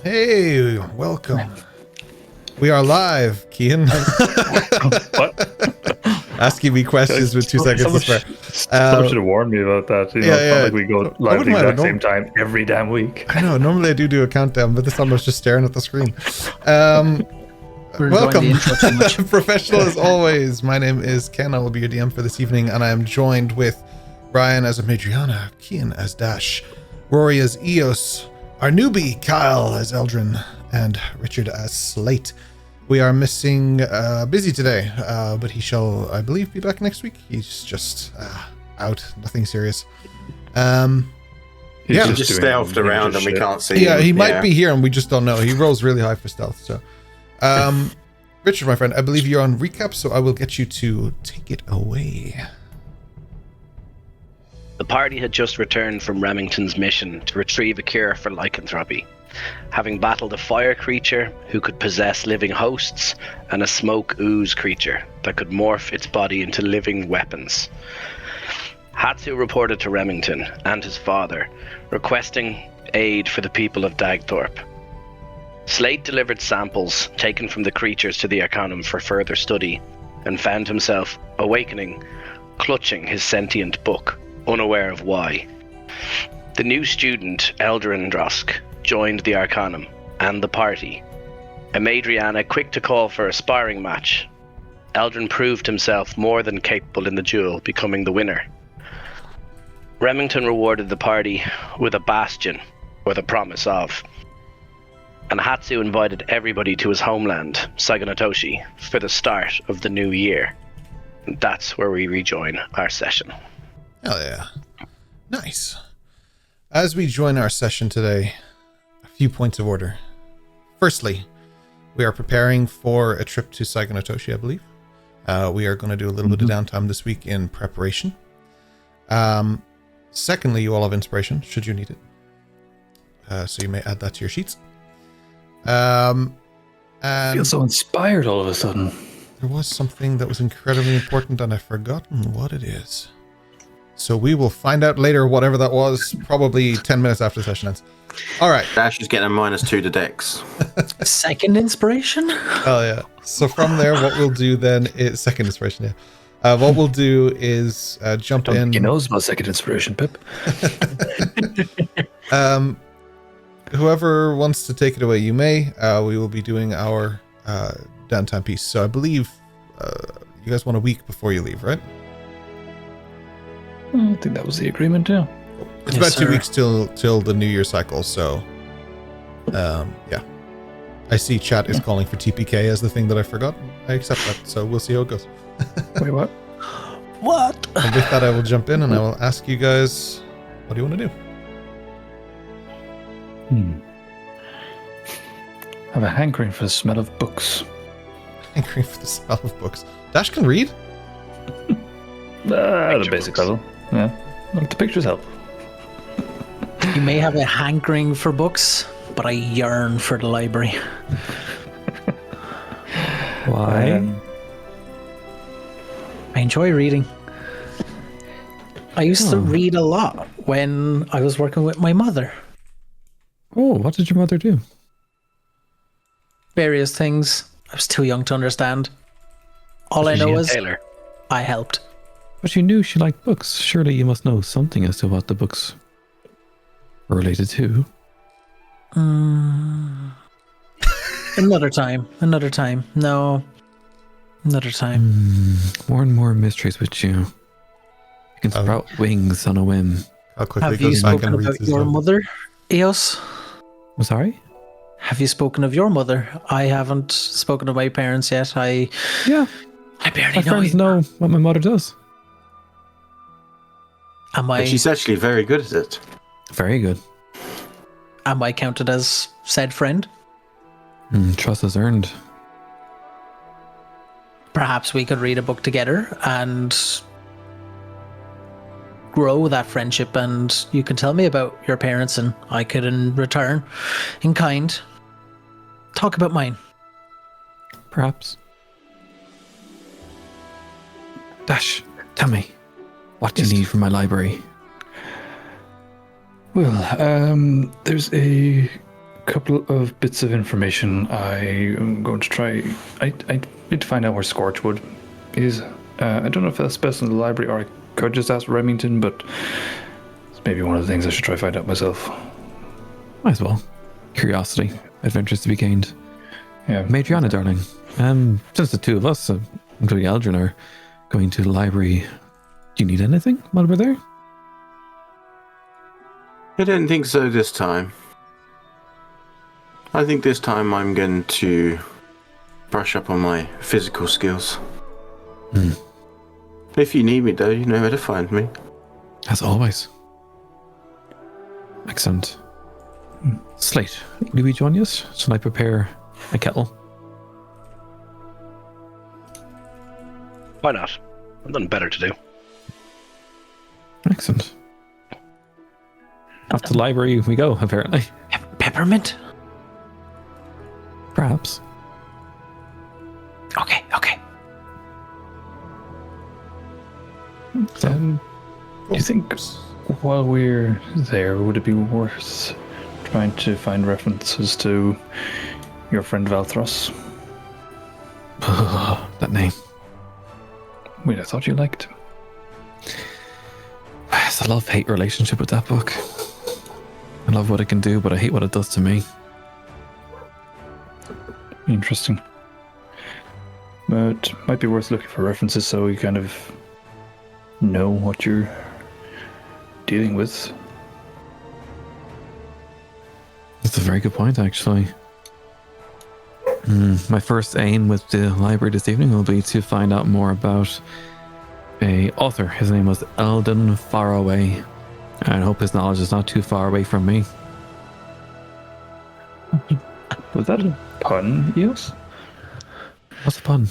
Hey, welcome. We are live, Cian. What? Asking me questions with 2 seconds to spare. Someone should have warned me about that. It's not like we go live at the exact same time every damn week. I know. Normally I do a countdown, but this time I was just staring at the screen. Welcome, professional as always. My name is Ken. I will be your DM for this evening, and I am joined with Brian as Madriana, Cian as Dash, Rory as Eos, our newbie Kyle as Eldrin, and Richard as Slate. We are missing Busy today, but he shall, I believe, be back next week. He's just out, nothing serious. He's just stealthed around and we can't see him. Yeah, he might be here and we just don't know. He rolls really high for stealth. So, Richard, my friend, I believe you're on recap, so I will get you to take it away. The party had just returned from Remington's mission to retrieve a cure for lycanthropy, having battled a fire creature who could possess living hosts and a smoke ooze creature that could morph its body into living weapons. Hatsu reported to Remington and his father, requesting aid for the people of Dagthorpe. Slate delivered samples taken from the creatures to the Arcanum for further study, and found himself awakening, clutching his sentient book, unaware of why. The new student, Eldrin Drosk, joined the Arcanum and the party. Madriana quick to call for a sparring match. Eldrin proved himself more than capable in the duel, becoming the winner. Remington rewarded the party with a bastion, or the promise of. And Hatsu invited everybody to his homeland, Saigo Toshi, for the start of the new year. And that's where we rejoin our session. Hell yeah. Nice. As we join our session today, a few points of order. Firstly, we are preparing for a trip to Saigo Toshi, I believe. We are going to do a little bit of downtime this week in preparation. Secondly, you all have inspiration, should you need it. So you may add that to your sheets. And I feel so inspired all of a sudden. There was something that was incredibly important and I've forgotten what it is. So we will find out later whatever that was, probably 10 minutes after the session ends. All right. Dash is getting a -2 to Dex. Second inspiration? Oh, yeah. So from there, what we'll do then is... Second inspiration, yeah. What we'll do is jump in... He knows about second inspiration, Pip. Whoever wants to take it away, you may. We will be doing our downtime piece. So I believe you guys want a week before you leave, right? I think that was the agreement, yeah. It's about 2 weeks till the New Year cycle, so yeah. I see chat is calling for TPK as the thing that I forgot. I accept that, so we'll see how it goes. Wait, what? What? And with that, I will jump in and I will ask you guys, what do you want to do? I have a hankering for the smell of books. Hankering for the smell of books. Dash can read? The basic level. Yeah. Look, the pictures help. You may have a hankering for books, but I yearn for the library. Why? I enjoy reading. I used to read a lot when I was working with my mother. Oh, what did your mother do? Various things. I was too young to understand. All I know is I helped. But you knew she liked books. Surely you must know something as to what the books were related to. Another time. No. Another time. More and more mysteries with you. You can sprout wings on a whim. How quickly Have you spoken about your mother, Eos? I'm sorry? Have you spoken of your mother? I haven't spoken of my parents yet. Yeah. I barely My know friends you. know what my mother does. But she's actually very good at it. Very good. Am I counted as said friend? Trust is earned. Perhaps we could read a book together and grow that friendship, and you can tell me about your parents and I could in return, in kind, talk about mine. Perhaps. Dash, tell me, what do you need from my library? Well, there's a couple of bits of information. I am going to try. I need to find out where Scorchwood is. I don't know if that's best in the library, or I could just ask Remington, but it's maybe one of the things I should try to find out myself. Might as well. Curiosity, adventures to be gained. Yeah. Madriana, darling. Since the two of us, including Eldrin, are going to the library, do you need anything while we're there? I don't think so this time. I think this time I'm going to brush up on my physical skills. If you need me, though, you know where to find me. As always. Excellent. Slate, will you join us? Shall I prepare a kettle? Why not? I've nothing better to do. Excellent. Off to the library we go, apparently. Peppermint? Perhaps. Okay. Do you think while we're there, would it be worth trying to find references to your friend Valthros? That name. Wait, I thought you liked him. It's a love-hate relationship with that book. I love what it can do, but I hate what it does to me. Interesting. But might be worth looking for references so you kind of know what you're dealing with. That's a very good point, actually. My first aim with the library this evening will be to find out more about a author. His name was Eldon Faraway. I hope his knowledge is not too far away from me. Was that a pun, Eos? What's the pun?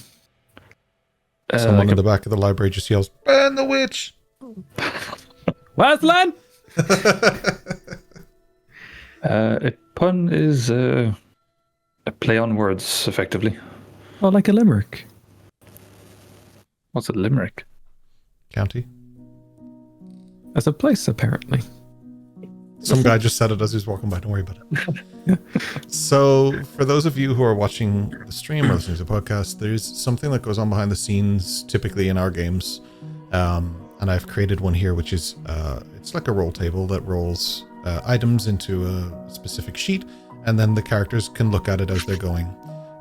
Someone in the back of the library just yells, "Burn the witch!" Where's the land? A pun is a play on words, effectively. Oh, like a limerick. What's a limerick? County. As a place, apparently. Some guy just said it as he was walking by. Don't worry about it. So, for those of you who are watching the stream or listening to the podcast, there's something that goes on behind the scenes, typically in our games. And I've created one here, which is, it's like a roll table that rolls items into a specific sheet, and then the characters can look at it as they're going.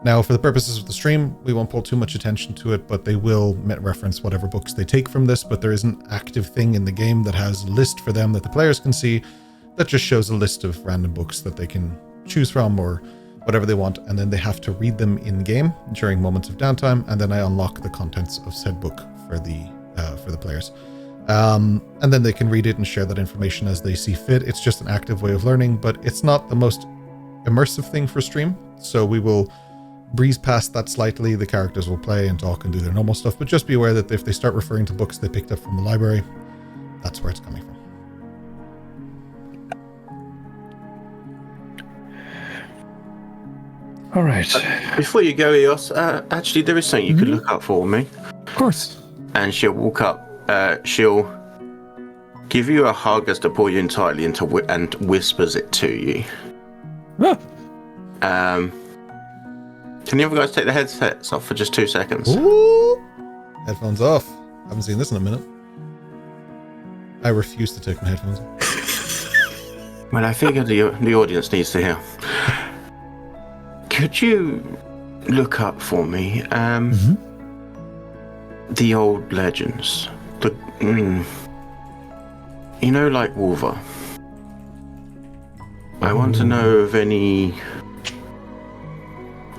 Now, for the purposes of the stream, we won't pull too much attention to it, but they will reference whatever books they take from this, but there is an active thing in the game that has a list for them that the players can see that just shows a list of random books that they can choose from or whatever they want, and then they have to read them in-game during moments of downtime, and then I unlock the contents of said book for the players. And then they can read it and share that information as they see fit. It's just an active way of learning, but it's not the most immersive thing for stream, so we will breeze past that slightly. The characters will play and talk and do their normal stuff, but just be aware that if they start referring to books they picked up from the library, that's where it's coming from. All right. Before you go, Eos, actually there is something you could look up for me. Of course. And she'll walk up. She'll give you a hug as to pull you entirely into and whispers it to you. Ah. Can you ever guys take the headsets off for just 2 seconds? Ooh. Headphones off. Haven't seen this in a minute. I refuse to take my headphones off. Well, I figure the audience needs to hear. Could you look up for me the old legends? You know, like Wolver. I want to know of any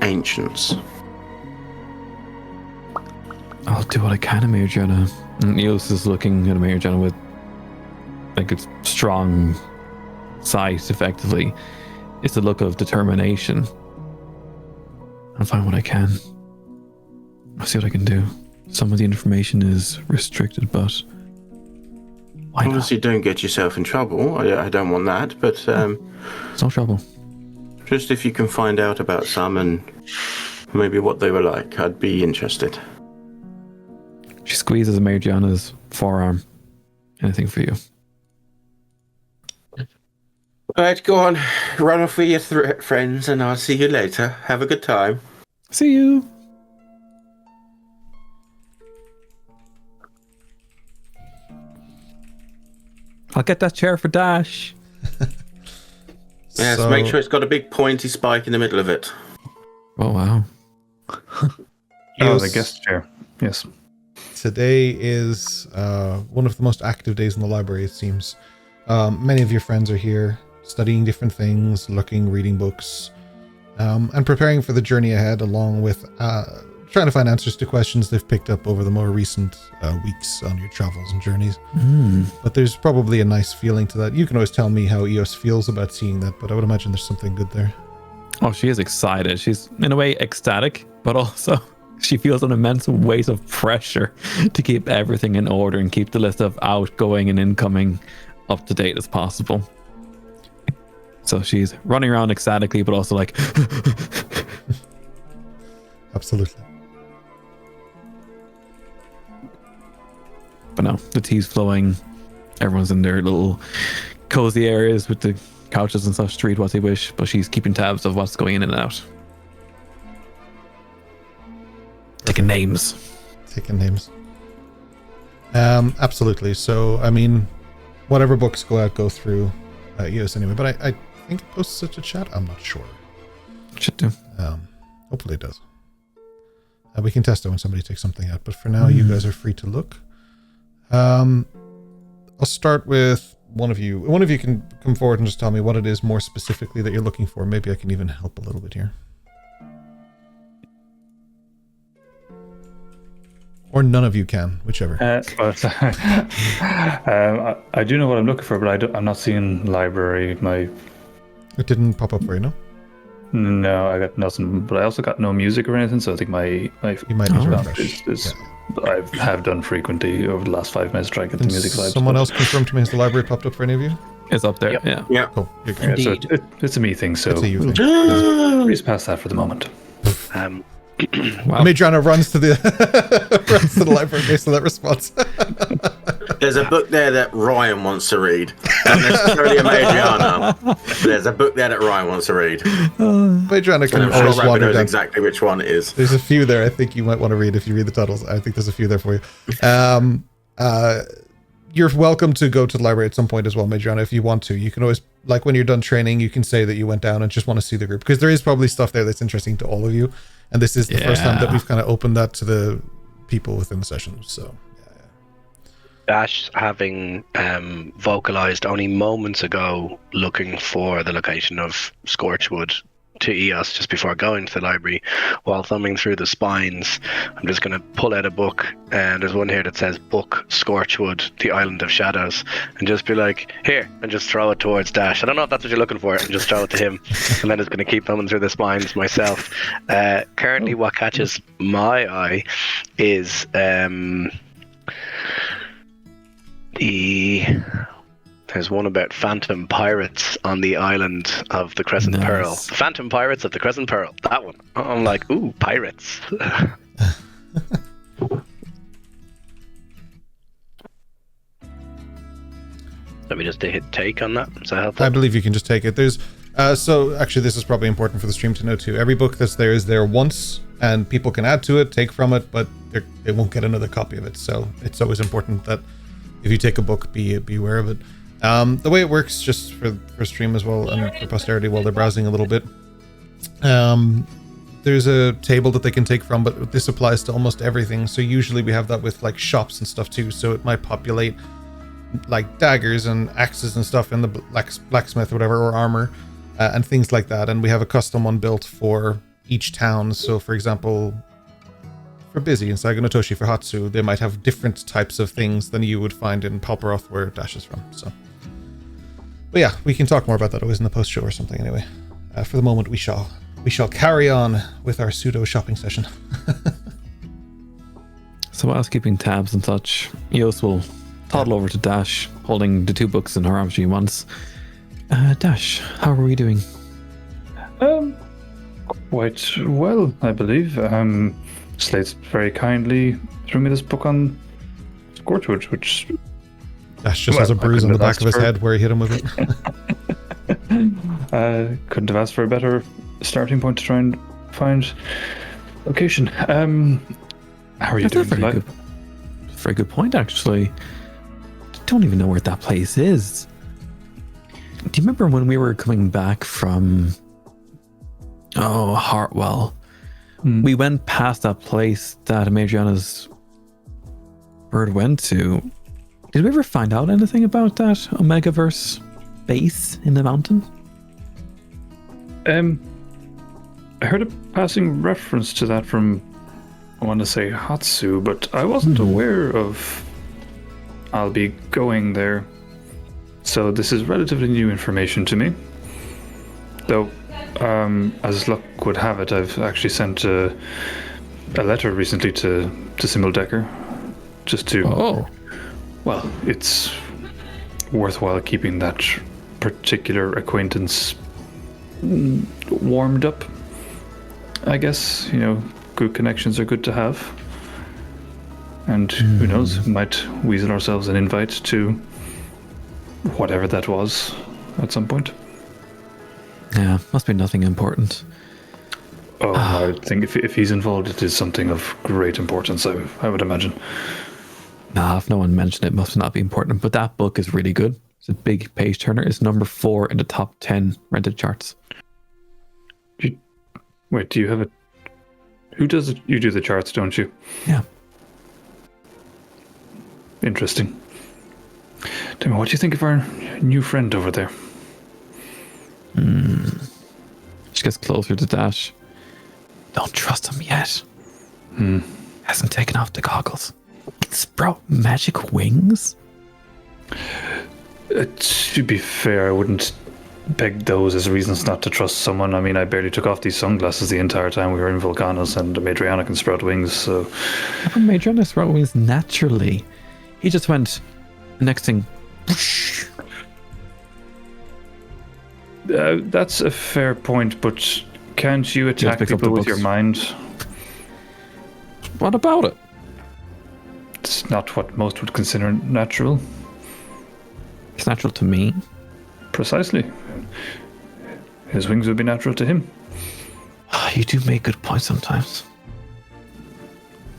ancients. I'll do what I can, Amirjana. And Eos is looking at Amirjana with like a strong sight, effectively. It's a look of determination. I'll find what I can. I'll see what I can do. Some of the information is restricted, but why not? Obviously, don't get yourself in trouble. I don't want that, but it's no trouble. Just if you can find out about some and maybe what they were like, I'd be interested. She squeezes Amirjana's forearm. Anything for you? Alright, go on. Run off with your friends and I'll see you later. Have a good time. See you. I'll get that chair for Dash. Yes, make sure it's got a big pointy spike in the middle of it. Oh, wow. Oh, the guest chair. Yes. Today is one of the most active days in the library, it seems. Many of your friends are here, studying different things, reading books, and preparing for the journey ahead, along with trying to find answers to questions they've picked up over the more recent weeks on your travels and journeys. But there's probably a nice feeling to that. You can always tell me how Eos feels about seeing that, but I would imagine there's something good there. Oh, she is excited. She's in a way ecstatic, but also she feels an immense weight of pressure to keep everything in order and keep the list of outgoing and incoming up to date as possible. So she's running around ecstatically, but also like... Absolutely. But no, the tea's flowing. Everyone's in their little cozy areas with the couches and such to read what they wish, but she's keeping tabs of what's going in and out. Taking names. Absolutely. So, I mean, whatever books go out, go through Eos anyway, but I think it posts such a chat. I'm not sure. Should do. Hopefully it does. We can test it when somebody takes something out, but for now, you guys are free to look. I'll start with one of you. One of you can come forward and just tell me what it is more specifically that you're looking for. Maybe I can even help a little bit here. Or none of you can, whichever. I do know what I'm looking for, but I'm not seeing library. It didn't pop up for you, no? No, I got nothing. But I also got no music or anything, so I think you might need to refresh. I have done frequently over the last 5 minutes trying to get the music live. Someone else confirmed to me, has the library popped up for any of you? It's up there, yeah. Cool. So it's a me thing, so it's a you thing. Please pass that for the moment. Wow. Madriana runs to the library based on that response. There's a book there that Ryan wants to read. Not necessarily a Madriana. There's a book there that Ryan wants to read. Madriana can I'm always sure Rabbit wander knows down. exactly which one it is. There's a few there I think you might want to read if you read the titles. I think there's a few there for you. You're welcome to go to the library at some point as well, Madriana, if you want to. You can always, like when you're done training, you can say that you went down and just want to see the group, because there is probably stuff there that's interesting to all of you. And this is the first time that we've kind of opened that to the people within the session. So, Dash, having vocalized only moments ago, looking for the location of Scorchwood to Eos just before going to the library, while thumbing through the spines, I'm just going to pull out a book, and there's one here that says Book Scorchwood, The Island of Shadows, and just be like, here, and just throw it towards Dash. I don't know if that's what you're looking for, and just throw it to him, and then just going to keep thumbing through the spines myself. Currently, what catches my eye is there's one about phantom pirates on the island of the Crescent Pearl. Phantom pirates of the Crescent Pearl. That one. I'm like, ooh, pirates. Let me just hit take on that. Does that help? I believe you can just take it. There's so actually this is probably important for the stream to know too. Every book that's there is there once, and people can add to it, take from it, but they won't get another copy of it. So it's always important that if you take a book, be aware of it. The way it works, just for stream as well and for posterity while they're browsing a little bit, there's a table that they can take from, but this applies to almost everything. So usually we have that with like shops and stuff too, so it might populate like daggers and axes and stuff in the blacksmith or whatever, or armor and things like that. And we have a custom one built for each town. So for example, for Busy and Saigo and Toshi, for Hatsu, they might have different types of things than you would find in Palperoth, where Dash is from. So, but yeah, we can talk more about that always in the post show or something. Anyway, for the moment, we shall carry on with our pseudo shopping session. So whilst keeping tabs and such, Eos will toddle over to Dash, holding the 2 books in her arms she wants. Dash, how are we doing? Quite well, I believe. Slate very kindly threw me this book on Scorchwood, which Dash just has a bruise on the back of his head where he hit him with it. Couldn't have asked for a better starting point to try and find location. How are you doing? Very good point, actually. I don't even know where that place is. Do you remember when we were coming back from Hartwell? We went past that place that Adriana's bird went to. Did we ever find out anything about that Omegaverse base in the mountain? I heard a passing reference to that from, I want to say Hatsu, but I wasn't aware of I'll be going there. So this is relatively new information to me. Though, as luck would have it, I've actually sent a letter recently to Simuldecker, just to... Oh. Well, it's worthwhile keeping that particular acquaintance warmed up. I guess, good connections are good to have. And who knows, might weasel ourselves an invite to whatever that was at some point. Yeah, must be nothing important. Oh, I think if he's involved, it is something of great importance, I would imagine. Nah, if no one mentioned it, must not be important. But that book is really good. It's a big page turner. It's number 4 in the top 10 rented charts. Wait, do you have a... Who does it? You do the charts, don't you? Yeah. Interesting. Tell me, what do you think of our new friend over there? She gets closer to Dash. Don't trust him yet. Hasn't taken off the goggles. Sprout magic wings? To be fair, I wouldn't peg those as reasons not to trust someone. I mean, I barely took off these sunglasses the entire time we were in Volcanos, and Madriana can sprout wings, so... Madriana sprout wings naturally. He just went... The next thing... Whoosh. That's a fair point, but can't you attack people with your mind? What about it? It's not what most would consider natural. It's natural to me. Precisely. His wings would be natural to him. You do make good points sometimes.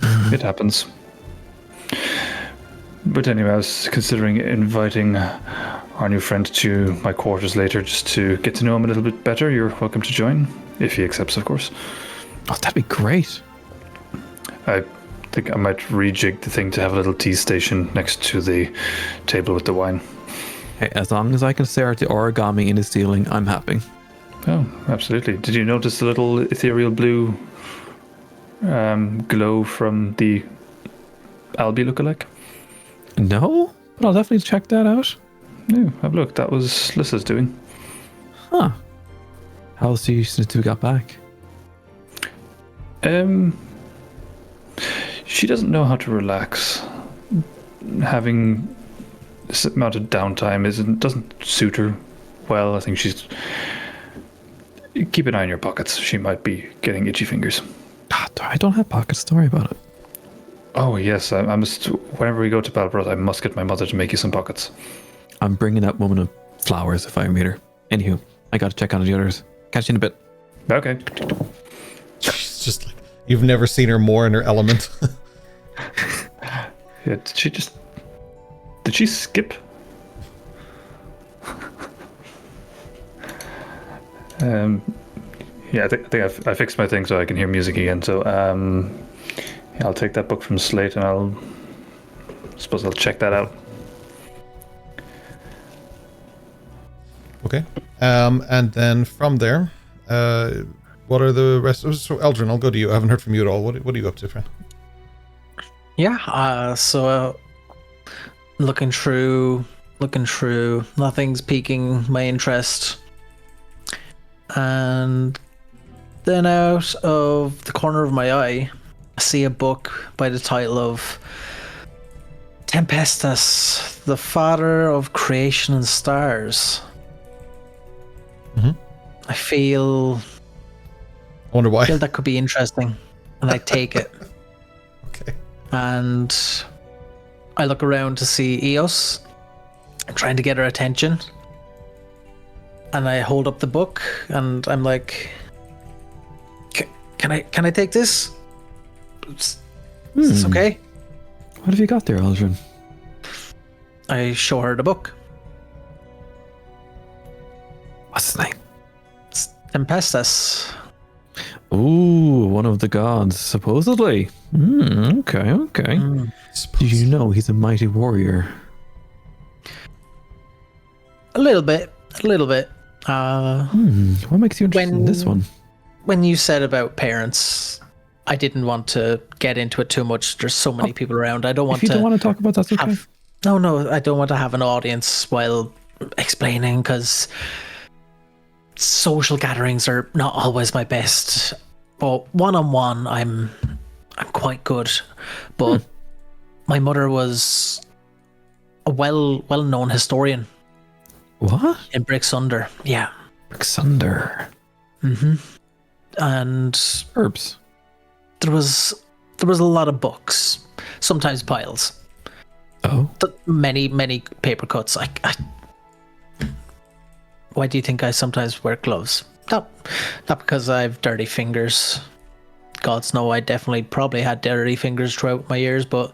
It happens. But anyway, I was considering inviting our new friend to my quarters later just to get to know him a little bit better. You're welcome to join, if he accepts, of course. Oh, that'd be great. I think I might rejig the thing to have a little tea station next to the table with the wine. Hey, as long as I can stare at the origami in the ceiling, I'm happy. Oh, absolutely. Did you notice the little ethereal blue glow from the Albi lookalike? No, but I'll definitely check that out. No, have a look. That was Lissa's doing. Huh. How's she since we got back? She doesn't know how to relax. Having this amount of downtime doesn't suit her well. I think she's... Keep an eye on your pockets. She might be getting itchy fingers. I don't have pockets. Don't worry about it. Oh, yes. I must... Whenever we go to Balbrot, I must get my mother to make you some pockets. I'm bringing that woman of flowers if I meet her. Anywho, I gotta check on the others. Catch you in a bit. Okay. She's just like... You've never seen her more in her element. Yeah, did she skip? Yeah, I think I fixed my thing so I can hear music again. So yeah, I'll take that book from Slate and I'll check that out. Okay. And then from there, what are the rest? So Eldrin, I'll go to you. I haven't heard from you at all. What are you up to, friend? Yeah. So looking through, nothing's piquing my interest. And then out of the corner of my eye, I see a book by the title of Tempestus, the Father of Creation and Stars. Mm-hmm. I wonder why. feel that could be interesting, and I take it. Okay. And I look around to see Eos, trying to get her attention. And I hold up the book, and I'm like, "Can I take this? Is this okay?" What have you got there, Aldrin? I show her the book. What's his name? It's Tempestus. Ooh, one of the gods, supposedly. Okay. Do you know he's a mighty warrior? A little bit. What makes you interested in this one? When you said about parents, I didn't want to get into it too much. There's so many people around. I don't want to. If you don't want to talk about that, that's okay. No, I don't want to have an audience while explaining, because social gatherings are not always my best. But one-on-one, I'm quite good. But my mother was a well-known historian. What? In Brixunder, yeah. Brixunder. And herbs. There was a lot of books, sometimes piles. Oh. Many paper cuts. Why do you think I sometimes wear gloves? Not because I have dirty fingers. Gods know I definitely probably had dirty fingers throughout my years, but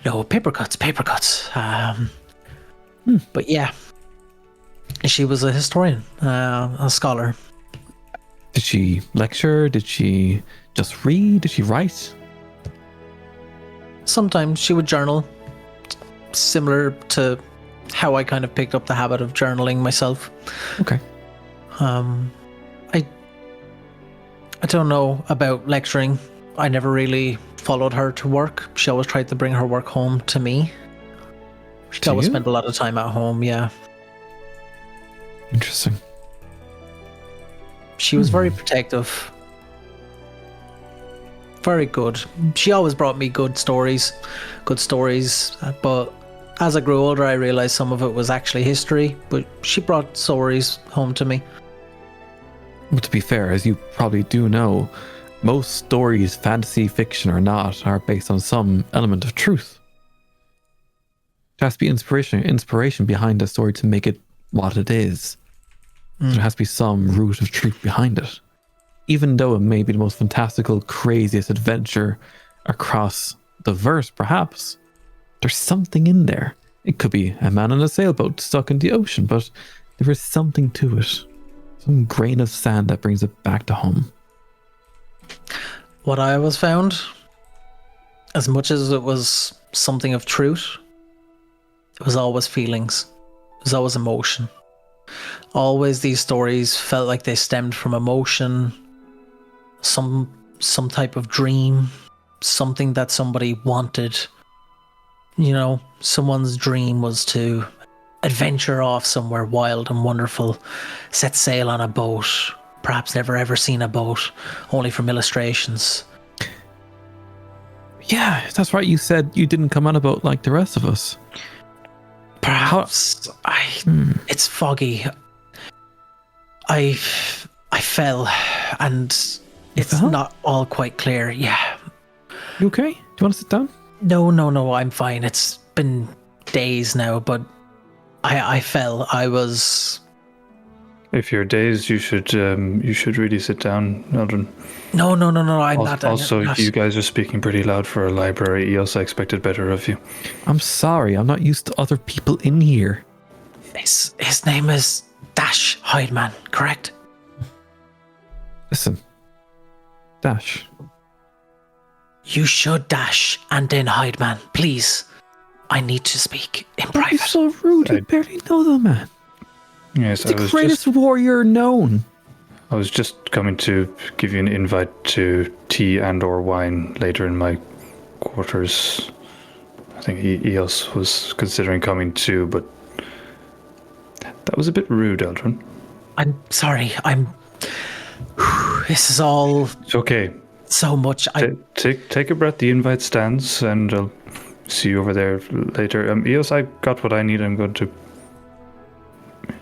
no, paper cuts. But yeah, she was a historian, a scholar. Did she lecture? Did she just read? Did she write? Sometimes she would journal, similar to how I kind of picked up the habit of journaling myself. Okay. I don't know about lecturing. I never really followed her to work. She always tried to bring her work home to me. She always spent a lot of time at home, yeah. Interesting. She was very protective. Very good. She always brought me good stories. But as I grew older, I realized some of it was actually history. But she brought stories home to me. Well, to be fair, as you probably do know, most stories, fantasy, fiction or not, are based on some element of truth. There has to be inspiration behind a story to make it what it is. There has to be some root of truth behind it. Even though it may be the most fantastical, craziest adventure across the verse, perhaps, there's something in there. It could be a man on a sailboat stuck in the ocean, but there is something to it. Some grain of sand that brings it back to home. What I always found, as much as it was something of truth, it was always feelings. It was always emotion. Always these stories felt like they stemmed from emotion, some type of dream, something that somebody wanted. You know, someone's dream was to adventure off somewhere wild and wonderful, set sail on a boat, perhaps never ever seen a boat, only from illustrations. Yeah, that's right. You said you didn't come on a boat like the rest of us. Perhaps it's foggy. I fell, and it's not all quite clear. Yeah. You okay? Do you want to sit down? No, I'm fine. It's been days now, but I fell. I was. If you're dazed, you should really sit down, Eldrin. No, I'm not. Also, you guys are speaking pretty loud for a library. EOS, I expected better of you. I'm sorry. I'm not used to other people in here. His name is Dash Hideman, correct? Listen, Dash. You should dash and then Hideman, please. I need to speak in private. You're so rude. You barely know the man. Yes, the greatest warrior known. I was just coming to give you an invite to tea and or wine later in my quarters. I think Eos was considering coming too, but that was a bit rude, Eldrin. I'm sorry. This is all. It's okay. So much. Take a breath. The invite stands, and I'll see you over there later. Eos, I got what I need. I'm going to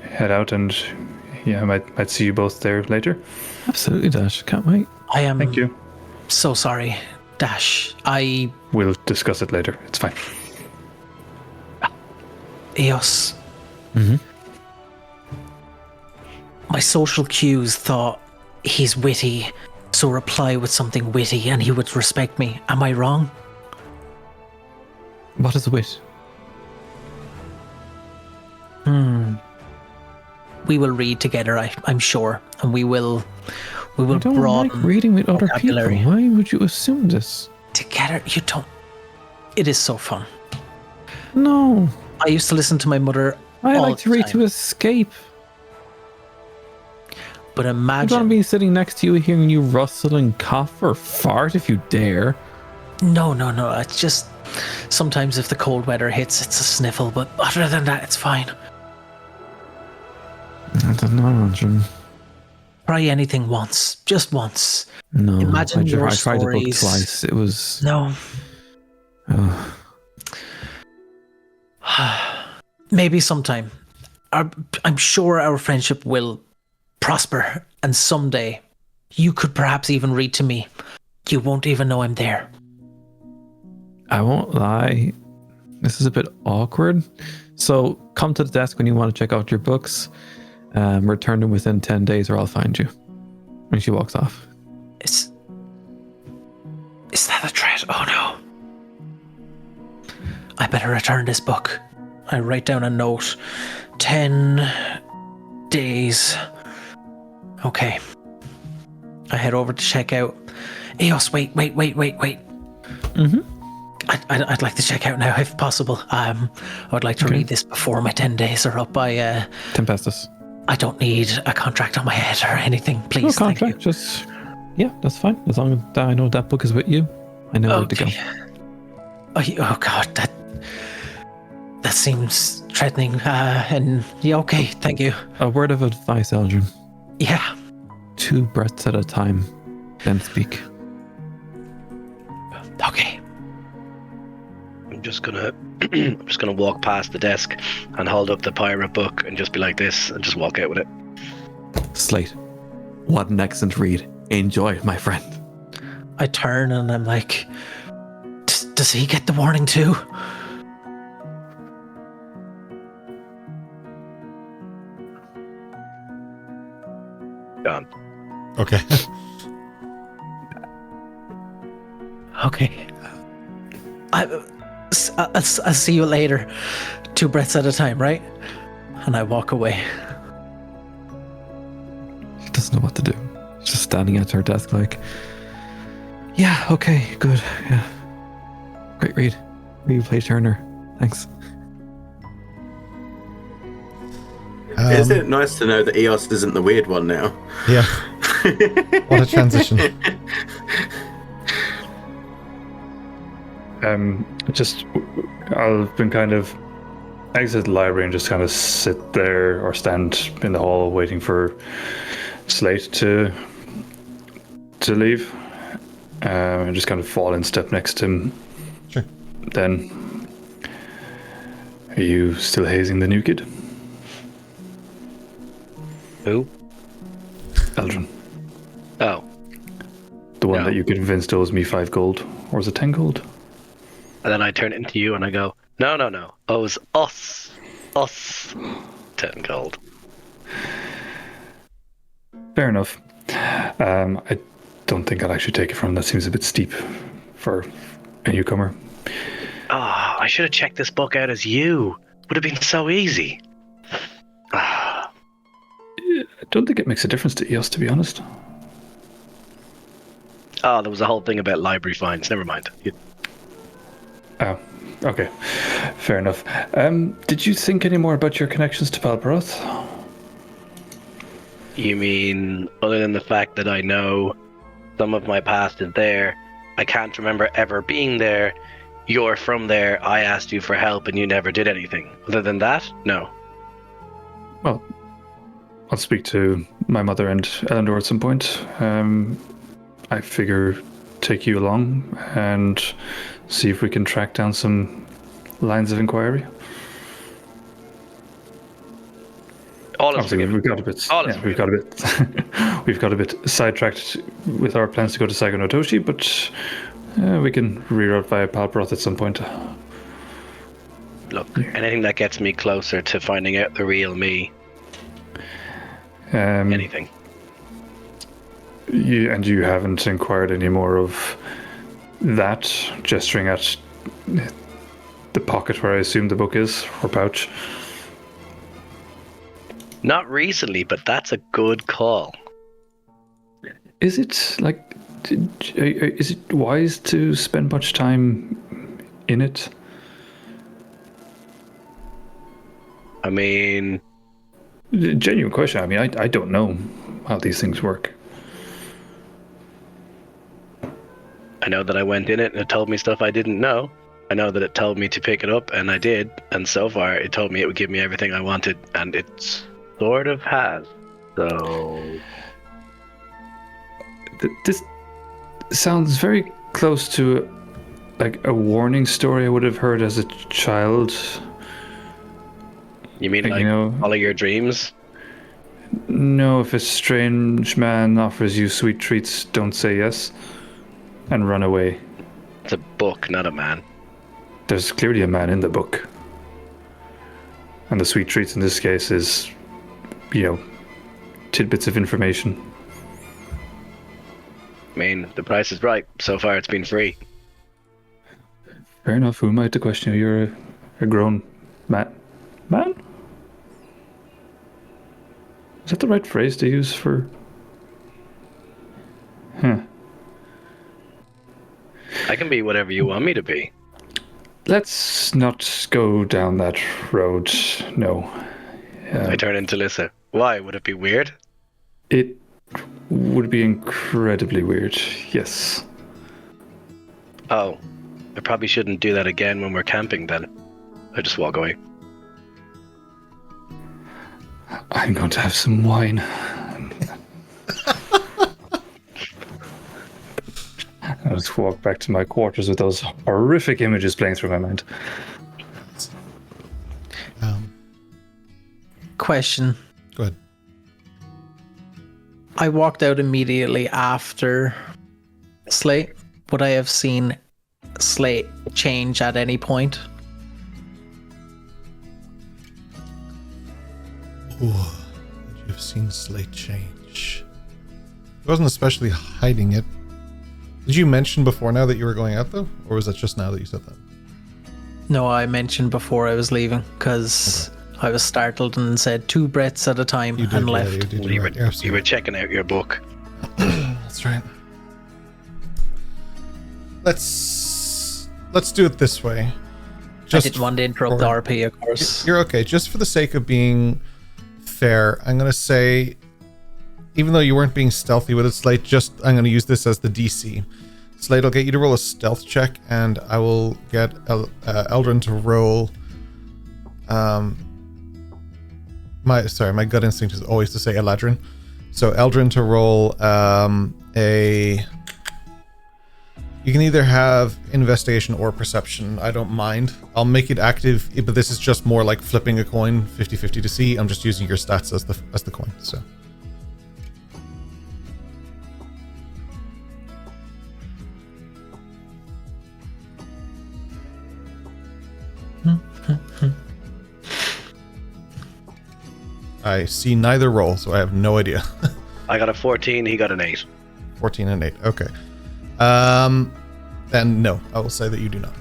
head out, and I might see you both there later. Absolutely, Dash. Can't wait. I am. Thank you. So sorry, Dash. We'll discuss it later. It's fine. Eos. my social cues thought he's witty, so reply with something witty and he would respect me. Am I wrong? What is wit? We will read together, I'm sure, and we will I don't like reading with other people. Why would you assume this? Together, you don't. It is so fun. No. I used to listen to my mother. I like to read to escape. But imagine. I'm gonna be sitting next to you, hearing you rustle and cough or fart if you dare. No. It's just sometimes if the cold weather hits, it's a sniffle. But other than that, it's fine. I don't know, Jim. Try anything once, just once. No, imagine I tried the book twice. It was no. Maybe sometime. I'm sure our friendship will prosper, and someday you could perhaps even read to me. You won't even know I'm there. I won't lie. This is a bit awkward. So come to the desk when you want to check out your books. Return them within 10 days or I'll find you. And she walks off. Is that a threat? Oh no. I better return this book. I write down a note. 10 days. Okay. I head over to check out. Eos, wait. Mm-hmm. I'd like to check out now if possible. I would like to read this before my 10 days are up. Tempestus. I don't need a contract on my head or anything, please. No contract, just that's fine. As long as I know that book is with you, I know where to go. Oh God, that seems threatening. And okay, thank you. A word of advice, Eldrin. Yeah. 2 breaths at a time, then speak. Okay. I'm just gonna walk past the desk and hold up the pirate book and just be like this and just walk out with it. Slate, what an excellent read. Enjoy, my friend. I turn and I'm like, does he get the warning too? Gone. Okay. Okay. I'll see you later. 2 breaths at a time, right? And I walk away. She doesn't know what to do. She's just standing at her desk like, yeah, okay, good, yeah. Great read. You play Turner. Thanks. Isn't it nice to know that Eos isn't the weird one now? Yeah. What a transition. I've been kind of exit the library and just kind of sit there or stand in the hall waiting for Slate to leave, and just kind of fall in step next to him. Sure. Then, are you still hazing the new kid? Who? Eldrin. Oh. The one that you convinced owes me 5 gold, or was it 10 gold? And then I turn it into you and I go, no. Owes us 10 gold. Fair enough. I don't think I'll actually take it from him. That seems a bit steep for a newcomer. I should have checked this book out as you. Would have been so easy. I don't think it makes a difference to EOS, to be honest. Oh, there was a whole thing about library fines. Never mind. Oh, okay. Fair enough. Did you think any more about your connections to Palperoth? You mean, other than the fact that I know some of my past is there, I can't remember ever being there, you're from there, I asked you for help and you never did anything. Other than that, no. Well, I'll speak to my mother and Eleanor at some point. I figure take you along and see if we can track down some lines of inquiry. Obviously, we've got a bit. We've got a bit sidetracked with our plans to go to Saigo no Toshi, but we can reroute via Palperoth at some point. Look, anything that gets me closer to finding out the real me. Anything. You haven't inquired any more of that, gesturing at the pocket where I assume the book is, or pouch. Not recently, but that's a good call. Is it like? Is it wise to spend much time in it? I mean, genuine question. I mean, I don't know how these things work. I know that I went in it and it told me stuff I didn't know. I know that it told me to pick it up, and I did. And so far, it told me it would give me everything I wanted, and it sort of has. So this sounds very close to like a warning story I would have heard as a child. You mean like all of your dreams? No, if a strange man offers you sweet treats, don't say yes and run away. It's a book, not a man. There's clearly a man in the book. And the sweet treats in this case is, tidbits of information. I mean, the price is right. So far, it's been free. Fair enough. Who am I to question you? You're a grown man? Is that the right phrase to use for... I can be whatever you want me to be. Let's not go down that road. No. I turn into Lissa. Why? Would it be weird? It would be incredibly weird, yes. Oh, I probably shouldn't do that again when we're camping then. I just walk away. I'm going to have some wine. I'll just walk back to my quarters with those horrific images playing through my mind. Question. Go ahead. I walked out immediately after Slate. Would I have seen Slate change at any point? Would you have seen Slate change? He wasn't especially hiding it. Did you mention before now that you were going out, though? Or was that just now that you said that? No, I mentioned before I was leaving, because I was startled and said 2 breaths at a time and left. You were checking out your book. That's right. Let's do it this way. I didn't want to interrupt the RP, of course. You're okay. Just for the sake of being fair, I'm going to say, even though you weren't being stealthy with it, Slate, I'm going to use this as the DC. Slate, I'll get you to roll a stealth check, and I will get Eldrin to roll. My gut instinct is always to say Eladrin. So Eldrin to roll you can either have investigation or perception. I don't mind. I'll make it active, but this is just more like flipping a coin, 50-50 to see. I'm just using your stats as the coin. So. I see neither roll, so I have no idea. I got a 14, he got an 8. 14 and 8, okay. Then no, I will say that you do not.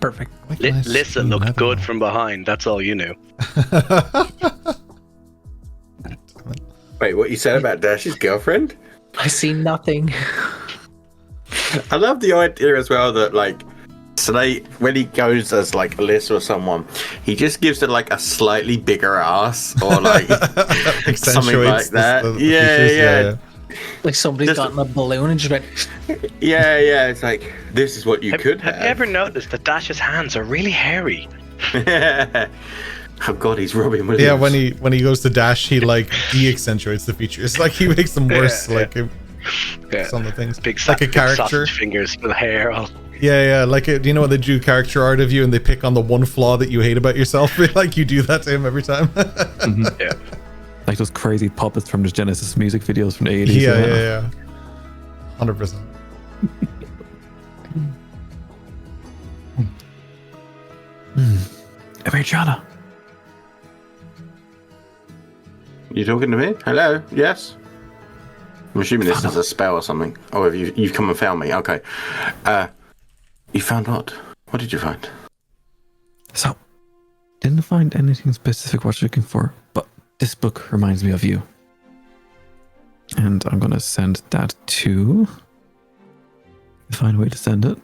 Perfect. Lissa looked good from behind, that's all you knew. Wait, what you said about Dash's girlfriend? I see nothing. I love the idea as well that, like, Slate, when he goes as like Alyssa or someone, he just gives it like a slightly bigger ass or like something like that. Yeah. Like somebody's gotten a balloon and just went. Yeah. It's like, this is what you could have. Have you ever noticed that Dash's hands are really hairy? Oh God, he's Robin Williams. Yeah, when he goes to dash, he like de-accentuates the features. Like he makes them worse. Some of the things. Like a character. Fingers with hair on. Yeah. Like, do you know when they do character art of you and they pick on the one flaw that you hate about yourself? Like you do that to him every time. Mm-hmm. Yeah. Like those crazy puppets from the Genesis music videos from the 80s. Yeah. 100%. Americana. You talking to me? Hello? Yes? I'm assuming this is a spell or something. Oh, you've come and found me. Okay. You found what? What did you find? So, didn't find anything specific what you're looking for, but this book reminds me of you. And I'm going to send that to... Find a way to send it.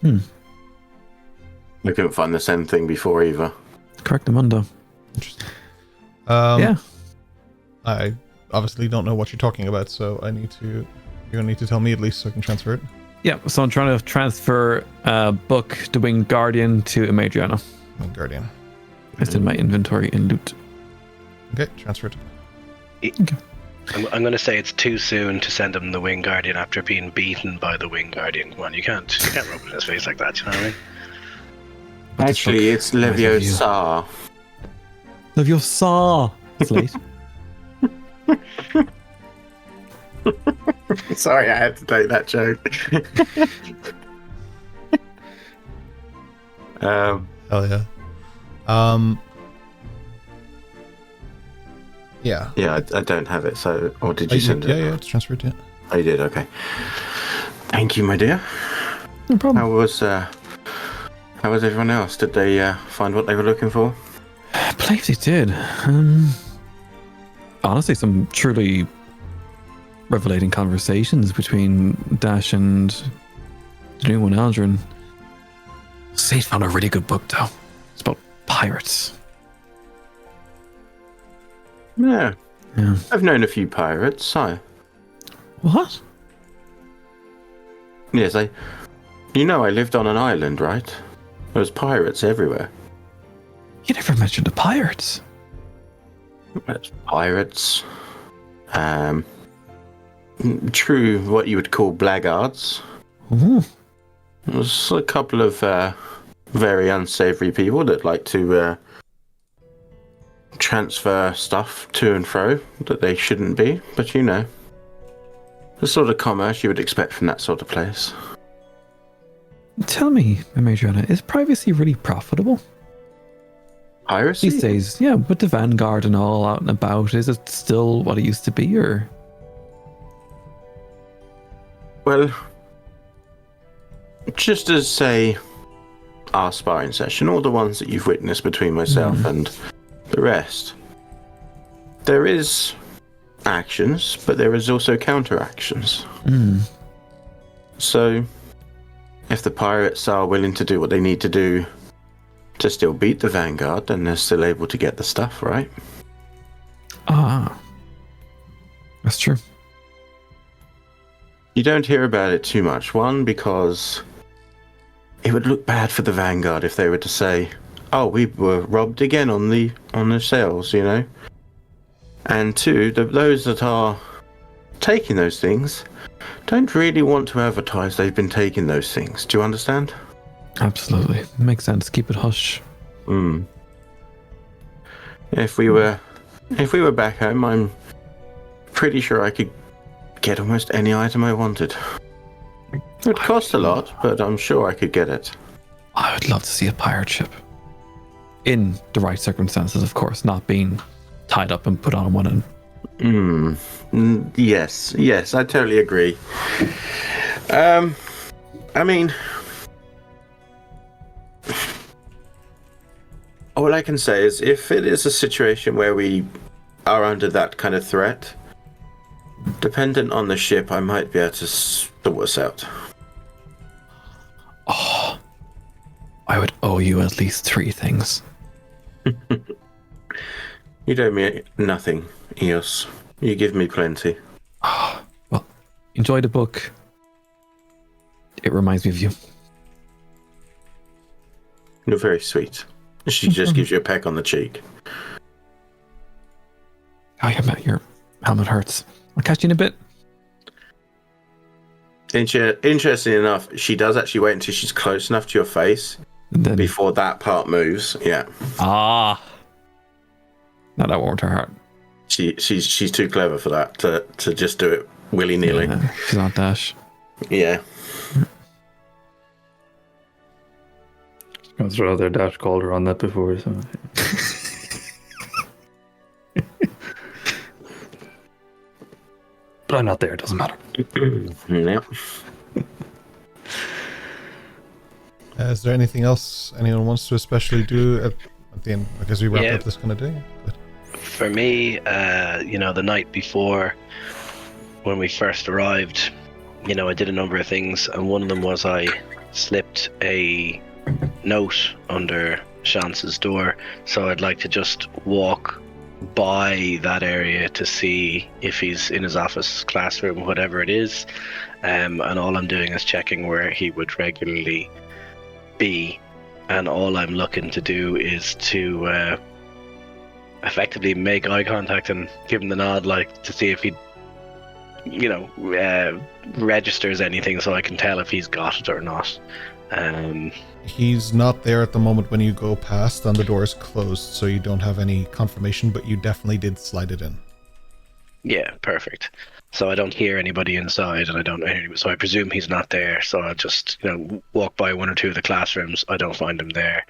I couldn't find the same thing before either. Correct, Amanda. Interesting. Yeah. I obviously don't know what you're talking about, so you're gonna need to tell me at least so I can transfer it. Yeah, so I'm trying to transfer a book, The Winged Guardian, to Imadriana. Winged Guardian. It's in my inventory in loot. Okay, transfer it. Okay. I'm going to say it's too soon to send him the Winged Guardian after being beaten by the Winged Guardian. Come on, you can't rub it in his face like that, you know what I mean? Actually, it's Leviosa. Leviosa! Slate. Sorry, I had to take that joke. Hell yeah. Yeah. Yeah, I don't have it, so... Or did you send it? Yeah, it's transferred, yeah. Oh, you did? Okay. Thank you, my dear. No problem. How was everyone else? Did they find what they were looking for? I believe they did. Honestly, some truly revelating conversations between Dash and the new one, Aldrin. Slate found a really good book, though. It's about pirates. Yeah. Yeah. I've known a few pirates, so... What? Yes, I lived on an island, right? There was pirates everywhere. You never mentioned the pirates. There's pirates. True, what you would call blackguards. Ooh. There's a couple of very unsavory people that like to transfer stuff to and fro that they shouldn't be, but the sort of commerce you would expect from that sort of place. Tell me, Imadriana, is privacy really profitable? Piracy? These days, yeah, with the Vanguard and all out and about, is it still what it used to be, or? Well, just as, say, our sparring session, all the ones that you've witnessed between myself and the rest, there is actions, but there is also counter-actions. So, if the pirates are willing to do what they need to do to still beat the Vanguard, then they're still able to get the stuff, right? Ah. That's true. You don't hear about it too much. One, because it would look bad for the Vanguard if they were to say, oh, we were robbed again on the sales, And two, those that are taking those things don't really want to advertise they've been taking those things. Do you understand? Absolutely. Makes sense. Keep it hush. If we were back home, I'm pretty sure I could get almost any item I wanted. It would cost a lot, but I'm sure I could get it. I would love to see a pirate ship. In the right circumstances, of course, not being tied up and put on one end. Yes, I totally agree. I mean, all I can say is if it is a situation where we are under that kind of threat, dependent on the ship, I might be able to sort us out. Oh, I would owe you at least 3 things. You owe me nothing, Eos. You give me plenty. Well, enjoy the book. It reminds me of you. You're very sweet. She just gives you a peck on the cheek. Oh, yeah, your helmet hurts. I'll catch you in a bit. Interesting enough, she does actually wait until she's close enough to your face Then, before that part moves. Yeah. No, that warmed her heart. She's too clever for that to just do it willy-nilly. Yeah, she's not Dash. Yeah. I'll throw out there. Dash called her on that before. So. But I'm not there. It doesn't matter. Yeah. Is there anything else anyone wants to especially do at the end? Because we wrapped up this kind of day. But... For me, the night before, when we first arrived, I did a number of things, and one of them was I slipped a note under Chance's door. So I'd like to just walk by that area to see if he's in his office, classroom, whatever it is. And all I'm doing is checking where he would regularly be. And all I'm looking to do is to effectively make eye contact and give him the nod, like to see if he, registers anything so I can tell if he's got it or not. He's not there at the moment when you go past, and the door is closed, so you don't have any confirmation, but you definitely did slide it in. Yeah, perfect. So I don't hear anybody inside, and I don't hear anybody, so I presume he's not there. So I just, walk by one or two of the classrooms. I don't find him there.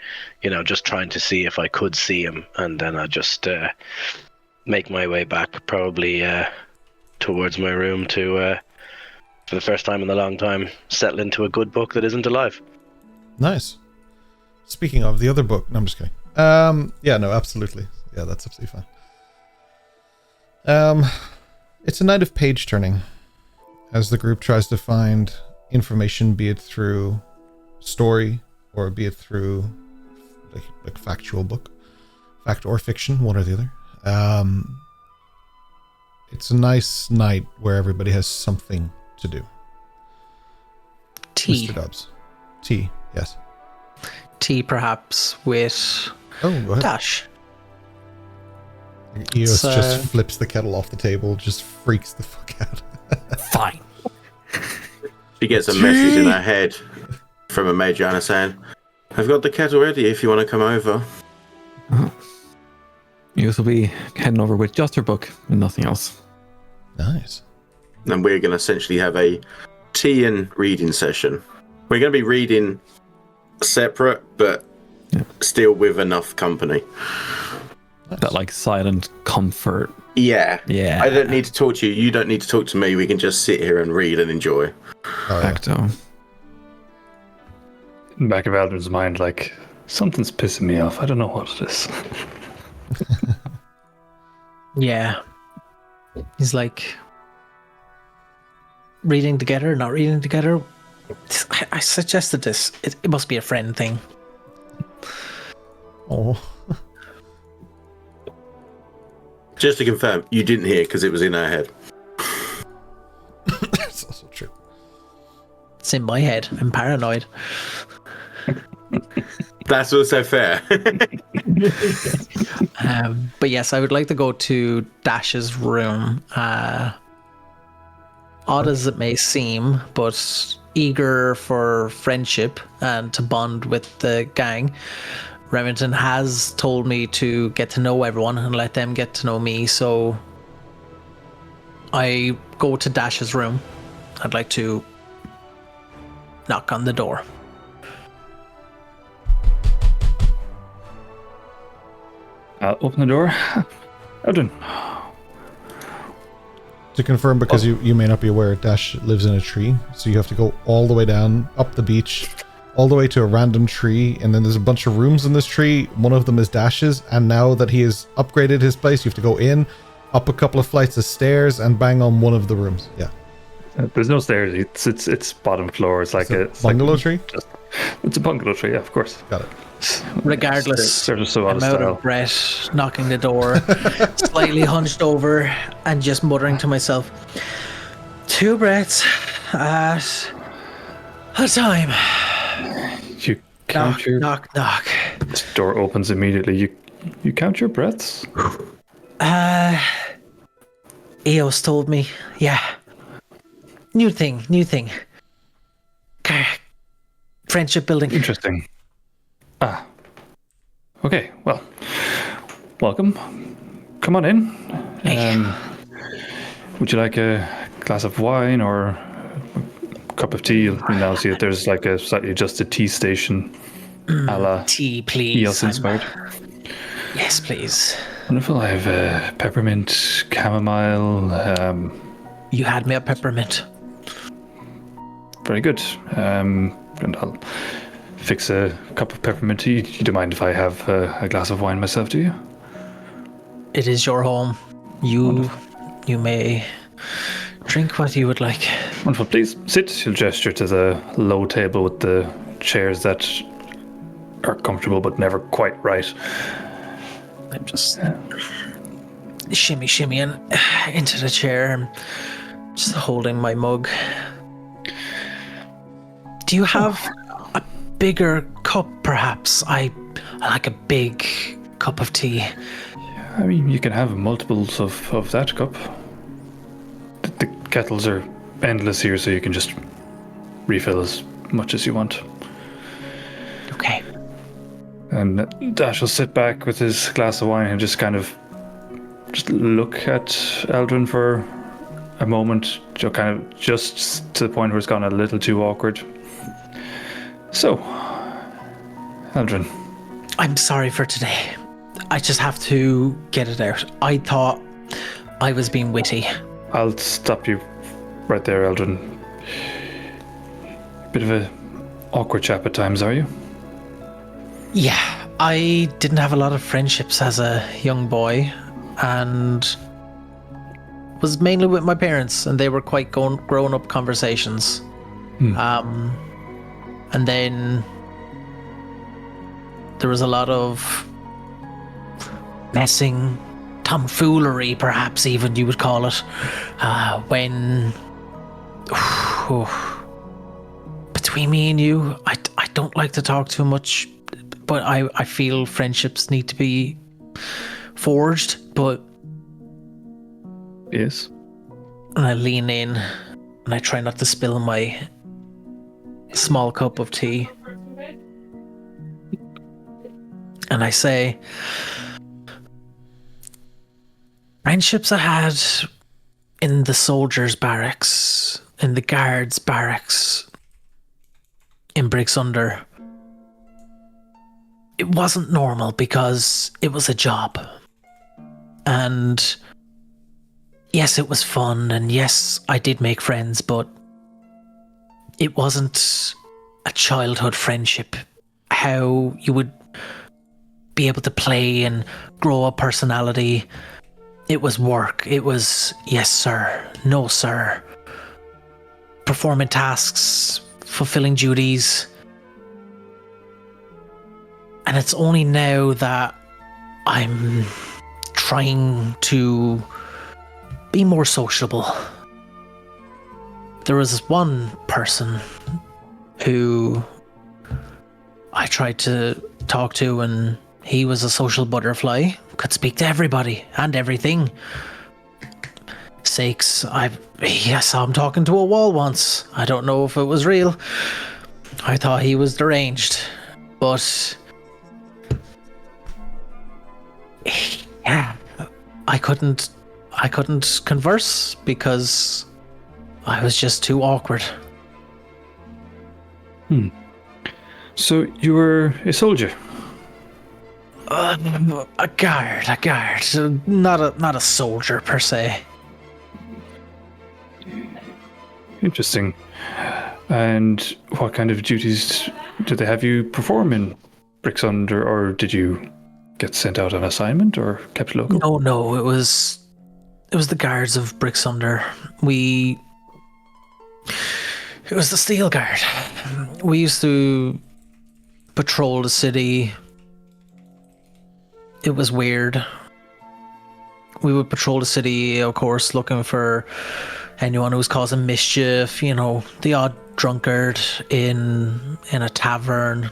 Just trying to see if I could see him, and then I just make my way back, probably towards my room to, for the first time in a long time, settle into a good book that isn't alive. Nice. Speaking of the other book, no, I'm just kidding. Yeah, no, absolutely. Yeah, that's absolutely fine. It's a night of page turning as the group tries to find information, be it through story or be it through like factual book, fact or fiction, one or the other. It's a nice night where everybody has something to do. Tea. Mr. Dobbs. Tea, yes. Tea, perhaps, with go ahead. Dash. Eos just flips the kettle off the table, just freaks the fuck out. Fine. She gets a message in her head from a Majorana saying, I've got the kettle ready if you want to come over. Eos will be heading over with just her book and nothing else. Nice. And we're going to essentially have a tea and reading session. We're going to be reading separate, but still with enough company. Nice. That like silent comfort. Yeah. Yeah. I don't need to talk to you. You don't need to talk to me. We can just sit here and read and enjoy. Facto. In the back of Aldrin's mind, like, something's pissing me off. I don't know what it is. Yeah. He's like, reading together, not reading together. I suggested this. It must be a friend thing. Oh. Just to confirm, you didn't hear because it was in her head. That's also true. It's in my head. I'm paranoid. That's also fair. But yes, I would like to go to Dash's room. Odd as it may seem, but eager for friendship and to bond with the gang. Remington has told me to get to know everyone and let them get to know me, so I go to Dash's room. I'd like to knock on the door. I'll open the door. Odin. To confirm, because you may not be aware, Dash lives in a tree, so you have to go all the way down, up the beach, all the way to a random tree, and then there's a bunch of rooms in this tree. One of them is Dash's, and now that he has upgraded his place, you have to go in, up a couple of flights of stairs, and bang on one of the rooms. Yeah. There's no stairs. It's bottom floor. It's like a bungalow tree? It's a bungalow tree, yeah, of course. Got it. Regardless, They're just so out I'm of out style. of breath, knocking the door, slightly hunched over, and just muttering to myself, 2 breaths at a time. You count Knock, your knock, knock. This door opens immediately. You count your breaths? Eos told me. Yeah. New thing. Friendship building. Interesting. Okay, well, welcome. Come on in. Would you like a glass of wine or a cup of tea? You now see that there's like a slightly adjusted tea station a la tea, please. EOS inspired. Yes, please. Wonderful. I have peppermint, chamomile. You had me at peppermint. Very good. And I'll fix a cup of peppermint tea. You don't mind if I have a glass of wine myself, do you? It is your home. You may drink what you would like. Wonderful. Please sit. He'll gesture to the low table with the chairs that are comfortable but never quite right. I'm just shimmying into the chair and just holding my mug. Do you have a bigger cup, perhaps? I like a big cup of tea. I mean, you can have multiples of that cup. The kettles are endless here, so you can just refill as much as you want. Okay. And Dash will sit back with his glass of wine and just kind of just look at Eldrin for a moment, kind of just to the point where it's gone a little too awkward. So, Eldrin. I'm sorry for today. I just have to get it out. I thought I was being witty. I'll stop you right there, Eldrin. Bit of a awkward chap at times, are you? Yeah, I didn't have a lot of friendships as a young boy, and was mainly with my parents, and they were quite grown-up conversations. And then there was a lot of messing, tomfoolery, perhaps even you would call it, when between me and you, I don't like to talk too much, but I feel friendships need to be forged. But yes, and I lean in and I try not to spill my small cup of tea, and I say, friendships I had in the soldiers' barracks, in the guards' barracks, in Brixunder, it wasn't normal because it was a job. And yes, it was fun, and yes, I did make friends, but it wasn't a childhood friendship. How you would be able to play and grow a personality. It was work. It was yes, sir, no, sir. Performing tasks, fulfilling duties. And it's only now that I'm trying to be more sociable. There was this one person who I tried to talk to, and he was a social butterfly, could speak to everybody and everything. Sakes, I saw him talking to a wall once. I don't know if it was real. I thought he was deranged, but yeah, I couldn't converse because I was just too awkward. So you were a soldier? A guard, not a soldier per se. Interesting. And what kind of duties did they have you perform in Brixunder, or did you get sent out on assignment or kept local? No, it was the guards of Brixunder. It was the Steel Guard. We used to patrol the city. It was weird. We would patrol the city, of course, looking for anyone who was causing mischief, the odd drunkard in a tavern.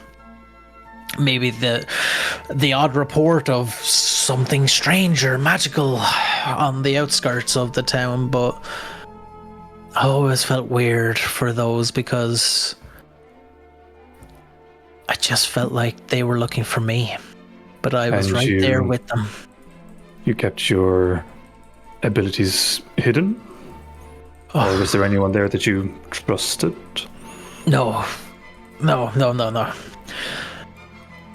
Maybe the odd report of something strange or magical on the outskirts of the town, but I always felt weird for those because I just felt like they were looking for me, but I was right there with them. You kept your abilities hidden? Or was there anyone there that you trusted? No.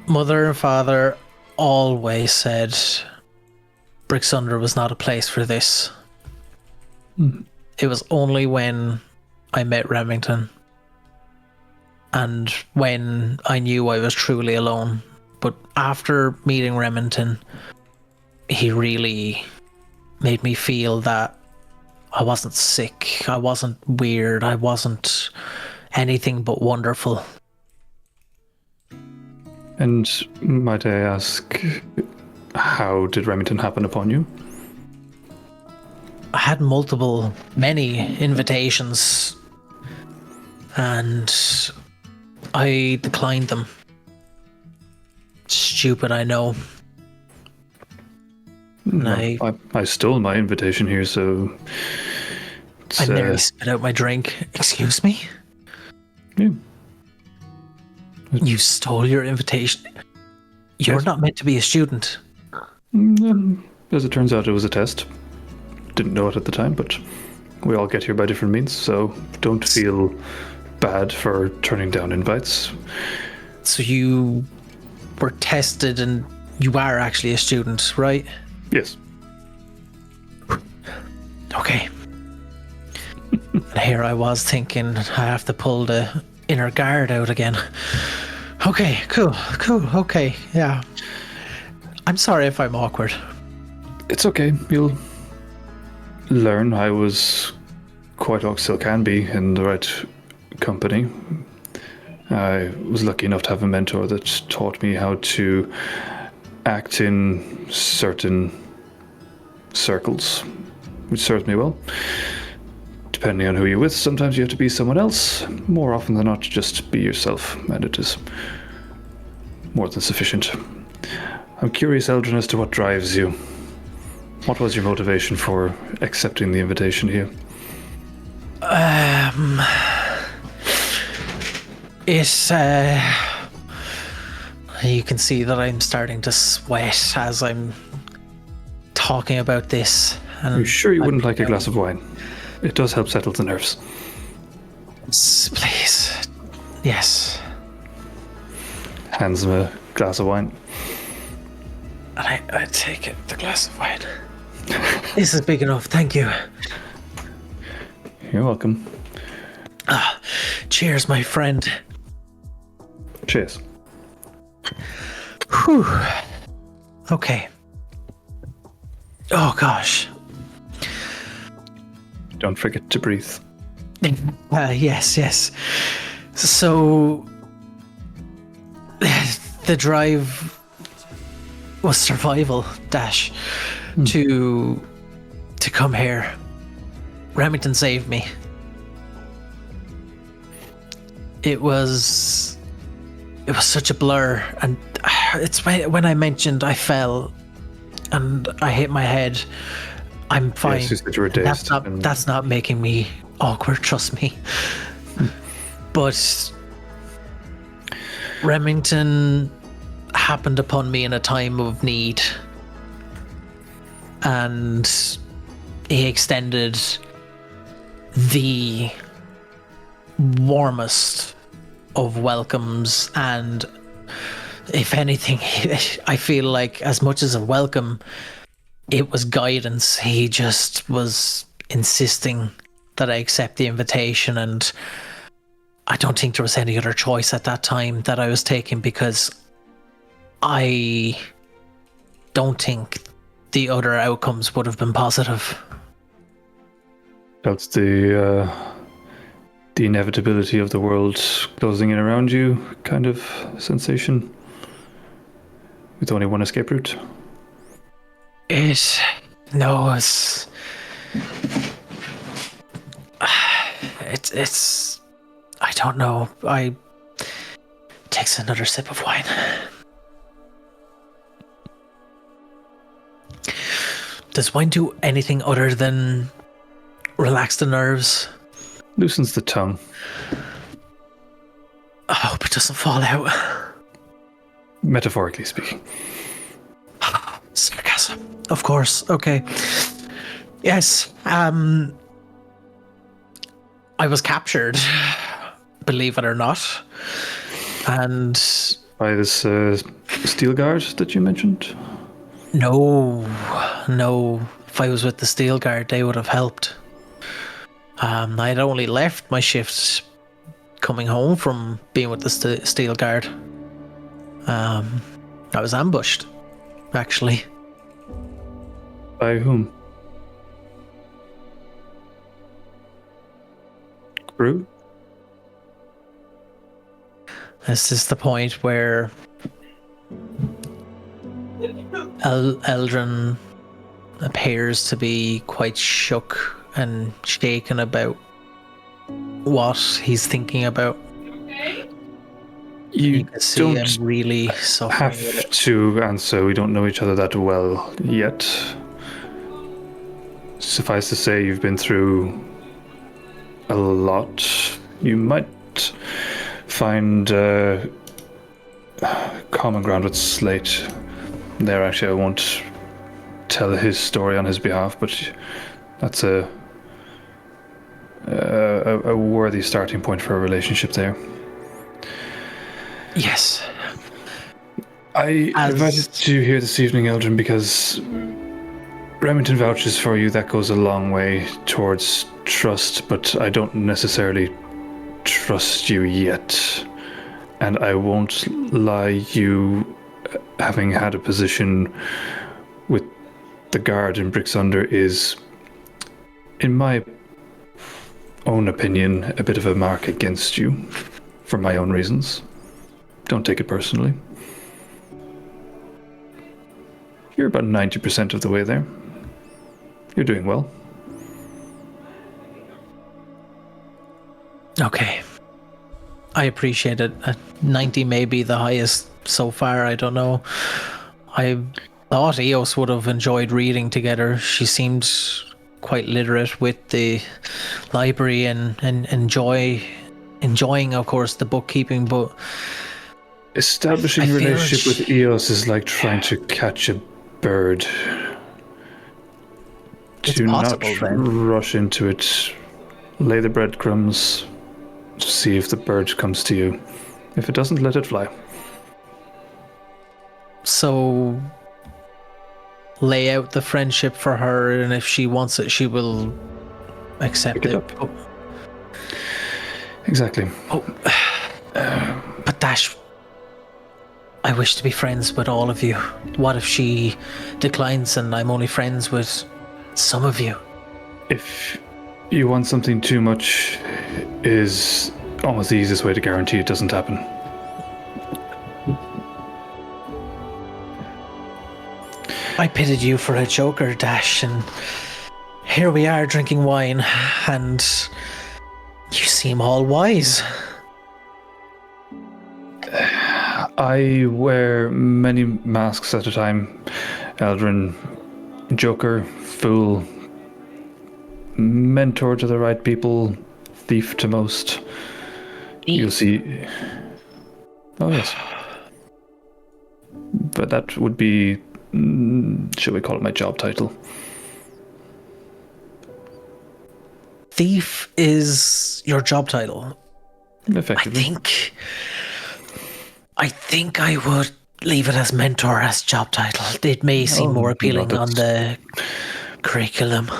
Mother and father always said Bricksunder was not a place for this. It was only when I met Remington and when I knew I was truly alone. But after meeting Remington, he really made me feel that I wasn't sick, I wasn't weird, I wasn't anything but wonderful. And might I ask, how did Remington happen upon you? I had many invitations, and I declined them. Stupid, I know. I stole my invitation here, so... I nearly spit out my drink. Excuse me? Yeah. You stole your invitation? You're Yes. not meant to be a student. As it turns out, it was a test. Didn't know it at the time, but we all get here by different means, so don't feel bad for turning down invites. So you were tested and you are actually a student, right? Yes. Okay. And here I was thinking I have to pull the inner guard out again. Okay, cool, okay, yeah. I'm sorry if I'm awkward. It's okay. You'll learn. I was quite still can be in the right company. I was lucky enough to have a mentor that taught me how to act in certain circles, which served me well. Depending on who you're with, sometimes you have to be someone else. More often than not, just be yourself, and it is more than sufficient. I'm curious, Eldrin, as to what drives you. What was your motivation for accepting the invitation here? It's you can see that I'm starting to sweat as I'm talking about this. And Are you sure you wouldn't like a glass of wine? It does help settle the nerves. Please. Yes. Hands him a glass of wine. And I take it, the glass of wine. This is big enough, thank you. You're welcome. Cheers, my friend. Cheers. Whew. Okay. Oh gosh. Don't forget to breathe. Yes. So the drive was survival dash to come here. Remington saved me. It was such a blur, and it's when I mentioned I fell and I hit my head. I'm fine. Yes, you said you were dazed. That's not making me awkward, trust me. But Remington happened upon me in a time of need, and he extended the warmest of welcomes, and if anything, I feel like as much as a welcome, it was guidance. He just was insisting that I accept the invitation, and I don't think there was any other choice at that time that I was taking, because I don't think the other outcomes would have been positive. That's the inevitability of the world closing in around you kind of sensation, with only one escape route. It's I don't know. I takes another sip of wine. Does wine do anything other than relax the nerves? Loosens the tongue. I hope it doesn't fall out. Metaphorically speaking. Sarcasm. Of course. Okay. Yes. I was captured, believe it or not. And by this steel guard that you mentioned? No. If I was with the steel guard, they would have helped. I'd only left my shifts coming home from being with the steel guard. I was ambushed, actually. By whom? Crew? This is the point where Eldrin appears to be quite shook and shaken about what he's thinking about. You can see don't him really suffering with have it. to answer. We don't know each other that well yet. Suffice to say, you've been through a lot. You might find common ground with Slate. There, actually, I won't tell his story on his behalf, but that's a worthy starting point for a relationship there. Yes. I invited you here this evening, Eldrin, because Remington vouches for you. That goes a long way towards trust, but I don't necessarily trust you yet. And I won't lie, you having had a position with the guard in Brixunder is, in my own opinion, a bit of a mark against you, for my own reasons. Don't take it personally. You're about 90% of the way there. You're doing well. Okay. I appreciate it. 90 may be the highest so far, I don't know. I thought Eos would have enjoyed reading together. She seemed quite literate with the library and enjoying, of course, the bookkeeping, but establishing a relationship with Eos is like trying to catch a bird. Do not rush into it. Lay the breadcrumbs. See if the bird comes to you. If it doesn't, let it fly. So, lay out the friendship for her, and if she wants it, she will accept Pick it up. Oh. Exactly. Oh, but Dash, I wish to be friends with all of you. What if she declines and I'm only friends with some of you? If you want something too much, is almost the easiest way to guarantee it doesn't happen. I pitted you for a joker, Dash, and here we are drinking wine, and you seem all wise. I wear many masks at a time. Eldrin, Joker, Fool, mentor to the right people, thief to most. You'll see. Oh, yes. But that would be, shall we call it my job title? Thief is your job title. Effectively. I think I would leave it as mentor as job title. It may seem more appealing on the curriculum.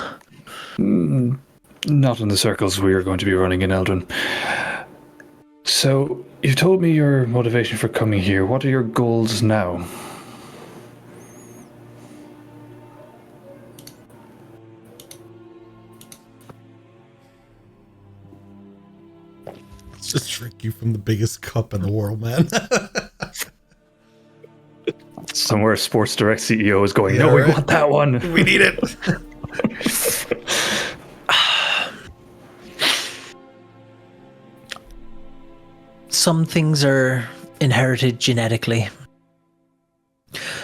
Not in the circles we are going to be running in Eldrin. So, you've told me your motivation for coming here. What are your goals now? Let's just drink you from the biggest cup in the world, man. Somewhere Sports Direct CEO is going, no, we want that one. We need it. Some things are inherited genetically.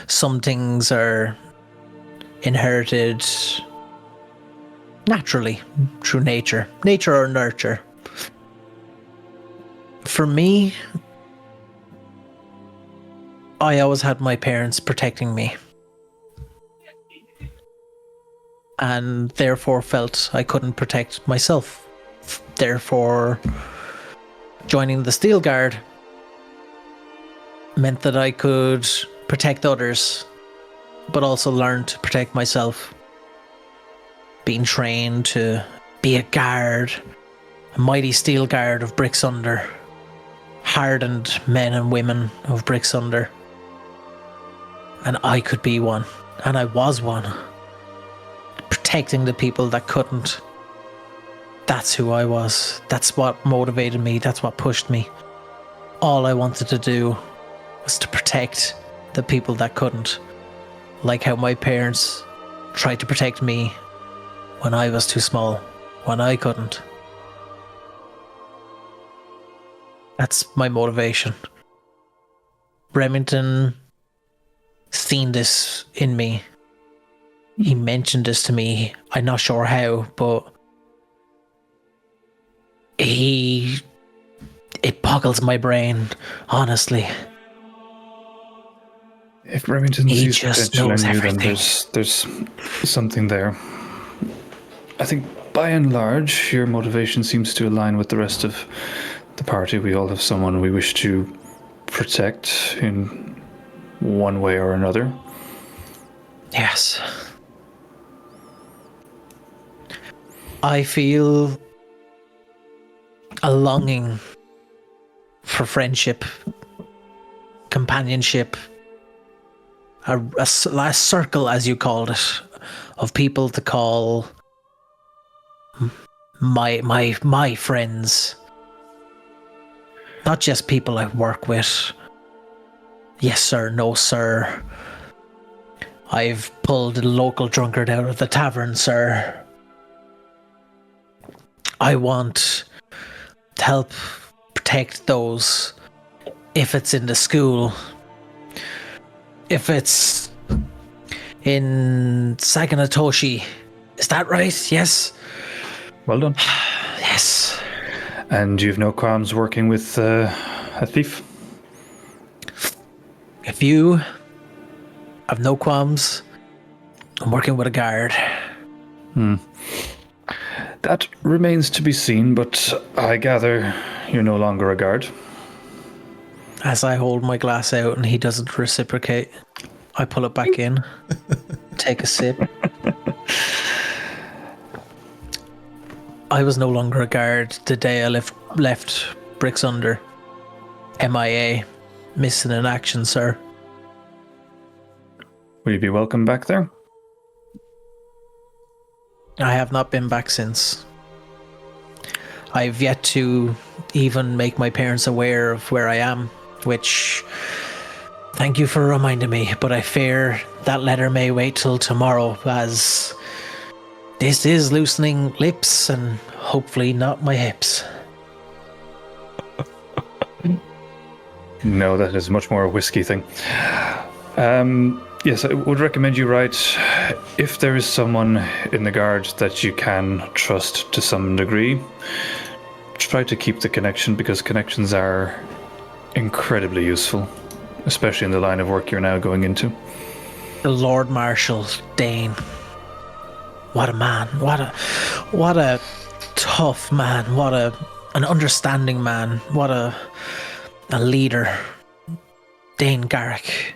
Some things are inherited naturally through nature or nurture. For me, I always had my parents protecting me, and therefore felt I couldn't protect myself. Therefore, joining the Steel Guard meant that I could protect others, but also learn to protect myself. Being trained to be a guard, a mighty steel guard of Brixunder, hardened men and women of Brixunder. And I could be one, and I was one. Protecting the people that couldn't. That's who I was. That's what motivated me. That's what pushed me. All I wanted to do was to protect the people that couldn't. Like how my parents tried to protect me when I was too small, when I couldn't. That's my motivation. Remington seen this in me. He mentioned this to me. I'm not sure how, but it boggles my brain, honestly. If Remington He sees just potential knows in you, then everything. there's something there. I think by and large, your motivation seems to align with the rest of the party. We all have someone we wish to protect in one way or another. Yes. I feel a longing for friendship, companionship, a circle, as you called it, of people to call my friends. Not just people I work with. Yes, sir. No, sir. I've pulled the local drunkard out of the tavern, sir. I want to help protect those. If it's in the school, if it's in Saigo Toshi, is that right? Yes. Well done. Yes. And you've no qualms working with a thief? If you have no qualms, I'm working with a guard. That remains to be seen, but I gather you're no longer a guard. As I hold my glass out and he doesn't reciprocate, I pull it back in, take a sip. I was no longer a guard the day I left Brixunder. MIA, missing in action, sir. Will you be welcome back there? I have not been back since. I've yet to even make my parents aware of where I am, which, thank you for reminding me, but I fear that letter may wait till tomorrow, as this is loosening lips and hopefully not my hips. No, that is much more a whiskey thing. Yes, I would recommend you write, if there is someone in the guard that you can trust to some degree, try to keep the connection, because connections are incredibly useful, especially in the line of work you're now going into. The Lord Marshal Dane. What a man. What a tough man. What an understanding man. What a leader. Dane Garrick.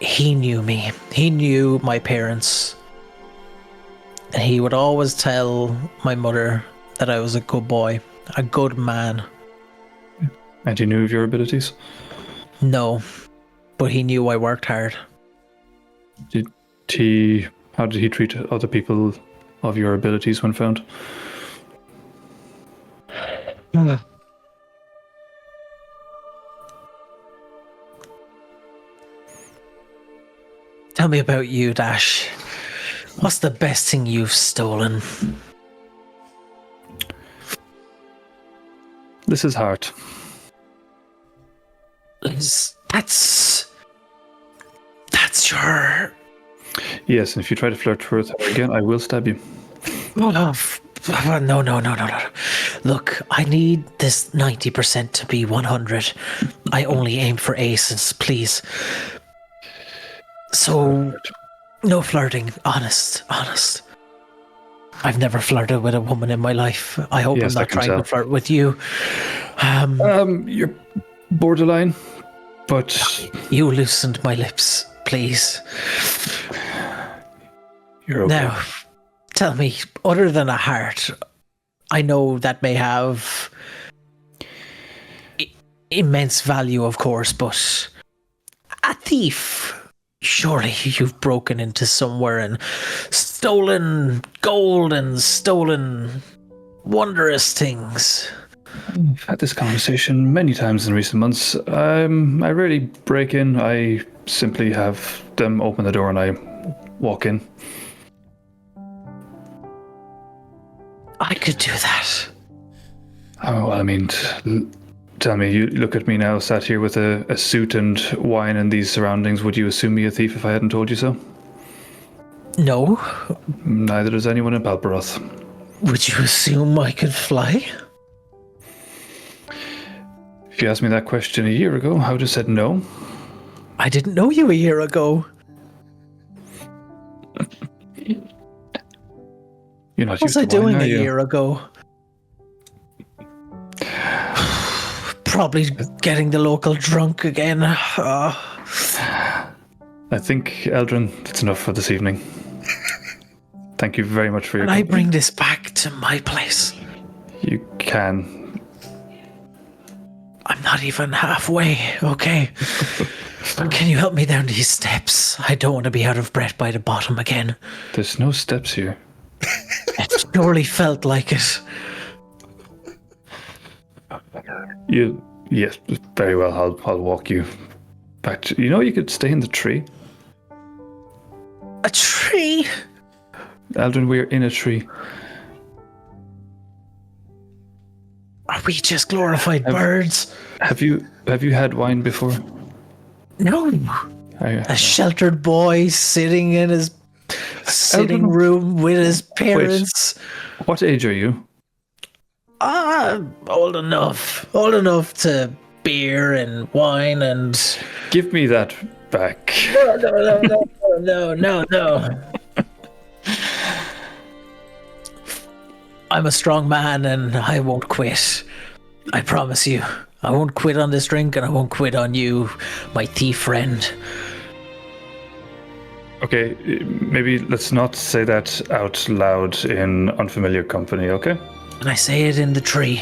He knew me. He knew my parents. And he would always tell my mother that I was a good boy, a good man. And he knew of your abilities? No, but he knew I worked hard. How did he treat other people of your abilities when found? Tell me about you, Dash. What's the best thing you've stolen? This is Heart. That's your... Yes, and if you try to flirt with her again, I will stab you. No. Look, I need this 90% to be 100. I only aim for aces, please. So, no flirting. Honest. I've never flirted with a woman in my life. I hope I'm not trying to flirt with you. You're borderline, but you loosened my lips, please. You're okay. Now, tell me, other than a heart, I know that may have immense value, of course, but a thief. Surely you've broken into somewhere and stolen gold and stolen wondrous things. I've had this conversation many times in recent months. I rarely break in. I simply have them open the door and I walk in. I could do that. Oh, well, I mean, tell me, you look at me now, sat here with a suit and wine and these surroundings. Would you assume me a thief if I hadn't told you so? No. Neither does anyone in Palperoth. Would you assume I could fly? If you asked me that question a year ago, I would have said no. I didn't know you a year ago. You're not what was I doing a year ago? Probably getting the local drunk again. I think, Eldrin, that's enough for this evening. Thank you very much for your company. Can I bring this back to my place? You can. I'm not even halfway, okay? Can you help me down these steps? I don't want to be out of breath by the bottom again. There's no steps here. It surely felt like it. Yes, very well. I'll walk you back to. You could stay in the tree. A tree? Aldrin, we're in a tree. Are we just glorified birds? Have you had wine before? No. A sheltered boy sitting in his sitting room with his parents. Wait, what age are you? Old enough to beer and wine and... Give me that back. No. I'm a strong man and I won't quit. I promise you. I won't quit on this drink and I won't quit on you, my thief friend. Okay, maybe let's not say that out loud in unfamiliar company, okay? And I say it in the tree.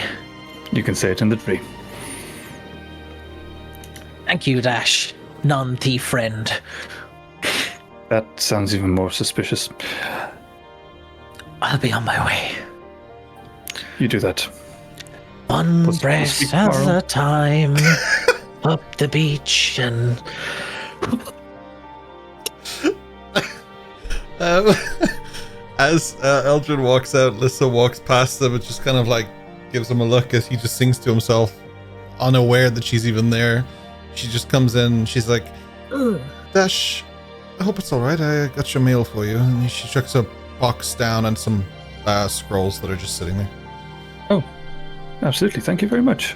You can say it in the tree. Thank you, Dash. Non-thief friend. That sounds even more suspicious. I'll be on my way. You do that. One breath at a time. Up the beach and... As Eldrin walks out, Lissa walks past them and just kind of like gives him a look as he just sings to himself, unaware that she's even there. She just comes in, she's like, Dash, I hope it's alright, I got your mail for you. And she chucks a box down and some scrolls that are just sitting there. Oh, absolutely, thank you very much.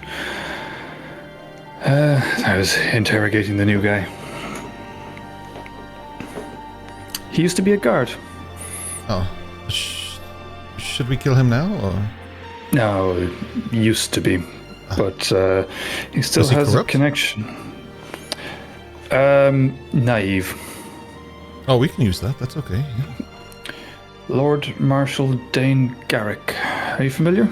I was interrogating the new guy. He used to be a guard. Oh, should we kill him now, or? No, used to be, but he still has a connection. Naive. Oh, we can use that. That's okay. Yeah. Lord Marshal Dane Garrick. Are you familiar?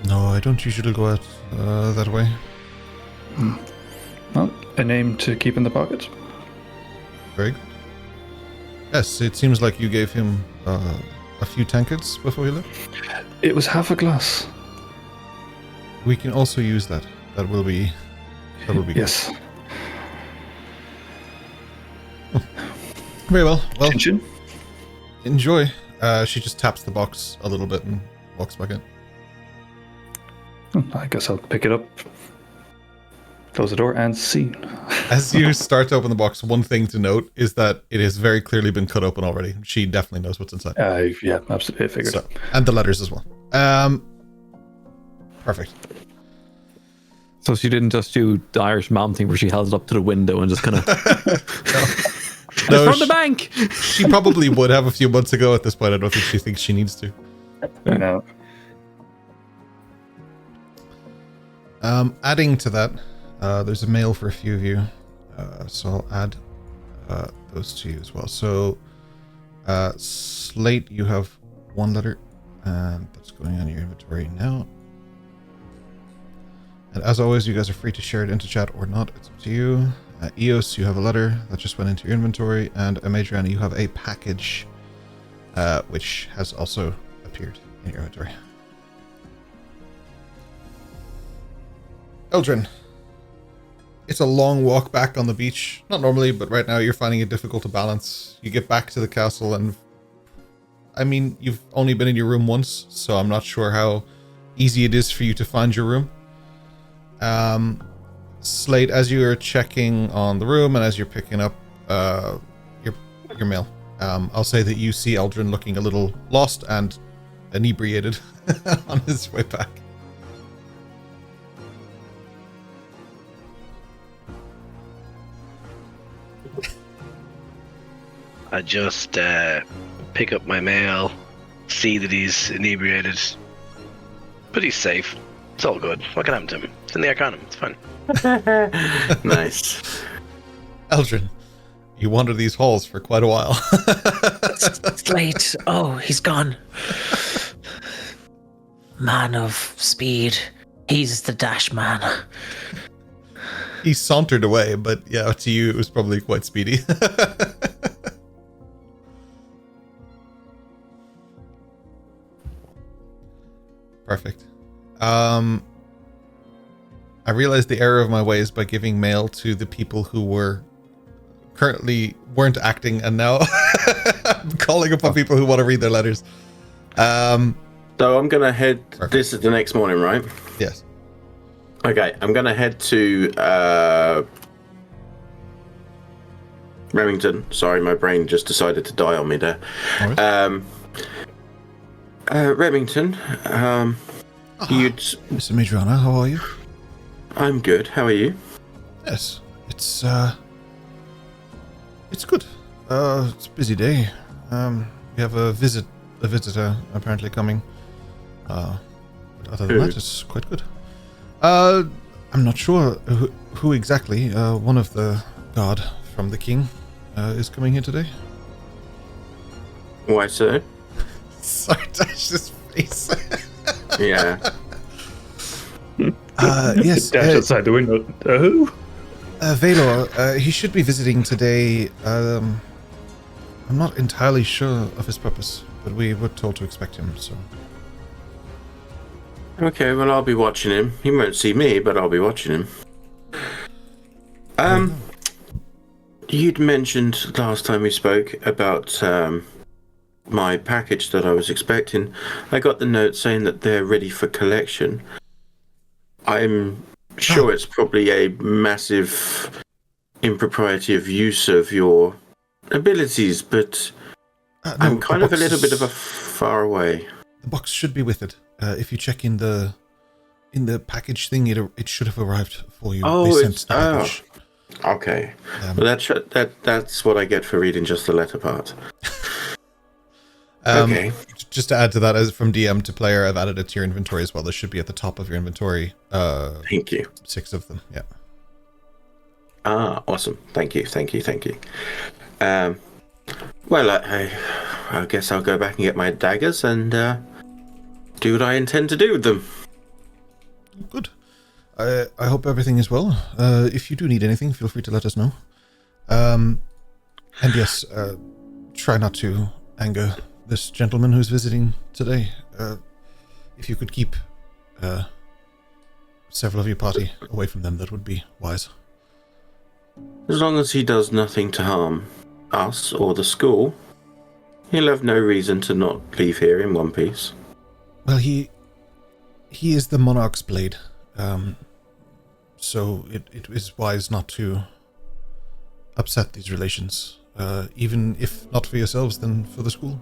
No, I don't usually go out that way. Well, a name to keep in the pocket. Very good. Yes, it seems like you gave him a few tankards before he left. It was half a glass. We can also use that. That will be good. Yes. Very well. Well, Attention. Enjoy. She just taps the box a little bit and walks back in. I guess I'll pick it up, close the door, and scene. As you start to open the box, one thing to note is that it has very clearly been cut open already. She definitely knows what's inside. Yeah, absolutely. I figured. So, and the letters as well. Perfect. So she didn't just do the Irish mom thing where she held it up to the window and just kind of... No, from the bank. She probably would have a few months ago. At this point, I don't think she thinks she needs to. No. Adding to that, there's a mail for a few of you, so I'll add those to you as well. So, Slate, you have one letter, and that's going on your inventory now. And as always, you guys are free to share it into chat or not. It's up to you. Eos, you have a letter that just went into your inventory, and Madriana, you have a package, which has also appeared in your inventory. Eldrin, it's a long walk back on the beach. Not normally, but right now you're finding it difficult to balance. You get back to the castle, and I mean, you've only been in your room once, so I'm not sure how easy it is for you to find your room. Slate, as you're checking on the room and as you're picking up your mail, I'll say that you see Eldrin looking a little lost and inebriated on his way back. I just pick up my mail, see that he's inebriated, but he's safe. It's all good. What can happen to him? It's in the Arcanum. It's fine. Nice. Eldrin, you wander these halls for quite a while. Slate. Oh, he's gone. Man of speed. He's the dash man. He sauntered away, but yeah, to you it was probably quite speedy. Perfect. I realized the error of my ways by giving mail to the people who weren't acting, and now I'm calling upon people who want to read their letters. So I'm gonna head. Perfect. This is the next morning, right? Yes. Okay, I'm gonna head to Remington. Sorry, my brain just decided to die on me there. Remington. You'd. Mr. Madriana, how are you? I'm good. How are you? Yes, it's good. It's a busy day. We have a visitor apparently coming. But other than that, it's quite good. I'm not sure who exactly. One of the guard from the king is coming here today. Why so? Sorry, Dash's face. Yeah. Yes. Dash outside the window. Who? Valor, he should be visiting today. I'm not entirely sure of his purpose, but we were told to expect him, so. Okay, well, I'll be watching him. He won't see me, but I'll be watching him. You'd mentioned last time we spoke about my package that I was expecting. I got the note saying that they're ready for collection. I'm sure it's probably a massive impropriety of use of your abilities, but No, I'm kind of a little bit of a far away. The box should be with it. If you check in the package thing, it should have arrived for you. Oh, They sent it's the package. Okay. Well, that's what I get for reading just the letter part. Okay. Just to add to that, as from DM to player, I've added it to your inventory as well. This should be at the top of your inventory. Thank you. 6 of them, yeah. Awesome. Thank you. Well, I guess I'll go back and get my daggers and do what I intend to do with them. Good. I hope everything is well. If you do need anything, feel free to let us know. And yes, try not to anger this gentleman who's visiting today. If you could keep several of your party away from them, that would be wise. As long as he does nothing to harm us or the school, he'll have no reason to not leave here in one piece. Well, he is the monarch's blade, so it is wise not to upset these relations, even if not for yourselves, then for the school.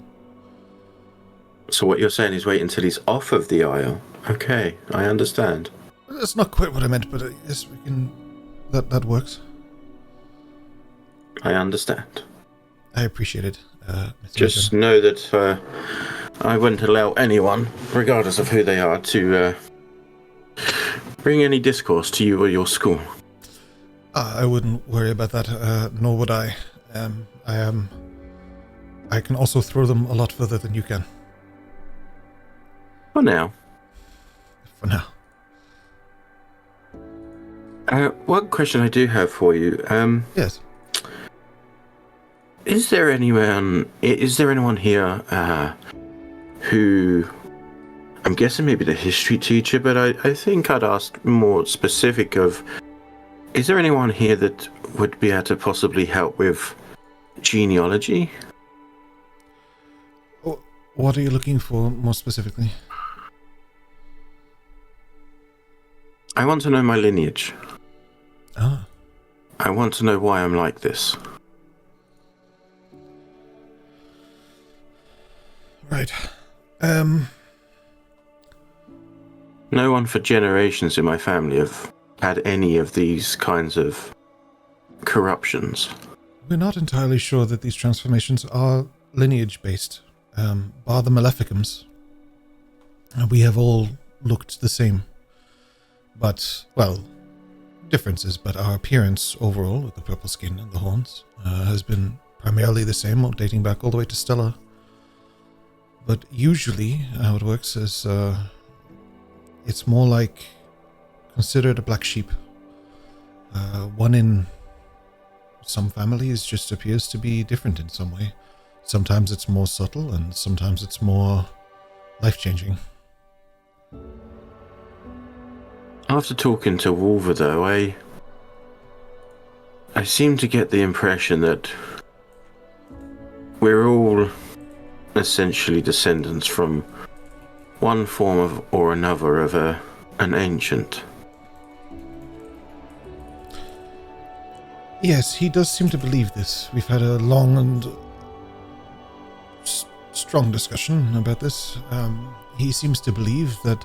So what you're saying is wait until he's off of the Isle. Okay, I understand. That's not quite what I meant, but yes, we can. That works. I understand. I appreciate it. Just know that I wouldn't allow anyone, regardless of who they are, to bring any discourse to you or your school. I wouldn't worry about that, nor would I. I can also throw them a lot further than you can. For now. For now. One question I do have for you. Yes. Is there anyone here who, I'm guessing maybe the history teacher, but I think I'd ask more specific of, is there anyone here that would be able to possibly help with genealogy? What are you looking for more specifically? I want to know my lineage. Ah. I want to know why I'm like this. Right. No one for generations in my family have had any of these kinds of corruptions. We're not entirely sure that these transformations are lineage-based, bar the Maleficums. We have all looked the same. But, well, differences, but our appearance overall, with the purple skin and the horns, has been primarily the same, dating back all the way to Stella. But usually, how it works is, it's more like considered a black sheep. One in some families just appears to be different in some way. Sometimes it's more subtle, and sometimes it's more life-changing. After talking to Wolver, though, I seem to get the impression that we're all essentially descendants from one form or another of an ancient. Yes, he does seem to believe this. We've had a long and strong discussion about this. He seems to believe that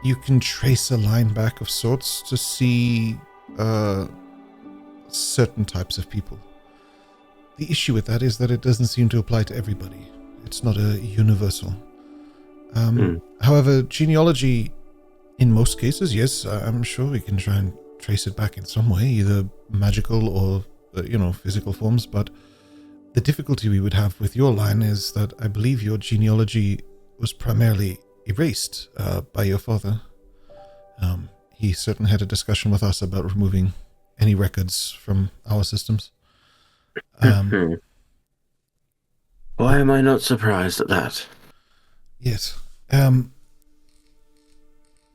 you can trace a line back of sorts to see certain types of people. The issue with that is that it doesn't seem to apply to everybody. It's not a universal. However, genealogy, in most cases, yes, I'm sure we can try and trace it back in some way, either magical or, physical forms. But the difficulty we would have with your line is that I believe your genealogy was primarily erased by your father. He certainly had a discussion with us about removing any records from our systems. Why am I not surprised at that? Yes.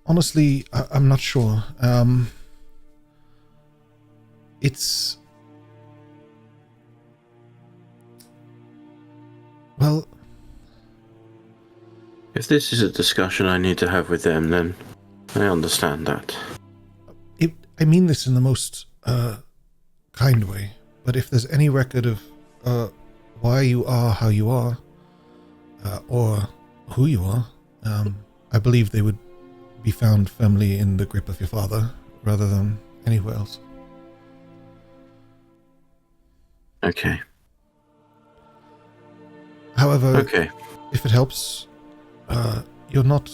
Honestly, I'm not sure. It's... Well... If this is a discussion I need to have with them, then I understand that. I mean this in the most kind way, but if there's any record of why you are how you are, or who you are, I believe they would be found firmly in the grip of your father rather than anywhere else. Okay. However, if it helps, you're not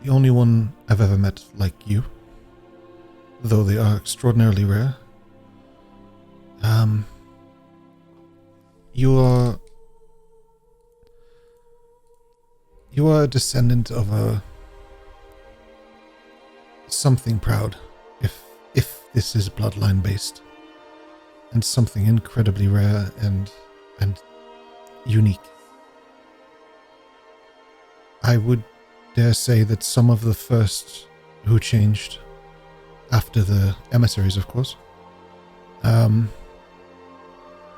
the only one I've ever met like you, though they are extraordinarily rare. You are a descendant of something proud, if this is bloodline based, and something incredibly rare and unique. I would dare say that some of the first who changed, after the emissaries, of course,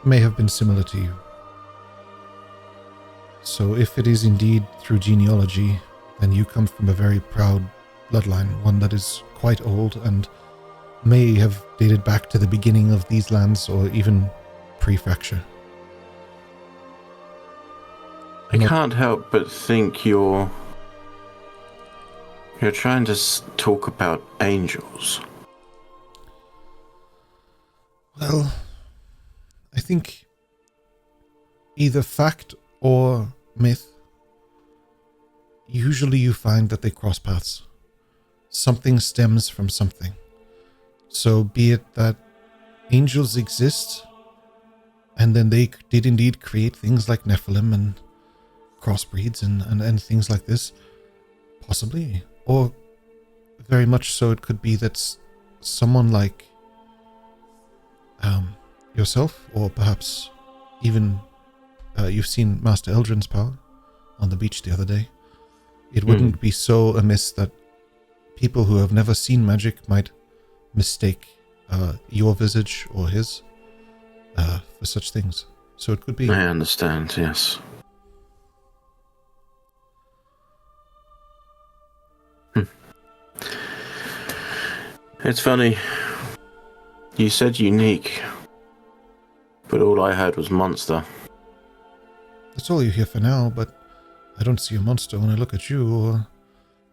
may have been similar to you. So if it is indeed through genealogy, then you come from a very proud bloodline, one that is quite old and may have dated back to the beginning of these lands or even pre-fracture. I can't help but think you're trying to talk about angels. Well, think either fact or myth, usually you find that they cross paths. Something stems from something. So be it that angels exist, and then they did indeed create things like Nephilim and crossbreeds and things like this, possibly. Or very much so it could be that someone like yourself, or perhaps even you've seen Master Eldrin's power on the beach the other day. It wouldn't be so amiss that people who have never seen magic might mistake your visage or his for such things. So it could be. I understand, yes. It's funny. You said unique, but all I heard was monster. That's all you hear for now, but I don't see a monster when I look at you or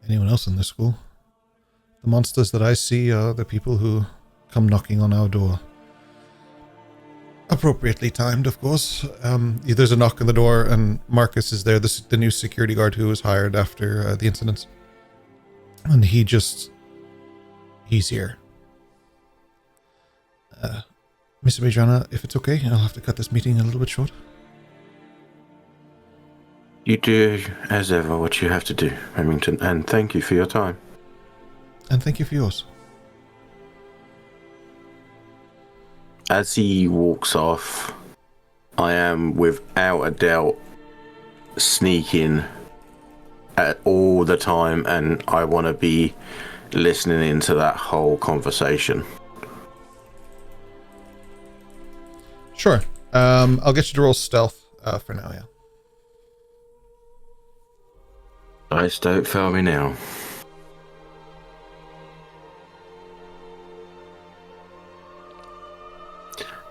anyone else in this school. The monsters that I see are the people who come knocking on our door. Appropriately timed, of course. There's a knock on the door, and Marcus is there, the new security guard who was hired after the incidents. And he's here. Miss Adriana, if it's okay, I'll have to cut this meeting a little bit short. You do, as ever, what you have to do, Remington, and thank you for your time. And thank you for yours. As he walks off, I am without a doubt sneaking at all the time, and I want to be listening into that whole conversation. Sure. I'll get you to roll stealth for now, yeah. Dice don't fail me now.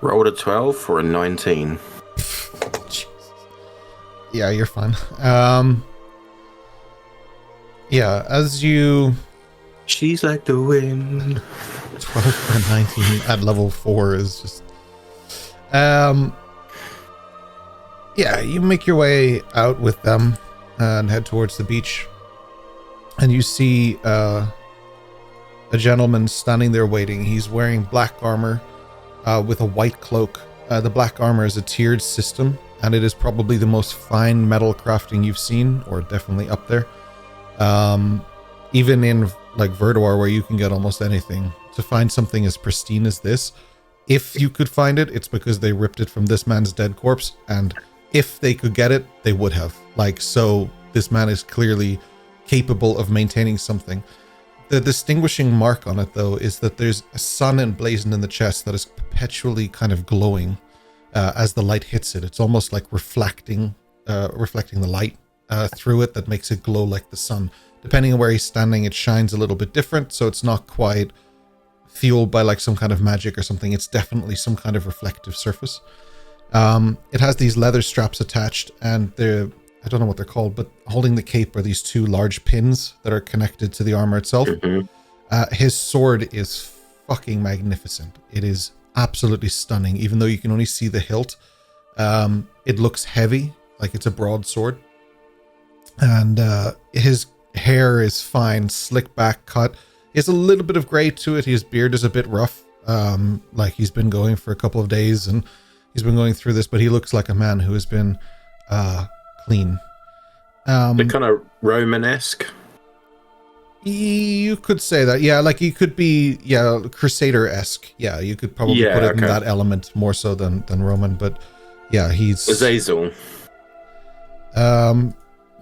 Rolled a 12 for a 19. Yeah, you're fine. Yeah, as you... She's like the wind. 12 for a 19 at level 4 is just... Yeah, you make your way out with them and head towards the beach. And you see a gentleman standing there waiting. He's wearing black armor with a white cloak. The black armor is a tiered system, and it is probably the most fine metal crafting you've seen, or definitely up there. Even in like Verduar, where you can get almost anything, to find something as pristine as this, if you could find it, it's because they ripped it from this man's dead corpse, and if they could get it, they would have. Like, so this man is clearly capable of maintaining something. The distinguishing mark on it, though, is that there's a sun emblazoned in the chest that is perpetually kind of glowing as the light hits it. It's almost like reflecting the light through it that makes it glow like the sun. Depending on where he's standing, it shines a little bit different, so it's not quite fueled by like some kind of magic or something. It's definitely some kind of reflective surface. It has these leather straps attached, and I don't know what they're called, but holding the cape are these two large pins that are connected to the armor itself. Mm-hmm. His sword is fucking magnificent. It is absolutely stunning, even though you can only see the hilt. It looks heavy, like it's a broadsword. And his hair is fine, slick back cut. He has a little bit of gray to it. His beard is a bit rough, like he's been going for a couple of days and he's been going through this, but he looks like a man who has been clean. The kind of Romanesque. You could say that, yeah. Like he could be, yeah, Crusader-esque. Yeah, you could probably put it in that element more so than Roman. But yeah, he's Azazel.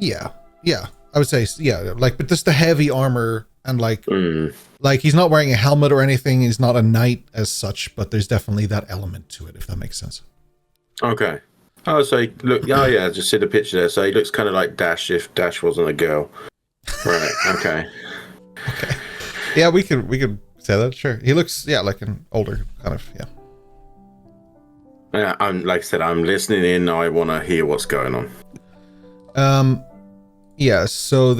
Yeah. I would say, yeah. Like, but just the heavy armor and like he's not wearing a helmet or anything. He's not a knight as such, but there's definitely that element to it, if that makes sense. Okay. Oh, so he look. Oh, yeah. I just see the picture there. So he looks kind of like Dash if Dash wasn't a girl. Right. Okay. Okay. Yeah, we could say that. Sure. He looks, yeah, like an older kind of, yeah. Yeah. I'm like I said. I'm listening in. I want to hear what's going on. Yeah. So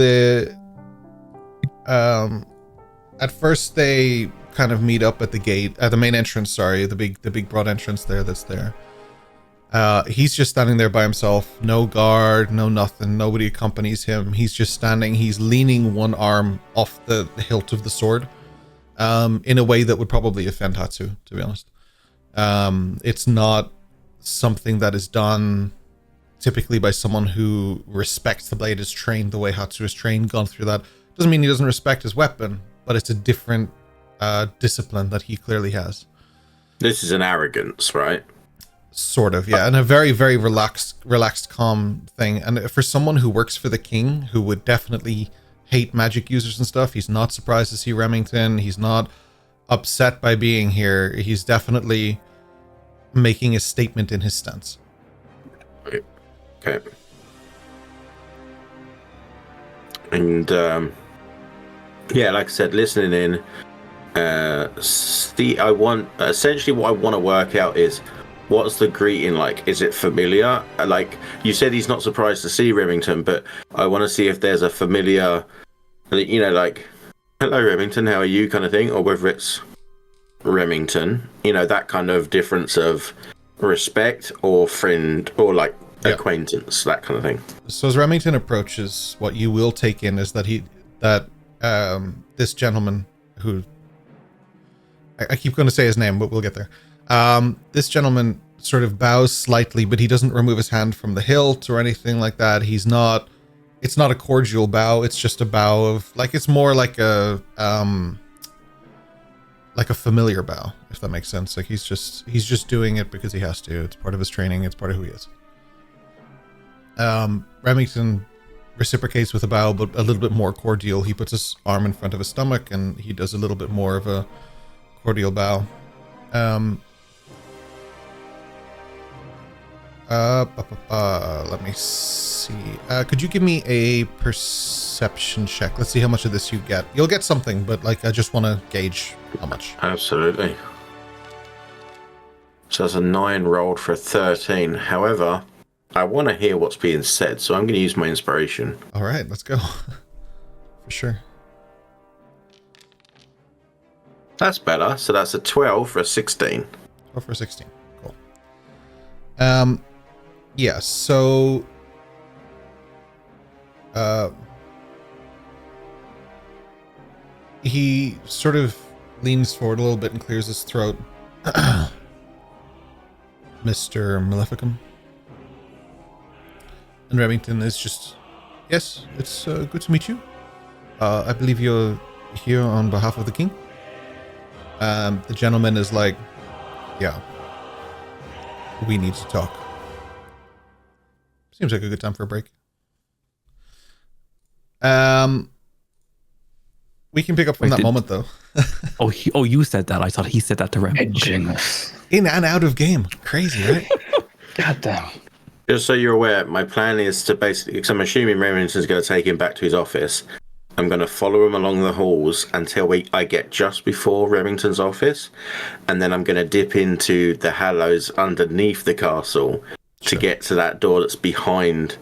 at first they kind of meet up at the gate, at the main entrance. Sorry, the big broad entrance there. That's there. He's just standing there by himself, no guard, no nothing, nobody accompanies him. He's just standing, he's leaning one arm off the hilt of the sword, in a way that would probably offend Hatsu, to be honest. It's not something that is done typically by someone who respects the blade, is trained the way Hatsu is trained, gone through that. Doesn't mean he doesn't respect his weapon, but it's a different discipline that he clearly has. This is an arrogance, right? Sort of, yeah, and a very, very relaxed, calm thing. And for someone who works for the king, who would definitely hate magic users and stuff, he's not surprised to see Remington. He's not upset by being here. He's definitely making a statement in his stance. Okay. And yeah, like I said, listening in. I want essentially what I want to work out is, what's the greeting like? Is it familiar? Like you said, he's not surprised to see Remington, but I want to see if there's a familiar, you know, like, hello Remington, how are you, kind of thing, or whether it's Remington, you know, that kind of difference of respect or friend or like acquaintance, that kind of thing. So as Remington approaches, what you will take in is that this gentleman who I keep going to say his name, but we'll get there. This gentleman sort of bows slightly, but he doesn't remove his hand from the hilt or anything like that. It's not a cordial bow. It's just a bow of, like, it's more like a familiar bow, if that makes sense. Like he's just doing it because he has to. It's part of his training. It's part of who he is. Remington reciprocates with a bow, but a little bit more cordial. He puts his arm in front of his stomach and he does a little bit more of a cordial bow. Let me see. Could you give me a perception check? Let's see how much of this you get. You'll get something, but like I just want to gauge how much. Absolutely. So that's a 9 rolled for a 13. However, I want to hear what's being said, so I'm going to use my inspiration. All right, let's go. For sure. That's better. So that's a 12 for a 16. 12 for a 16. Cool. Yeah, so he sort of leans forward a little bit and clears his throat. Mr. Maleficum. And Remington is just, yes, it's good to meet you. I believe you're here on behalf of the king. The gentleman is like, yeah, we need to talk. Seems like a good time for a break. We can pick up from that moment, though. You said that. I thought he said that to Remington. In and out of game. Crazy, right? God damn. Just so you're aware, my plan is to basically, because I'm assuming Remington's going to take him back to his office. I'm going to follow him along the halls until I get just before Remington's office. And then I'm going to dip into the hallows underneath the castle to get to that door that's behind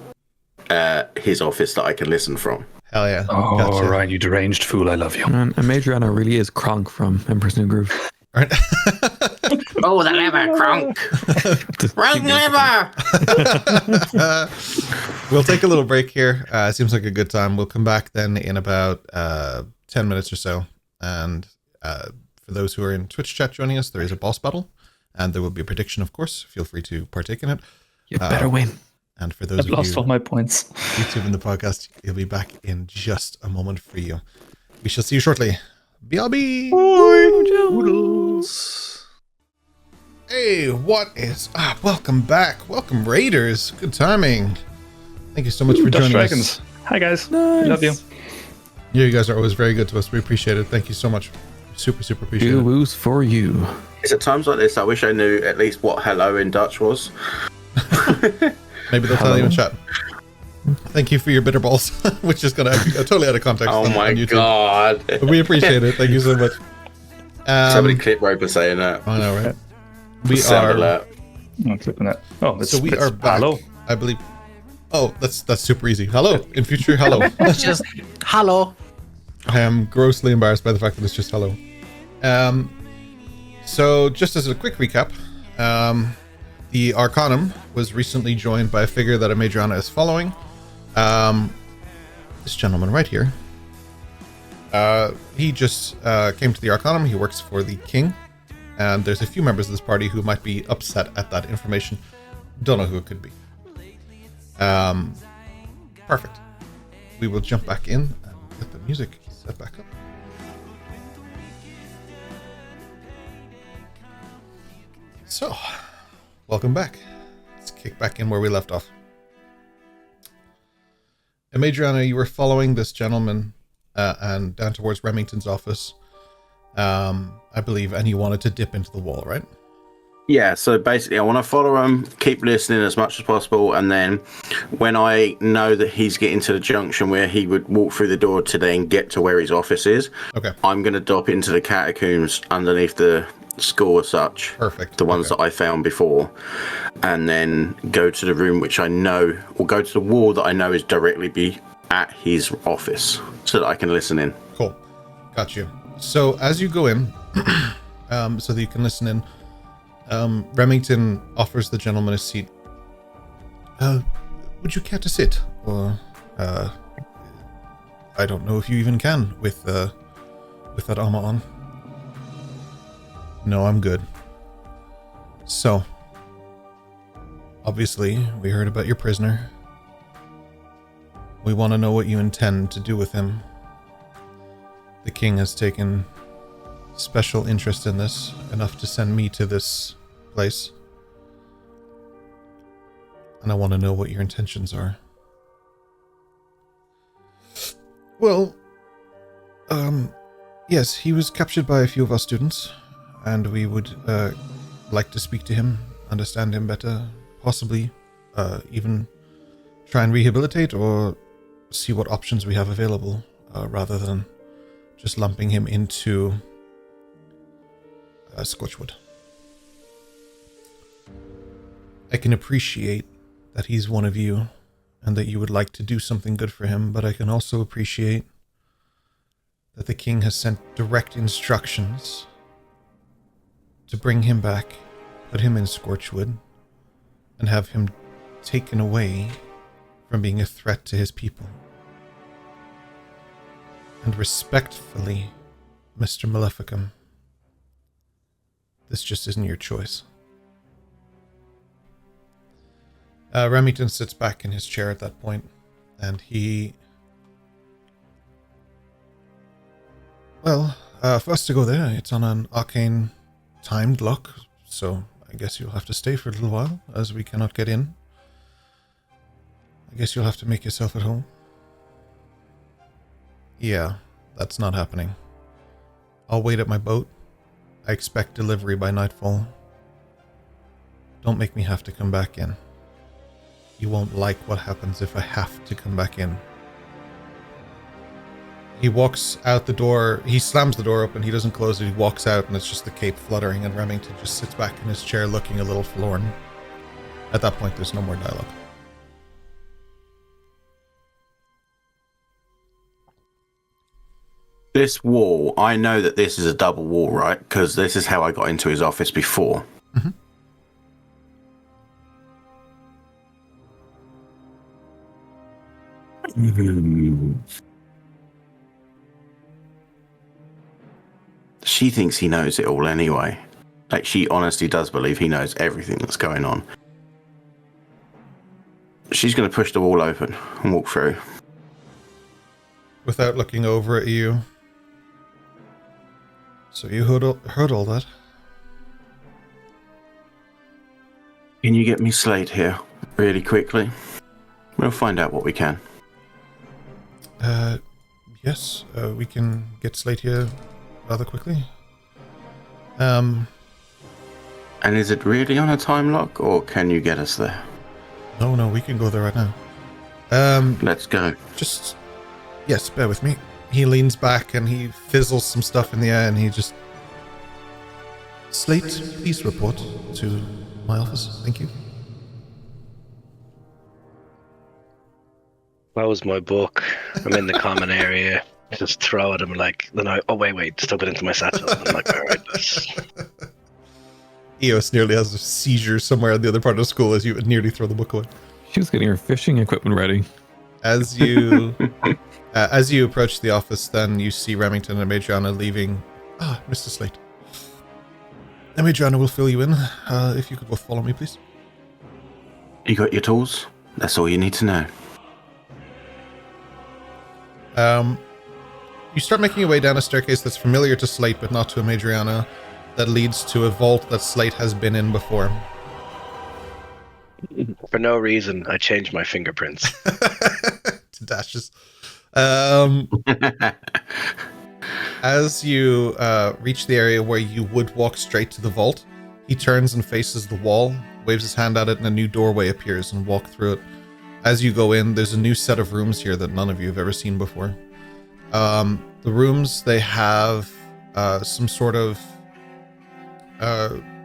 his office that I can listen from. Hell yeah. Oh, gotcha. Ryan, you deranged fool. I love you. And Adriana really is Kronk from Emperor's New Groove. Right. Oh, the liver, Kronk. Kronk liver. We'll take a little break here. Seems like a good time. We'll come back then in about 10 minutes or so. And for those who are in Twitch chat joining us, there is a boss battle. And there will be a prediction, of course. Feel free to partake in it. You better win. And for those I've lost all my points. YouTube and the podcast, he'll be back in just a moment for you. We shall see you shortly. BRB. Noodles. Hey, what is up? Welcome back. Welcome, Raiders. Good timing. Thank you so much for joining Dragons. us. Hi, guys. Nice. Love you. Yeah, you guys are always very good to us. We appreciate it. Thank you so much. Super, super appreciate it. Woos for you. It's at times like this I wish I knew at least what hello in Dutch was. Maybe they'll tell you in chat. Thank you for your bitter balls, which is going to totally out of context. Oh on my YouTube. god. But we appreciate it. Thank you so much. Somebody clip Roper saying that. I know, right? We Sound are. alert. I'm clipping that. Oh, So we are back. Hello. I believe. Oh, that's super easy. Hello. In future, hello. It's just hello. I am grossly embarrassed by the fact that it's just hello. So just as a quick recap, The Arcanum was recently joined by a figure that Amadriana is following. This gentleman right here. He just came to the Arcanum. He works for the king. And there's a few members of this party who might be upset at that information. Don't know who it could be. Perfect. We will jump back in and get the music set back up. So, welcome back. Let's kick back in where we left off. Amadriana, you were following this gentleman and down towards Remington's office, I believe, and you wanted to dip into the wall, right? Yeah, so basically I want to follow him, keep listening as much as possible, and then when I know that he's getting to the junction where he would walk through the door to then get to where his office is, okay, I'm going to drop into the catacombs underneath the school as such. Perfect. The ones that I found before, and then go to the room which I know, or go to the wall that I know is directly be at his office, so that I can listen in. Cool. Got you. So as you go in, so that you can listen in, Remington offers the gentleman a seat. Would you care to sit? Or, I don't know if you even can with that armor on. No, I'm good. So, obviously, we heard about your prisoner. We want to know what you intend to do with him. The king has taken special interest in this, enough to send me to this place. And I want to know what your intentions are. Well, yes, he was captured by a few of our students, and we would like to speak to him, understand him better, possibly even try and rehabilitate or see what options we have available, rather than just lumping him into Scorchwood. I can appreciate that he's one of you and that you would like to do something good for him, but I can also appreciate that the king has sent direct instructions to bring him back, put him in Scorchwood, and have him taken away from being a threat to his people. And respectfully, Mr. Maleficum, this just isn't your choice. Remington sits back in his chair at that point, and he... Well, for us to go there, it's on an arcane timed lock, so I guess you'll have to stay for a little while, as we cannot get in. I guess you'll have to make yourself at home. Yeah, that's not happening. I'll wait at my boat. I expect delivery by nightfall. Don't make me have to come back in. You won't like what happens if I have to come back in. He walks out the door. He slams the door open. He doesn't close it. He walks out, and it's just the cape fluttering, and Remington just sits back in his chair looking a little forlorn. At that point, there's no more dialogue. This wall, I know that this is a double wall, right? Because this is how I got into his office before. Mm-hmm. She thinks he knows it all anyway. Like, she honestly does believe he knows everything that's going on. She's going to push the wall open and walk through. Without looking over at you. So you heard all that? Can you get me Slate here really quickly? We'll find out what we can. Yes, we can get Slate here rather quickly. And is it really on a time lock, or can you get us there? No, we can go there right now. Let's go. Just, yes, bear with me. He leans back and he fizzles some stuff in the air, and he just... Slate, please report to my office. Thank you. Close my book. I'm in the common area. Just throw it. I'm like, then I, oh wait, stuck it into my satchel. I'm like, all right. Eos nearly has a seizure somewhere in the other part of the school as you nearly throw the book away. She was getting her fishing equipment ready. As you approach the office, then you see Remington and Madriana leaving. Mr. Slate. Madriana will fill you in. If you could both follow me, please. You got your tools? That's all you need to know. You start making your way down a staircase that's familiar to Slate, but not to Madriana, that leads to a vault that Slate has been in before. For no reason, I changed my fingerprints. To Dash's. As you reach the area where you would walk straight to the vault, he turns and faces the wall, waves his hand at it, and a new doorway appears and walk through it. As you go in, there's a new set of rooms here that none of you have ever seen before. The rooms, they have some sort of...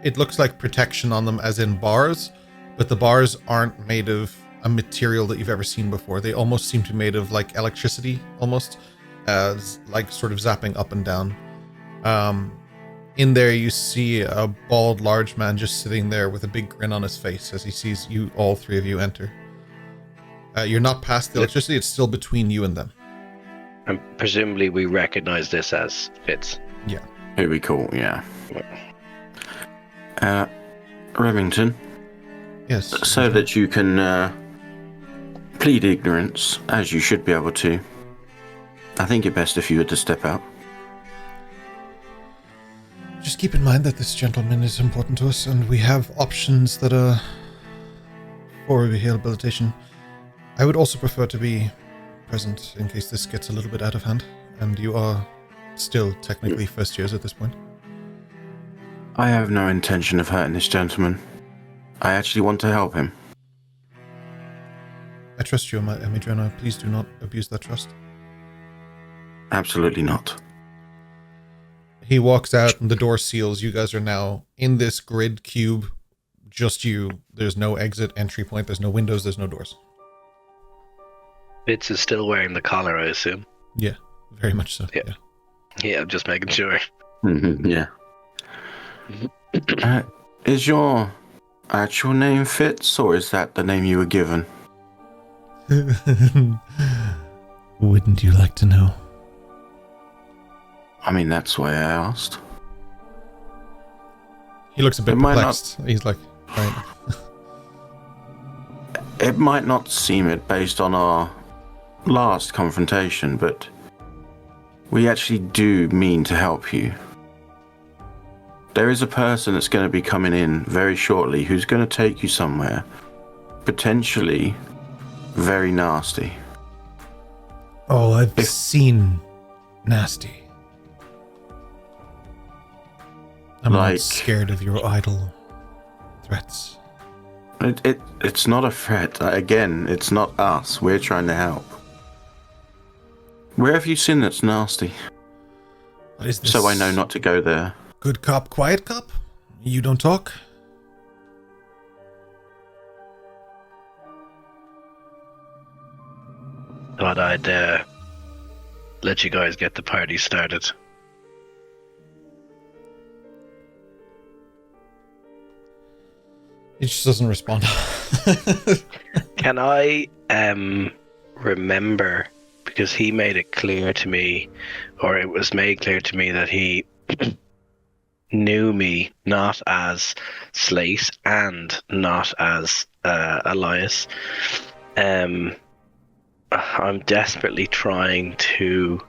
it looks like protection on them, as in bars, but the bars aren't made of a material that you've ever seen before. They almost seem to be made of like electricity, almost, like sort of zapping up and down. In there you see a bald, large man just sitting there with a big grin on his face as he sees you, all three of you, enter. You're not past the electricity, it's still between you and them. And presumably we recognize this as Fitz. Yeah. Who we call, yeah. Remington. Yes. So that you can plead ignorance, as you should be able to. I think it best if you were to step out. Just keep in mind that this gentleman is important to us, and we have options that are for rehabilitation. I would also prefer to be present in case this gets a little bit out of hand, and you are still technically first years at this point. I have no intention of hurting this gentleman. I actually want to help him. I trust you, Madriana. Please do not abuse that trust. Absolutely not. He walks out and the door seals. You guys are now in this grid cube. Just you. There's no exit entry point. There's no windows. There's no doors. Fitz is still wearing the collar, I assume. Yeah, very much so. Yeah. Yeah, I'm just making sure. Yeah. Is your actual name Fitz, or is that the name you were given? Wouldn't you like to know? I mean, that's why I asked. He looks a bit perplexed. He's like, right. It might not seem it based on our last confrontation, but we actually do mean to help you. There is a person that's going to be coming in very shortly who's going to take you somewhere, potentially very nasty. Oh, I've seen nasty. I'm not scared of your idle threats. It's not a threat. Again, it's not us. We're trying to help. Where have you seen that's nasty? What is this? So I know not to go there. Good cop, quiet cop? You don't talk? Thought I'd let you guys get the party started. He just doesn't respond. Can I remember, because he made it clear to me, or it was made clear to me that he knew me not as Slate and not as Elias. I'm desperately trying to,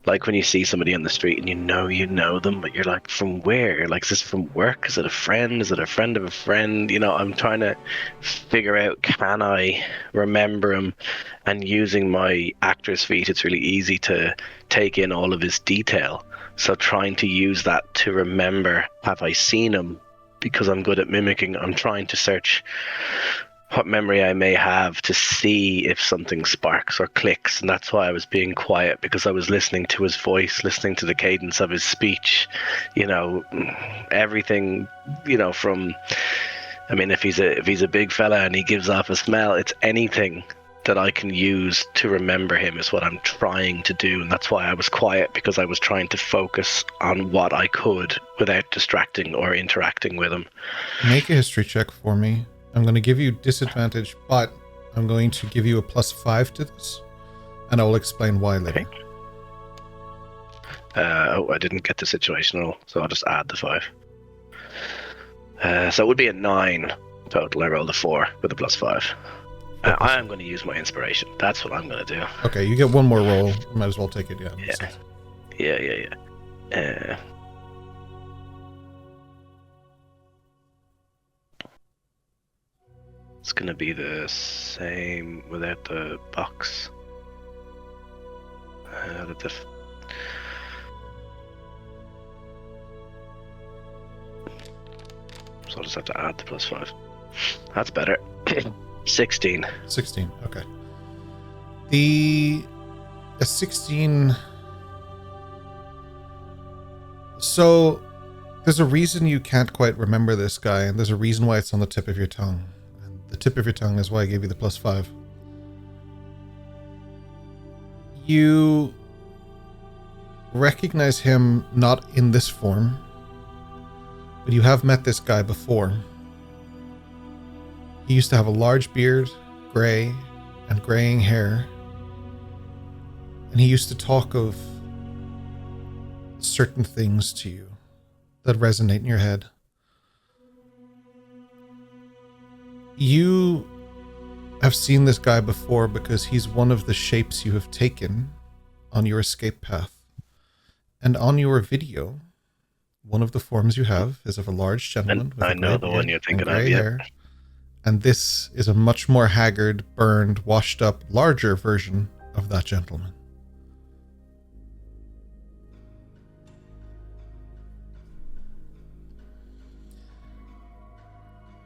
like when you see somebody on the street and you know them, but you're like, from where? Like, is this from work? Is it a friend? Is it a friend of a friend? You know, I'm trying to figure out, can I remember him? And using my actor's feet, it's really easy to take in all of his detail. So trying to use that to remember, have I seen him? Because I'm good at mimicking, I'm trying to search what memory I may have to see if something sparks or clicks. And that's why I was being quiet, because I was listening to his voice, listening to the cadence of his speech, you know, everything, you know, from, I mean, if he's a big fella and he gives off a smell, it's anything that I can use to remember him is what I'm trying to do, and that's why I was quiet, because I was trying to focus on what I could without distracting or interacting with him. Make a history check for me. I'm going to give you disadvantage, but I'm going to give you a +5 to this, and I will explain why later. I didn't get the situational, so I'll just add the 5. So it would be a 9 total. I rolled a 4 with a +5. I am going to use my inspiration. That's what I'm going to do. Okay, you get one more roll. Might as well take it. Yeah. It's going to be the same without the box. So I'll just have to add the +5. That's better. 16. 16, okay. The 16... So, there's a reason you can't quite remember this guy, and there's a reason why it's on the tip of your tongue. And the tip of your tongue is why I gave you the +5. You recognize him not in this form, but you have met this guy before. He used to have a large beard, gray, and graying hair. And he used to talk of certain things to you that resonate in your head. You have seen this guy before because he's one of the shapes you have taken on your escape path. And on your video, one of the forms you have is of a large gentleman with I know the one you're thinking of, hair. And this is a much more haggard, burned, washed up, larger version of that gentleman.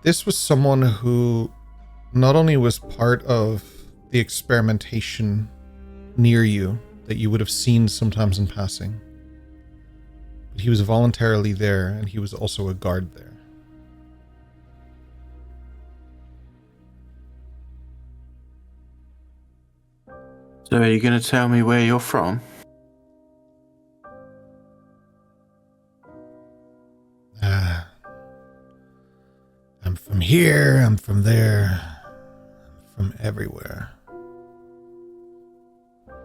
This was someone who not only was part of the experimentation near you that you would have seen sometimes in passing, but he was voluntarily there, and he was also a guard there. So are you going to tell me where you're from? I'm from here, I'm from there, I'm from everywhere. You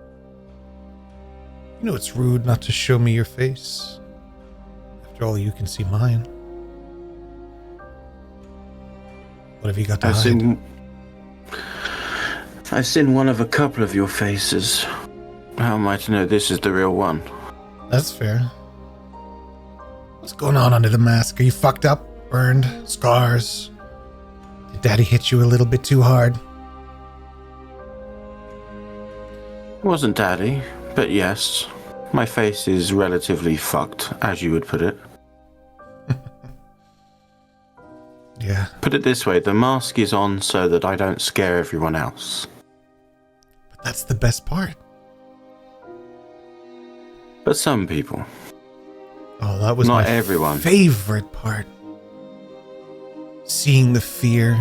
know it's rude not to show me your face. After all, you can see mine. What have you got to hide? I've seen one of a couple of your faces. How am I to know this is the real one? That's fair. What's going on under the mask? Are you fucked up? Burned? Scars? Did Daddy hit you a little bit too hard? It wasn't Daddy, but yes. My face is relatively fucked, as you would put it. Yeah. Put it this way, the mask is on so that I don't scare everyone else. But that's the best part. But some people. Oh, that was not my everyone. Favorite part. Seeing the fear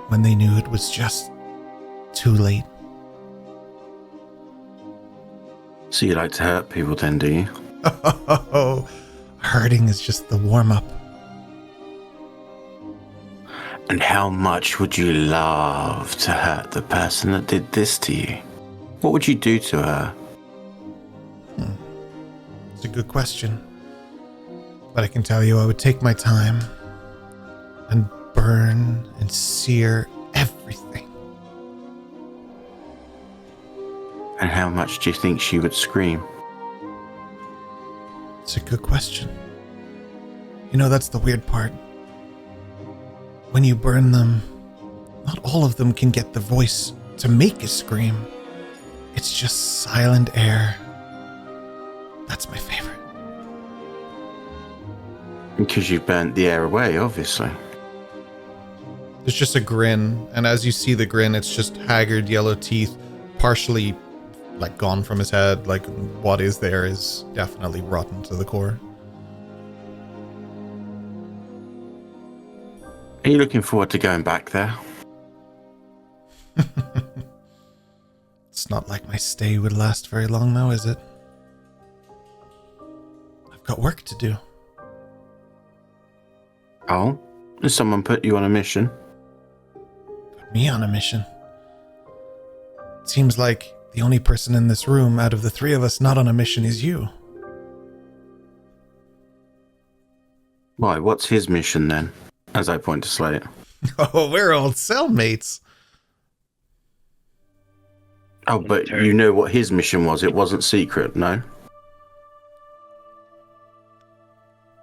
when they knew it was just too late. So you like to hurt people then, do you? Oh, hurting is just the warm-up. And how much would you love to hurt the person that did this to you? What would you do to her? It's a good question. But I can tell you I would take my time and burn and sear everything. And how much do you think she would scream? It's a good question. You know, that's the weird part. When you burn them, not all of them can get the voice to make a scream. It's just silent air. That's my favorite. Because you burnt the air away, obviously. There's just a grin, and as you see the grin, it's just haggard yellow teeth, partially like gone from his head. Like what is there is definitely rotten to the core. Are you looking forward to going back there? It's not like my stay would last very long now, is it? I've got work to do. Oh? Did someone put you on a mission? Put me on a mission? It seems like the only person in this room out of the three of us not on a mission is you. Why, what's his mission then? As I point to Slate. Oh, we're old cellmates. Oh, but you know what his mission was. It wasn't secret, no?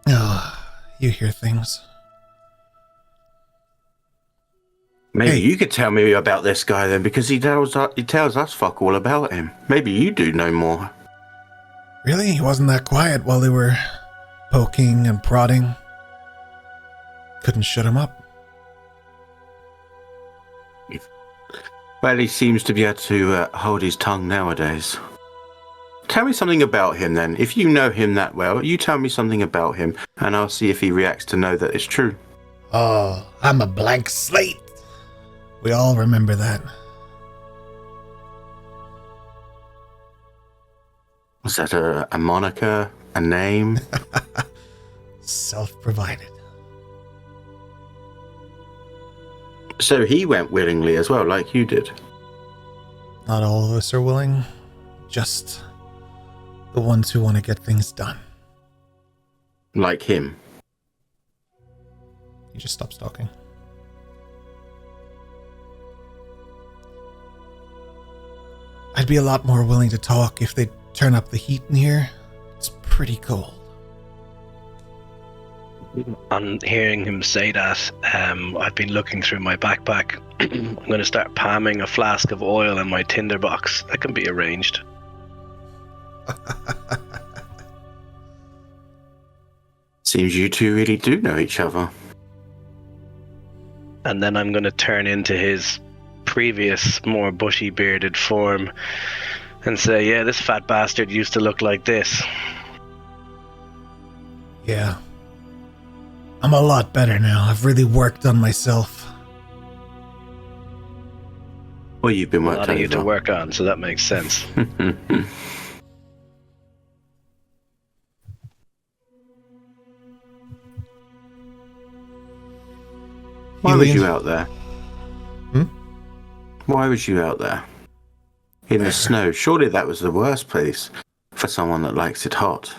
Oh, you hear things. Maybe you could tell me about this guy then, because he tells us fuck all about him. Maybe you do know more. Really? He wasn't that quiet while they were poking and prodding. Couldn't shut him up. Well, he seems to be able to hold his tongue nowadays. Tell me something about him then. If you know him that well, you tell me something about him, and I'll see if he reacts to know that it's true. Oh, I'm a blank slate. We all remember that. Was that a moniker? A name? Self-provided. So he went willingly as well, like you did. Not all of us are willing. Just the ones who want to get things done. Like him. He just stops talking. I'd be a lot more willing to talk if they'd turn up the heat in here. It's pretty cold. On hearing him say that, I've been looking through my backpack. I'm going to start palming a flask of oil in my tinderbox. That can be arranged. Seems you two really do know each other. And then I'm going to turn into his previous, more bushy bearded form and say, yeah, this fat bastard used to look like this. Yeah. I'm a lot better now. I've really worked on myself. Well, you've been worked on. A lot of you to work on, so that makes sense. Why was you out there? Hmm? Why was you out there? In the snow. Surely that was the worst place for someone that likes it hot.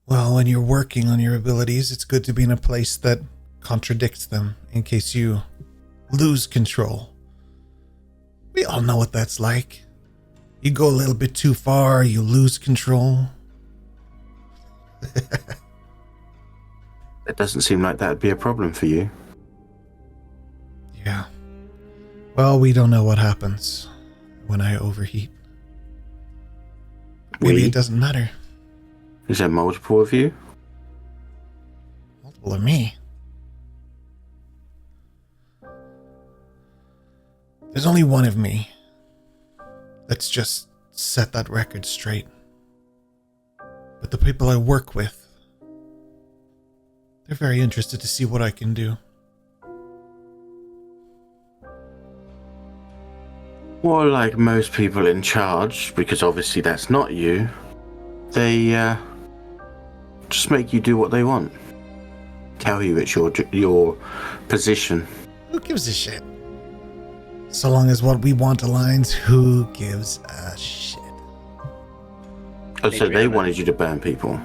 Well, when you're working on your abilities, it's good to be in a place that contradicts them in case you lose control. We all know what that's like. You go a little bit too far, you lose control. It doesn't seem like that'd be a problem for you. Yeah. Well, we don't know what happens when I overheat. Maybe it doesn't matter. Is there multiple of you? Multiple of me? There's only one of me. Let's just set that record straight. But the people I work with, they're very interested to see what I can do. Well, like most people in charge, because obviously that's not you, they just make you do what they want. Tell you it's your position. Who gives a shit? So long as what we want aligns, who gives a shit? Oh, so they wanted you to burn people.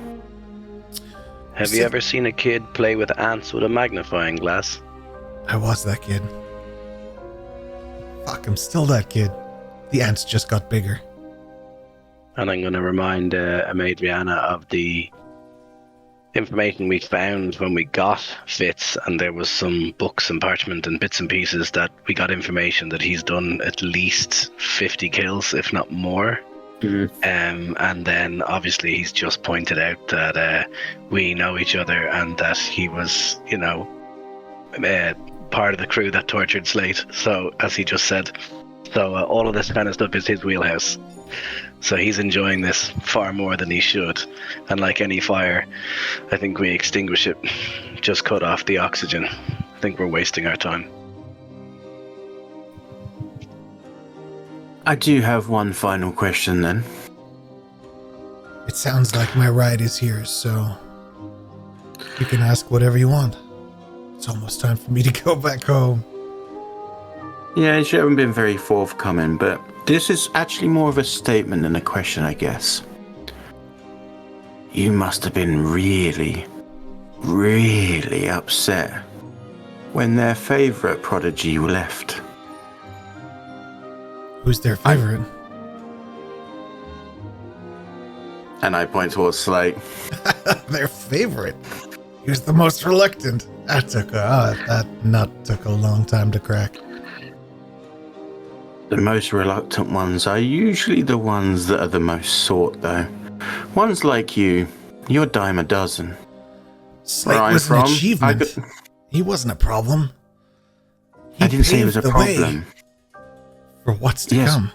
Have you ever seen a kid play with ants with a magnifying glass? I was that kid. Fuck, I'm still that kid. The ants just got bigger. And I'm going to remind Amadriana of the information we found when we got Fitz, and there was some books and parchment and bits and pieces that we got information that he's done at least 50 kills, if not more. Mm-hmm. And then obviously he's just pointed out that we know each other and that he was, part of the crew that tortured Slate. So, as he just said, all of this kind of stuff is his wheelhouse. So he's enjoying this far more than he should. And like any fire, I think we extinguish it. Just cut off the oxygen. I think we're wasting our time. I do have one final question then. It sounds like my ride is here, so you can ask whatever you want. It's almost time for me to go back home. Yeah, you haven't been very forthcoming, but this is actually more of a statement than a question, I guess. You must have been really, really upset when their favorite prodigy left. Who's their favorite? And I point towards Slate. Their favorite? He was the most reluctant. That nut took a long time to crack. The most reluctant ones are usually the ones that are the most sought, though. Ones like you, you're a dime a dozen. Slate was an achievement. He wasn't a problem. I didn't say he was a problem. For what's to come.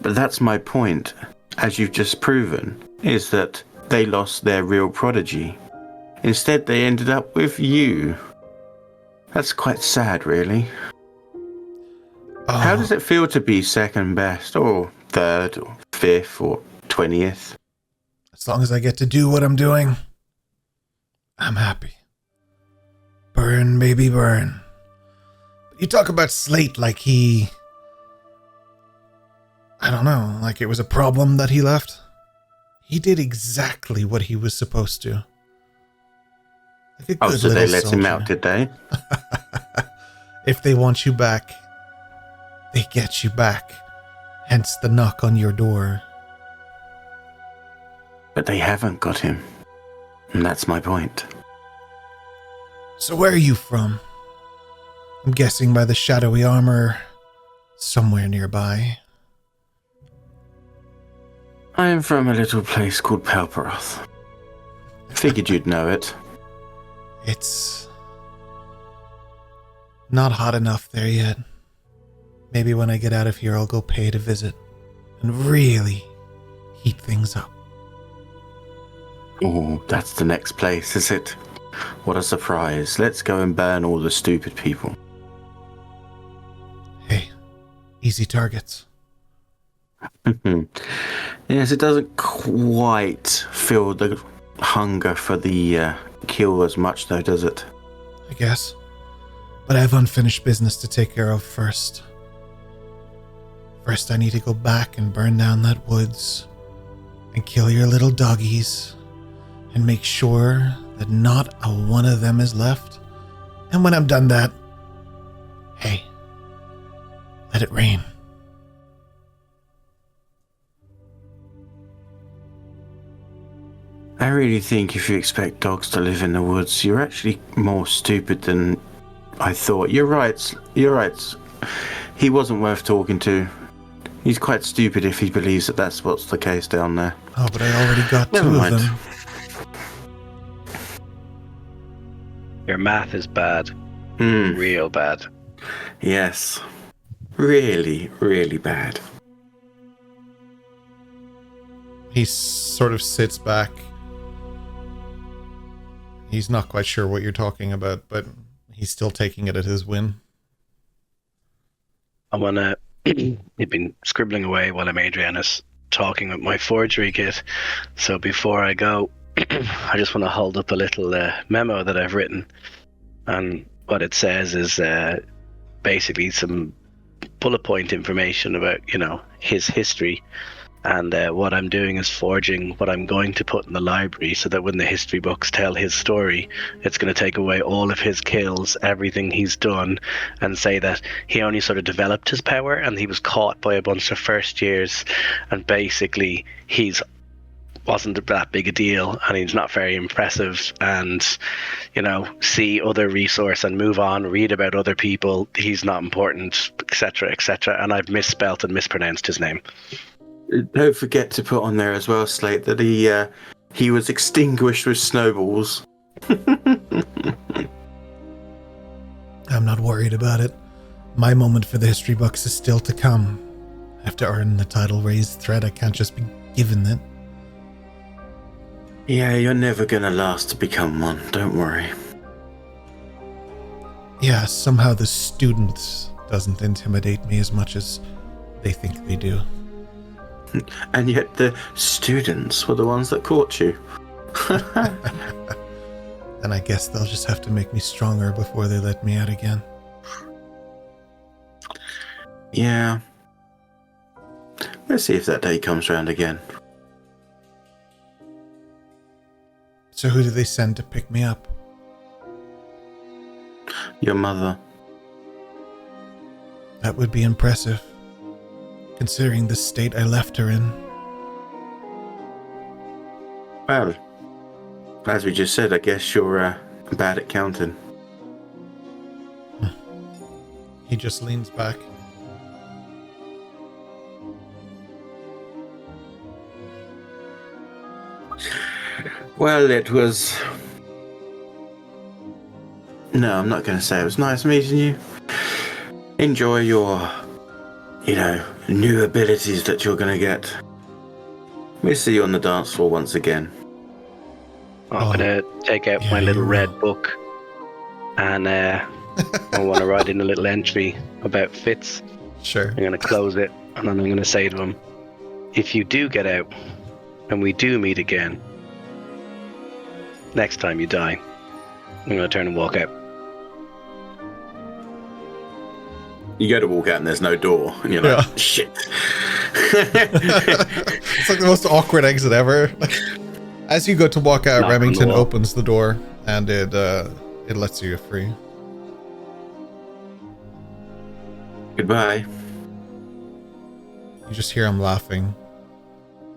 But that's my point, as you've just proven, is that they lost their real prodigy. Instead, they ended up with you. That's quite sad, really. Oh. How does it feel to be second best, or third, or fifth, or 20th? As long as I get to do what I'm doing, I'm happy. Burn, baby, burn. You talk about Slate like he... I don't know, like it was a problem that he left. He did exactly what he was supposed to. Like so they let him out, did they? If they want you back, they get you back. Hence the knock on your door. But they haven't got him. And that's my point. So where are you from? I'm guessing by the shadowy armor, somewhere nearby. I am from a little place called Pelperoth. Figured you'd know it. It's not hot enough there yet. Maybe when I get out of here, I'll go pay it a visit and really heat things up. Oh, that's the next place, is it? What a surprise. Let's go and burn all the stupid people. Hey, easy targets. Yes, it doesn't quite feel the hunger for the kill as much, though, does it? I guess. But I have unfinished business to take care of first. First, I need to go back and burn down that woods and kill your little doggies and make sure that not a one of them is left. And when I'm done that, hey, let it rain. I really think if you expect dogs to live in the woods, you're actually more stupid than I thought. You're right. He wasn't worth talking to. He's quite stupid if he believes that that's what's the case down there. Oh, but I already got two of them. Your math is bad. Real bad. Yes. Really, really bad. He sort of sits back. He's not quite sure what you're talking about, but he's still taking it at his win. I want to... You've been scribbling away while I'm Adriana's talking with my forgery kit. So before I go, I just want to hold up a little memo that I've written. And what it says is basically some bullet point information about, his history. And what I'm doing is forging what I'm going to put in the library so that when the history books tell his story, it's going to take away all of his kills, everything he's done, and say that he only sort of developed his power and he was caught by a bunch of first years, and basically wasn't that big a deal and he's not very impressive, and see other resource and move on, read about other people, he's not important, etc., and I've misspelt and mispronounced his name. Don't forget to put on there as well, Slate, that he was extinguished with snowballs. I'm not worried about it. My moment for the history books is still to come. I have to earn the title raised thread. I can't just be given it. Yeah, you're never gonna last to become one, don't worry. Yeah, somehow the students doesn't intimidate me as much as they think they do. And yet the students were the ones that caught you. And I guess they'll just have to make me stronger before they let me out again. Yeah. Let's see if that day comes round again. So who do they send to pick me up? Your mother. That would be impressive, considering the state I left her in. Well, as we just said, I guess you're bad at counting. He just leans back. Well, it was... No, I'm not going to say it was nice meeting you. Enjoy your, new abilities that you're going to get. We'll see you on the dance floor once again. I'm going to take out my little red book and I want to write in a little entry about Fitz. Sure. I'm going to close it and then I'm going to say to him, if you do get out and we do meet again, next time you die, I'm going to turn and walk out. You go to walk out and there's no door, and you're like, shit. It's like the most awkward exit ever. As you go to walk out, Remington opens the door, and it lets you free. Goodbye. You just hear him laughing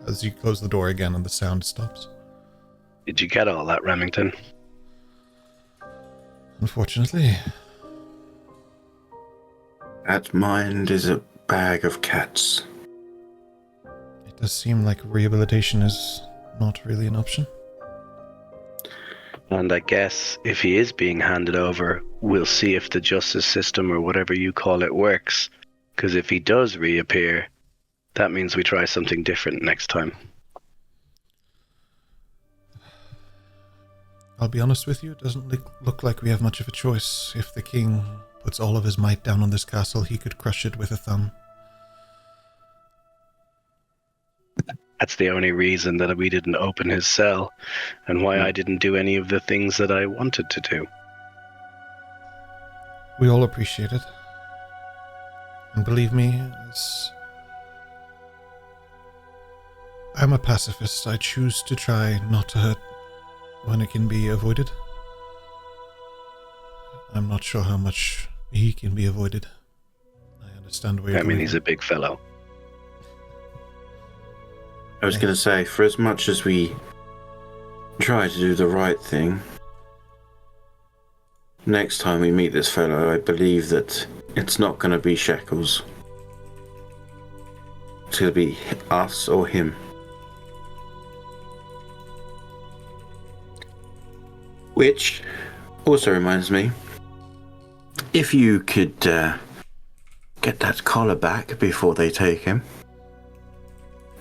as you close the door again, and the sound stops. Did you get all that, Remington? Unfortunately. That mind is a bag of cats. It does seem like rehabilitation is not really an option. And I guess if he is being handed over, we'll see if the justice system or whatever you call it works. Because if he does reappear, that means we try something different next time. I'll be honest with you, it doesn't look like we have much of a choice. If the king puts all of his might down on this castle, he could crush it with a thumb. That's the only reason that we didn't open his cell, and why I didn't do any of the things that I wanted to do. We all appreciate it. And believe me, I'm a pacifist. I choose to try not to hurt when it can be avoided. I'm not sure how much he can be avoided. I understand where you're going. He's a big fellow. I was going to say, for as much as we try to do the right thing, next time we meet this fellow, I believe that it's not going to be Shackles. It's going to be us or him. Which also reminds me, if you could get that collar back before they take him,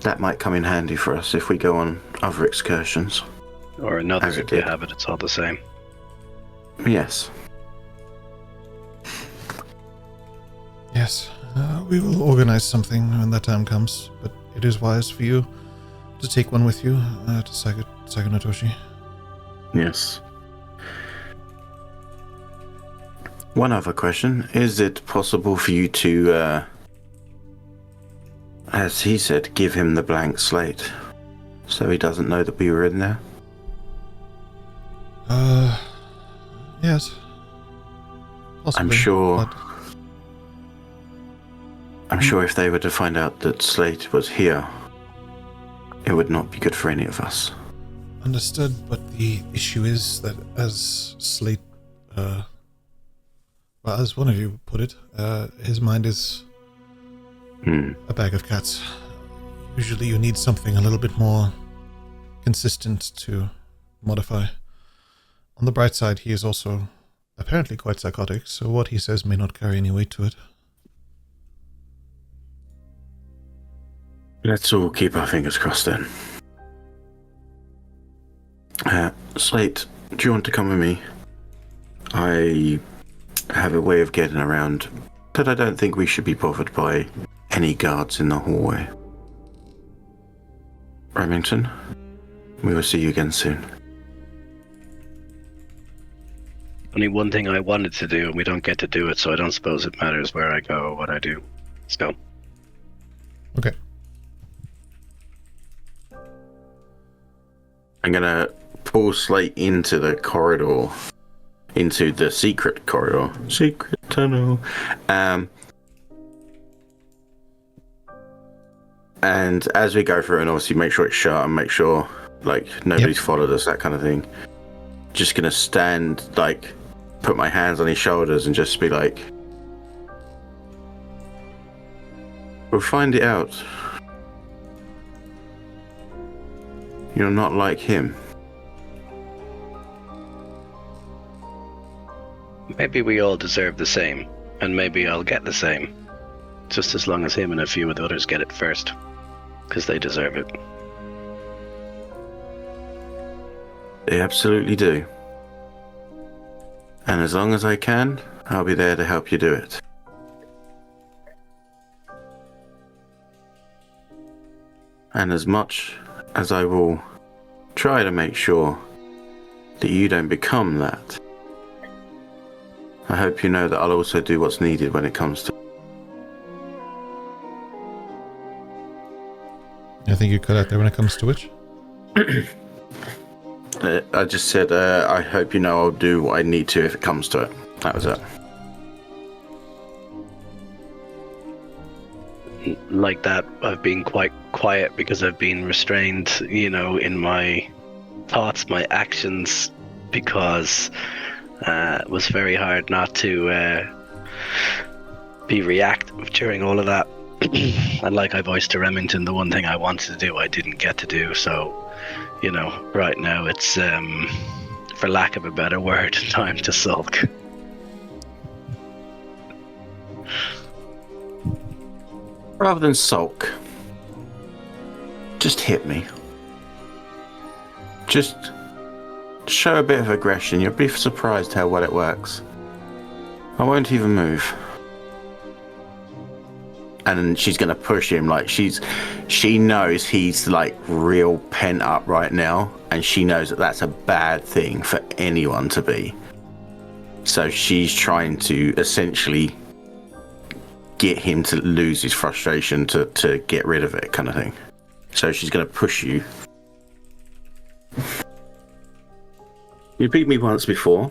that might come in handy for us if we go on other excursions. Or another if you have it, it's all the same. Yes. Yes, we will organize something when that time comes, but it is wise for you to take one with you to Saigo no Toshi. Yes. One other question. Is it possible for you to, as he said, give him the blank slate so he doesn't know that we were in there? Yes. Possibly, I'm sure if they were to find out that Slate was here, it would not be good for any of us. Understood, but the issue is that as Slate, as one of you put it, his mind is a bag of cats. Usually you need something a little bit more consistent to modify. On the bright side, he is also apparently quite psychotic, so what he says may not carry any weight to it. Let's all keep our fingers crossed then. Slate, do you want to come with me? I have a way of getting around but I don't think we should be bothered by any guards in the hallway. Remington, we will see you again soon. Only one thing I wanted to do, and we don't get to do it, so I don't suppose it matters where I go or what I do. Let's go. Okay. I'm gonna pull Slate into the corridor, into the secret corridor, secret tunnel. And as we go through, and obviously make sure it's shut and make sure like nobody's followed us, that kind of thing. Just gonna stand, like, put my hands on his shoulders and just be like, we'll find it out. You're not like him. Maybe we all deserve the same, and maybe I'll get the same. Just as long as him and a few of the others get it first. Because they deserve it. They absolutely do. And as long as I can, I'll be there to help you do it. And as much as I will try to make sure that you don't become that, I hope you know that I'll also do what's needed when it comes to... I think you cut out there when it comes to which? I just said, I hope you know I'll do what I need to if it comes to it. That was it. Like that, I've been quite quiet because I've been restrained, in my thoughts, my actions, because it was very hard not to be reactive during all of that. And like I voiced to Remington, the one thing I wanted to do, I didn't get to do. So, right now it's, for lack of a better word, time to sulk. Rather than sulk, just hit me. Just show a bit of aggression. You'll be surprised how well it works. I won't even move. And she's gonna push him, like she knows he's like real pent up right now, and she knows that that's a bad thing for anyone to be. So she's trying to essentially get him to lose his frustration, to get rid of it, kind of thing. So she's gonna push you. You beat me once before.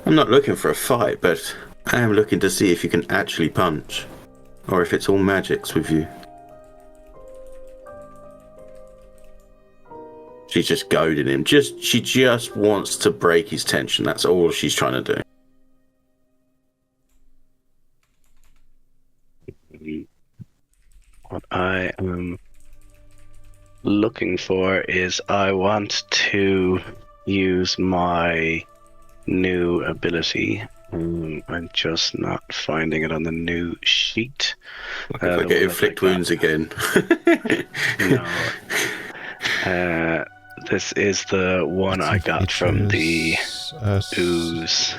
I'm not looking for a fight, but I am looking to see if you can actually punch. Or if it's all magics with you. She's just goading him. She just wants to break his tension. That's all she's trying to do. What I am looking for is I want to use my new ability. I'm just not finding it on the new sheet. If I get inflict wounds again. No. This is the one I got from the ooze.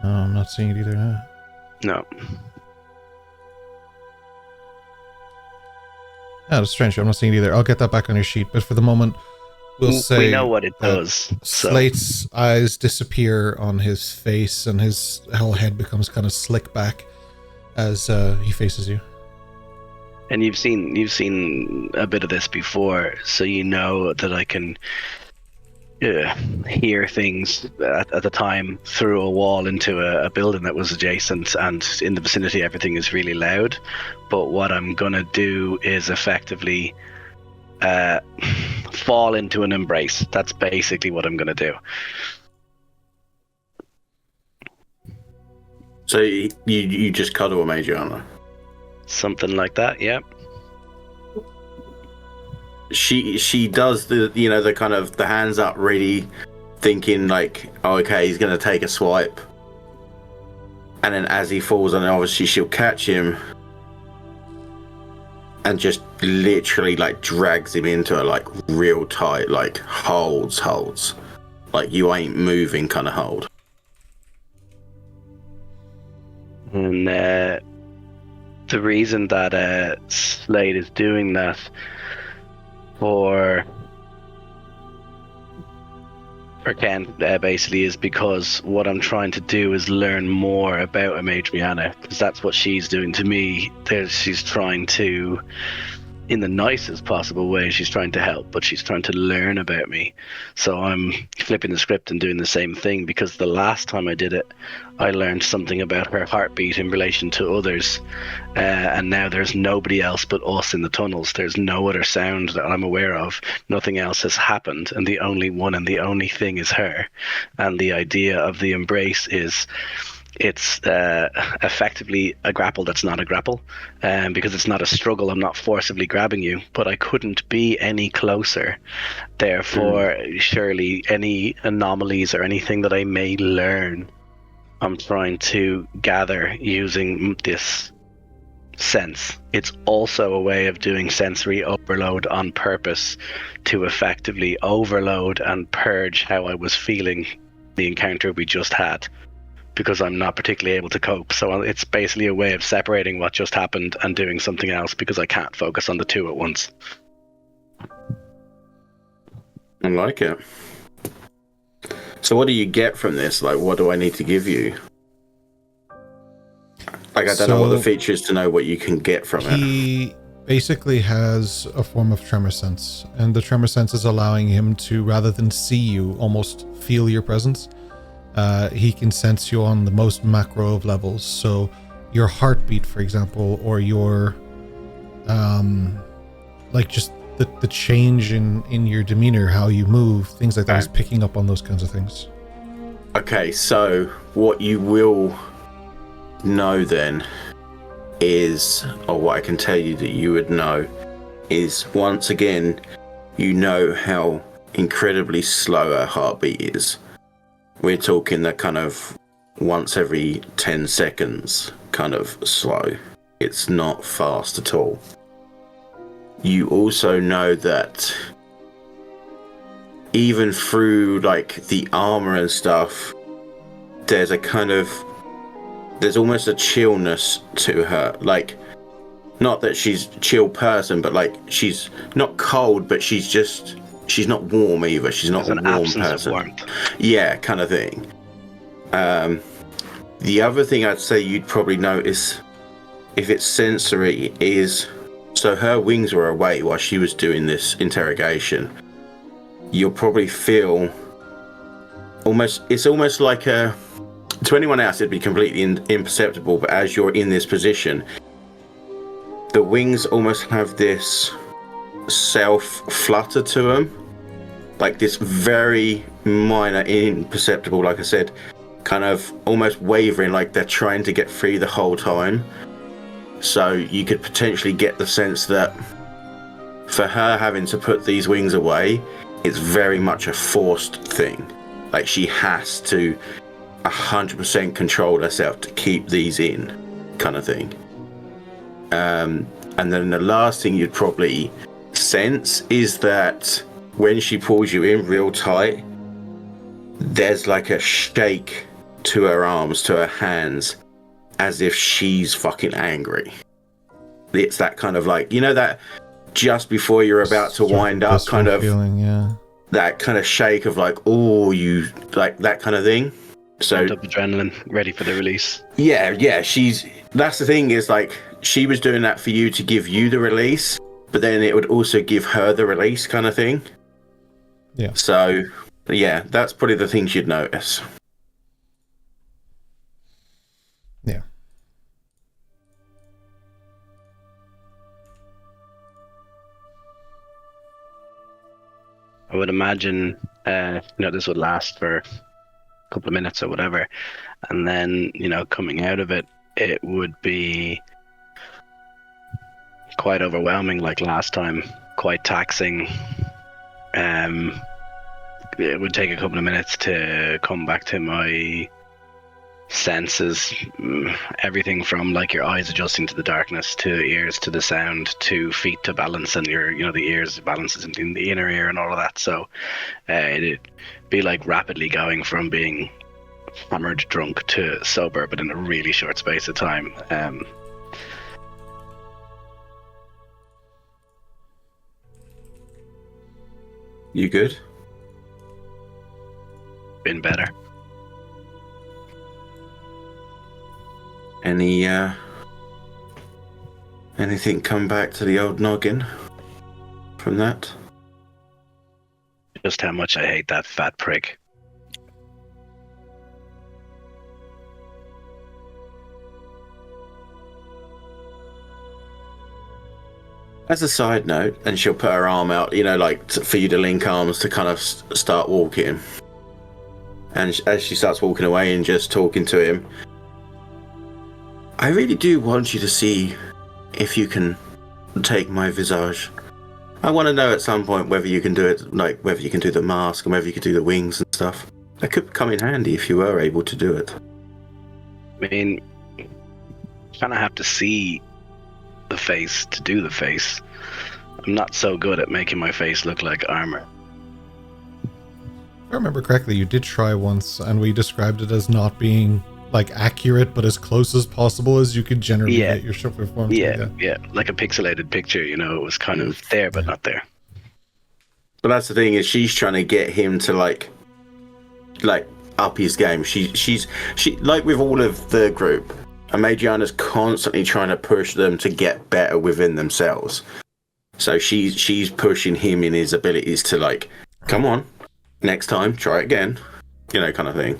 No, I'm not seeing it either now. No. Oh, that's strange. I'm not seeing it either. I'll get that back on your sheet. But for the moment, we'll say we know what it does. Slate's eyes disappear on his face, and his whole head becomes kind of slick back as he faces you. And you've seen a bit of this before, so you know that I can hear things at the time through a wall into a building that was adjacent, and in the vicinity everything is really loud. But what I'm gonna do is effectively fall into an embrace. That's basically what I'm gonna do. So you just cuddle a Majorana? Something like that, yeah. She does the kind of the hands up, ready, thinking like, oh, okay, he's gonna take a swipe, and then as he falls, and obviously she'll catch him and just literally like drags him into her, like real tight, like holds, like you ain't moving kind of hold. And the reason that Slate is doing that for Ken basically is because what I'm trying to do is learn more about Amadriana, because that's what she's doing to me. She's trying to, in the nicest possible way, she's trying to help, but she's trying to learn about me. So I'm flipping the script and doing the same thing, because the last time I did it, I learned something about her heartbeat in relation to others, and now there's nobody else but us in the tunnels. There's no other sound that I'm aware of. Nothing else has happened, and the only one and the only thing is her. And the idea of the embrace is it's effectively a grapple that's not a grapple, because it's not a struggle. I'm not forcibly grabbing you, but I couldn't be any closer. Therefore, surely any anomalies or anything that I may learn, I'm trying to gather using this sense. It's also a way of doing sensory overload on purpose to effectively overload and purge how I was feeling the encounter we just had, because I'm not particularly able to cope. So it's basically a way of separating what just happened and doing something else, because I can't focus on the two at once. I like it. So what do you get from this? Like, what do I need to give you? Like, I don't know what the feature is to know what you can get from it. He basically has a form of tremor sense, and the tremor sense is allowing him to, rather than see you, almost feel your presence. He can sense you on the most macro of levels. So your heartbeat, for example, or your like just the change in your demeanor, how you move, things like that, is picking up on those kinds of things. Okay, so what you will know then is, or what I can tell you that you would know, is once again, you know how incredibly slow her heartbeat is. We're talking that kind of once every 10 seconds kind of slow. It's not fast at all. You also know that even through like the armor and stuff, there's almost a chillness to her. Like, not that she's a chill person, but like she's not cold, but she's not warm either. She's not a warm person. Of warmth. Yeah, kind of thing. The other thing I'd say you'd probably notice, if it's sensory, is, so her wings were away while she was doing this interrogation. You'll probably feel it's almost like to anyone else it'd be completely imperceptible, but as you're in this position, the wings almost have this self-flutter to them, like this very minor, imperceptible, like I said, kind of almost wavering, like they're trying to get free the whole time. So you could potentially get the sense that for her having to put these wings away, it's very much a forced thing. Like she has to 100% control herself to keep these in, kind of thing. And then the last thing you'd probably sense is that when she pulls you in real tight, there's like a shake to her arms, to her hands, as if she's fucking angry. It's that kind of like, you know, that just before you're about to wind up kind of feeling, yeah, that kind of shake of like, oh, you like that kind of thing. So up adrenaline, ready for the release. Yeah, that's the thing, is like she was doing that for you to give you the release, but then it would also give her the release, kind of thing. Yeah. So yeah, that's probably the things you'd notice. Yeah. I would imagine, this would last for a couple of minutes or whatever, and then, coming out of it, it would be quite overwhelming like last time, quite taxing. It would take a couple of minutes to come back to my senses, everything from like your eyes adjusting to the darkness, to ears to the sound, to feet to balance, and the ears balances in the inner ear and all of that. So it'd be like rapidly going from being hammered drunk to sober, but in a really short space of time. You good? Been better. Anything come back to the old noggin from that? Just how much I hate that fat prick. As a side note, and she'll put her arm out, like for you to link arms to kind of start walking. And as she starts walking away and just talking to him, I really do want you to see if you can take my visage. I want to know at some point whether you can do it, like whether you can do the mask and whether you can do the wings and stuff. That could come in handy if you were able to do it. I mean, you kind of have to see the face to do the face. I'm not so good at making my face look like armor. If I remember correctly, you did try once, and we described it as not being like accurate, but as close as possible as you could generally get your short form. Yeah, like a pixelated picture. It was kind of there, but not there. But that's the thing, is she's trying to get him to like up his game. She like with all of the group, Amagiana's constantly trying to push them to get better within themselves. So she's pushing him in his abilities to like, come on, next time, try it again, kind of thing.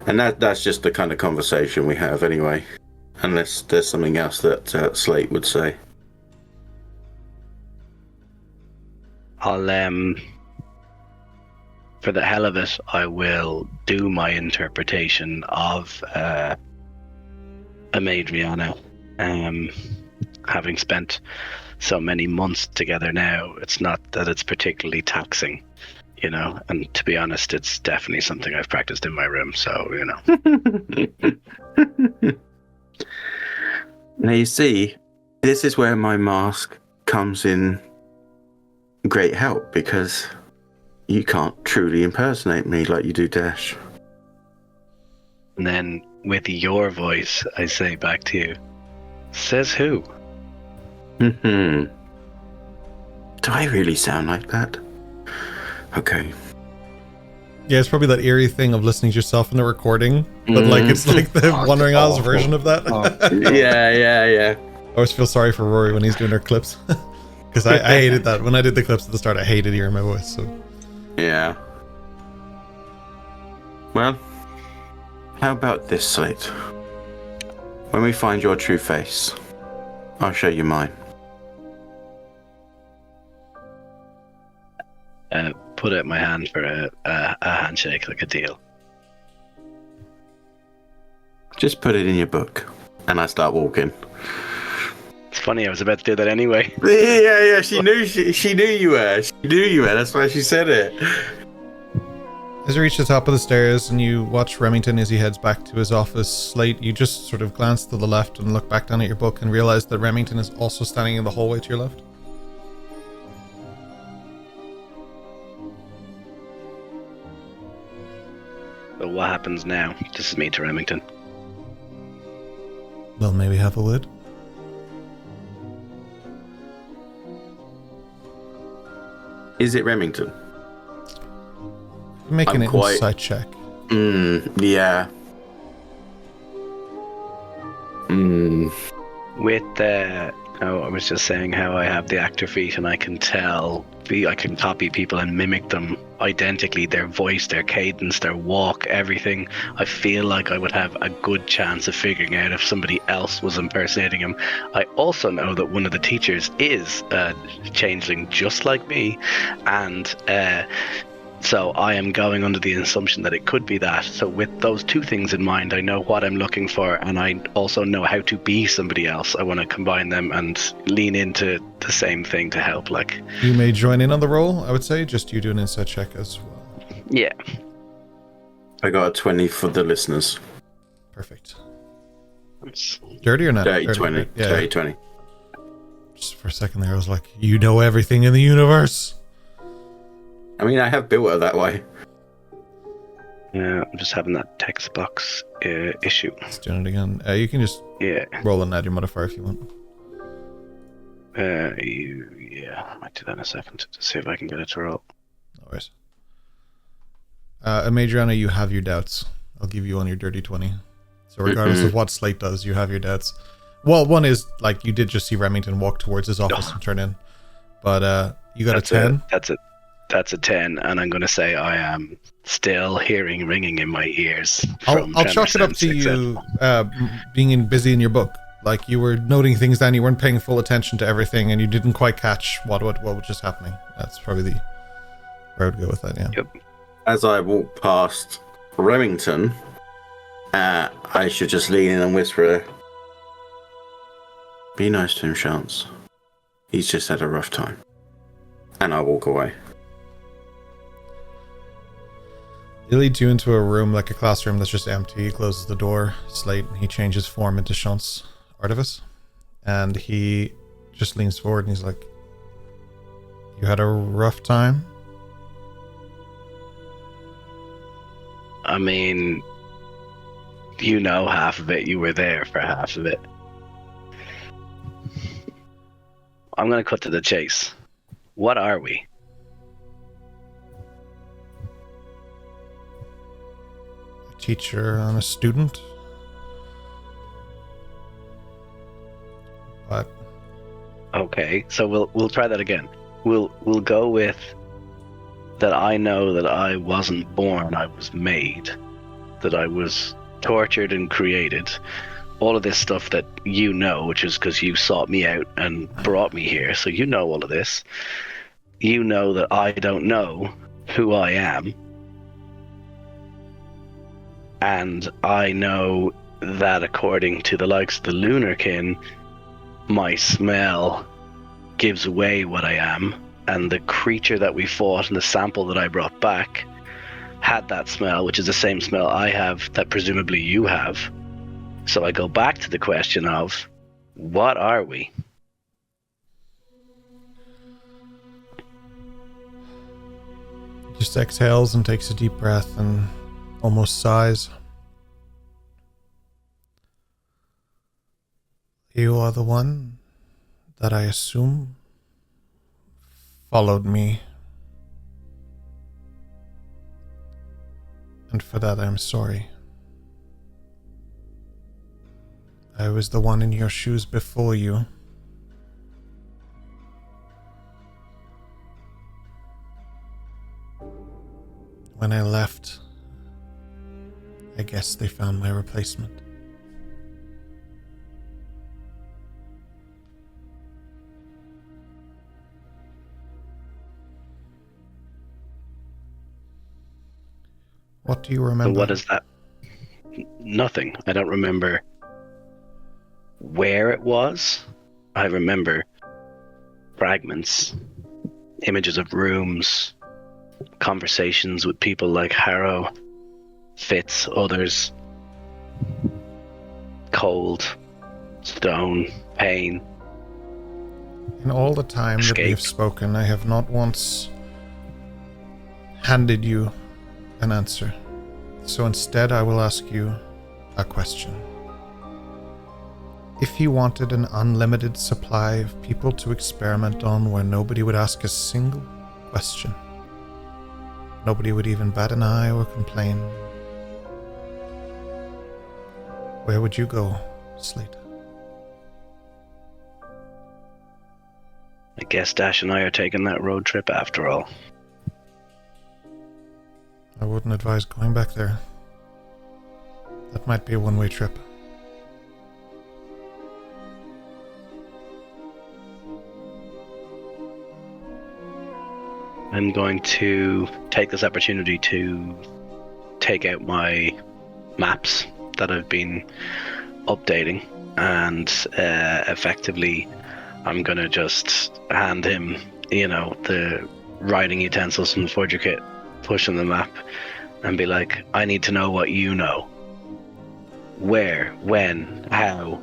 And that's just the kind of conversation we have anyway, unless there's something else that Slate would say. I'll for the hell of it, I will do my interpretation of Amadriana. Having spent so many months together now, it's not that it's particularly taxing, and to be honest, it's definitely something I've practiced in my room, so, Now you see, this is where my mask comes in great help, because you can't truly impersonate me like you do Dash. And then with your voice, I say back to you, says who? Do I really sound like that? Okay. Yeah, it's probably that eerie thing of listening to yourself in the recording, but like it's like the Wandering Owl's version of that. Yeah. I always feel sorry for Rory when he's doing her clips, because I hated that. When I did the clips at the start, I hated hearing my voice. So yeah. Well, how about this, Slate? When we find your true face, I'll show you mine. Put out my hand for a handshake, like a deal. Just put it in your book, and I start walking. It's funny, I was about to do that anyway. Yeah. She knew you were. She knew you were. That's why she said it. as you reach the top of the stairs and you watch Remington as he heads back to his office, Slate, you just sort of glance to the left and look back down at your book and realize that Remington is also standing in the hallway to your left. So what happens now? This is me to Remington. Well, maybe have a word. Is it Remington? Make an insight check. Yeah. With I was just saying how I have the actor feat and I can I can copy people and mimic them identically, their voice, their cadence, their walk, everything. I feel like I would have a good chance of figuring out if somebody else was impersonating him. I also know that one of the teachers is a changeling just like me, and so I am going under the assumption that it could be that. So with those two things in mind, I know what I'm looking for, and I also know how to be somebody else. I want to combine them and lean into the same thing to help. Like, you may join in on the roll, I would say. Just you do an insight check as well. Yeah. I got a 20 for the listeners. Perfect. Dirty or not? Dirty 20. Yeah. Dirty 20. Just for a second there, I was like, you know everything in the universe. I mean, I have built her that way. I'm just having that text box issue. Let's do it again. You can just roll and add your modifier if you want. I might do that in a second to see if I can get it to roll. No worries. Madriana, you have your doubts. I'll give you on your dirty 20. So regardless of what Slate does, you have your doubts. Well, one is, like, you did just see Remington walk towards his office and turn in. But you got a 10? That's a 10, and I'm going to say I am still hearing ringing in my ears. I'll chalk it up to you being busy in your book. Like, you were noting things down, you weren't paying full attention to everything, and you didn't quite catch what was just happening. That's probably where I would go with that, yeah. Yep. As I walk past Remington, I should just lean in and whisper, "Be nice to him, Chance. He's just had a rough time." And I walk away. He leads you into a room, like a classroom that's just empty. He closes the door, Slate, and he changes form into Chance Artifice. And he just leans forward and he's like, "You had a rough time?" I mean, you know half of it. You were there for half of it. I'm going to cut to the chase. What are we? A teacher and a student. But okay, so we'll try that again. We'll go with that. I know that I wasn't born, I was made. That I was tortured and created. All of this stuff that you know, which is because you sought me out and brought me here, so you know all of this. You know that I don't know who I am. And I know that according to the likes of the Lunarkin, my smell gives away what I am. And the creature that we fought and the sample that I brought back had that smell, which is the same smell I have that presumably you have. So I go back to the question of, what are we? Just exhales and takes a deep breath and almost sighs. You are the one that I assume followed me. And for that I'm sorry. I was the one in your shoes before you. When I left, I guess they found my replacement. What do you remember? So what is that? Nothing. I don't remember where it was. I remember fragments, images of rooms, conversations with people like Harrow, Fitz, others. Cold, stone, pain. In all the time that we have spoken, I have not once handed you an answer. So instead, I will ask you a question. If you wanted an unlimited supply of people to experiment on where nobody would ask a single question, nobody would even bat an eye or complain, where would you go, Slate? I guess Dash and I are taking that road trip after all. I wouldn't advise going back there. That might be a one-way trip. I'm going to take this opportunity to take out my maps that I've been updating, and effectively I'm going to just hand him, the writing utensils from the Forger kit, push him the map, and be like, I need to know what you know. Where, when, how,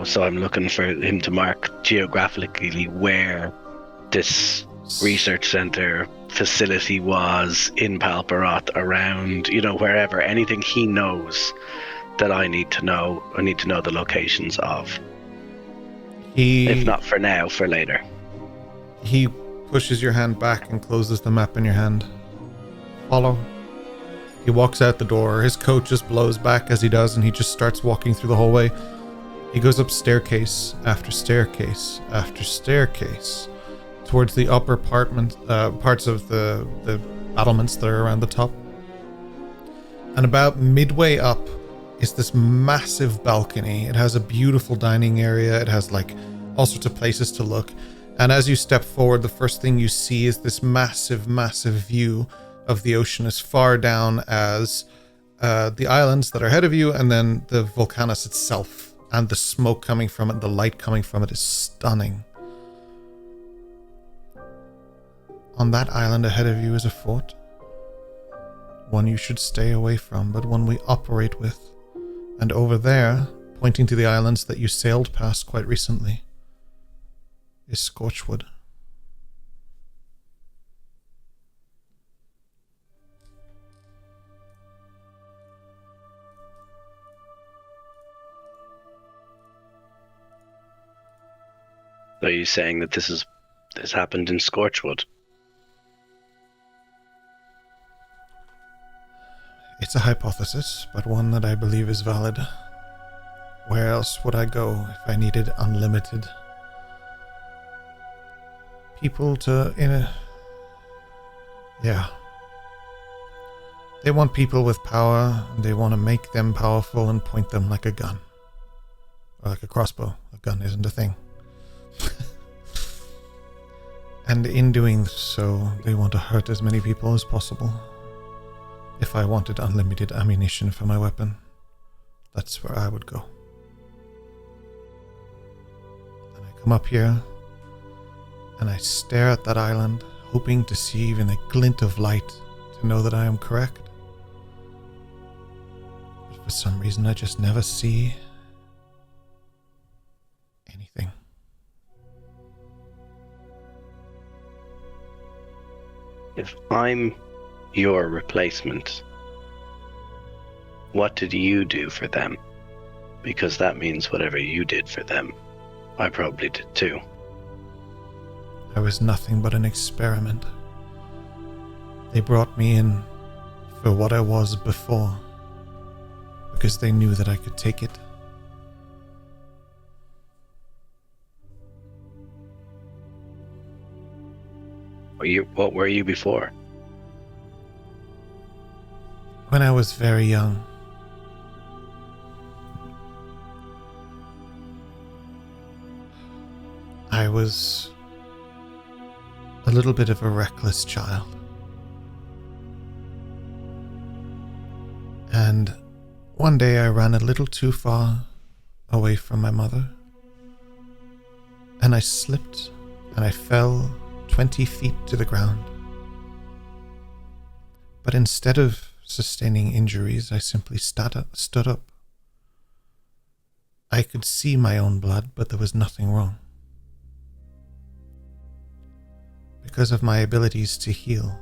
so I'm looking for him to mark geographically where this research center facility was in Palparoth, around, wherever, anything he knows that I need to know the locations of. If not for now, for later. He pushes your hand back and closes the map in your hand. Follow. He walks out the door. His coat just blows back as he does, and he just starts walking through the hallway. He goes up staircase after staircase after staircase towards the upper parts of the battlements that are around the top. And about midway up is this massive balcony. It has a beautiful dining area. It has like all sorts of places to look. And as you step forward, the first thing you see is this massive, massive view of the ocean as far down as the islands that are ahead of you, and then the Volcanus itself. And the smoke coming from it, the light coming from it is stunning. On that island ahead of you is a fort. One you should stay away from, but one we operate with. And over there, pointing to the islands that you sailed past quite recently, is Scorchwood. Are you saying that this happened in Scorchwood? It's a hypothesis, but one that I believe is valid. Where else would I go if I needed unlimited people Yeah. They want people with power, and they want to make them powerful and point them like a gun. Or like a crossbow. A gun isn't a thing. And in doing so, they want to hurt as many people as possible. If I wanted unlimited ammunition for my weapon, that's where I would go. And I come up here, and I stare at that island, hoping to see even a glint of light to know that I am correct. But for some reason, I just never see anything. If I'm your replacement, what did you do for them? Because that means whatever you did for them, I probably did too. I was nothing but an experiment. They brought me in for what I was before, because they knew that I could take it. What were you before? When I was very young, I was a little bit of a reckless child. And one day I ran a little too far away from my mother, and I slipped and I fell 20 feet to the ground. But instead of sustaining injuries, I simply stood up. I could see my own blood, but there was nothing wrong. Because of my abilities to heal,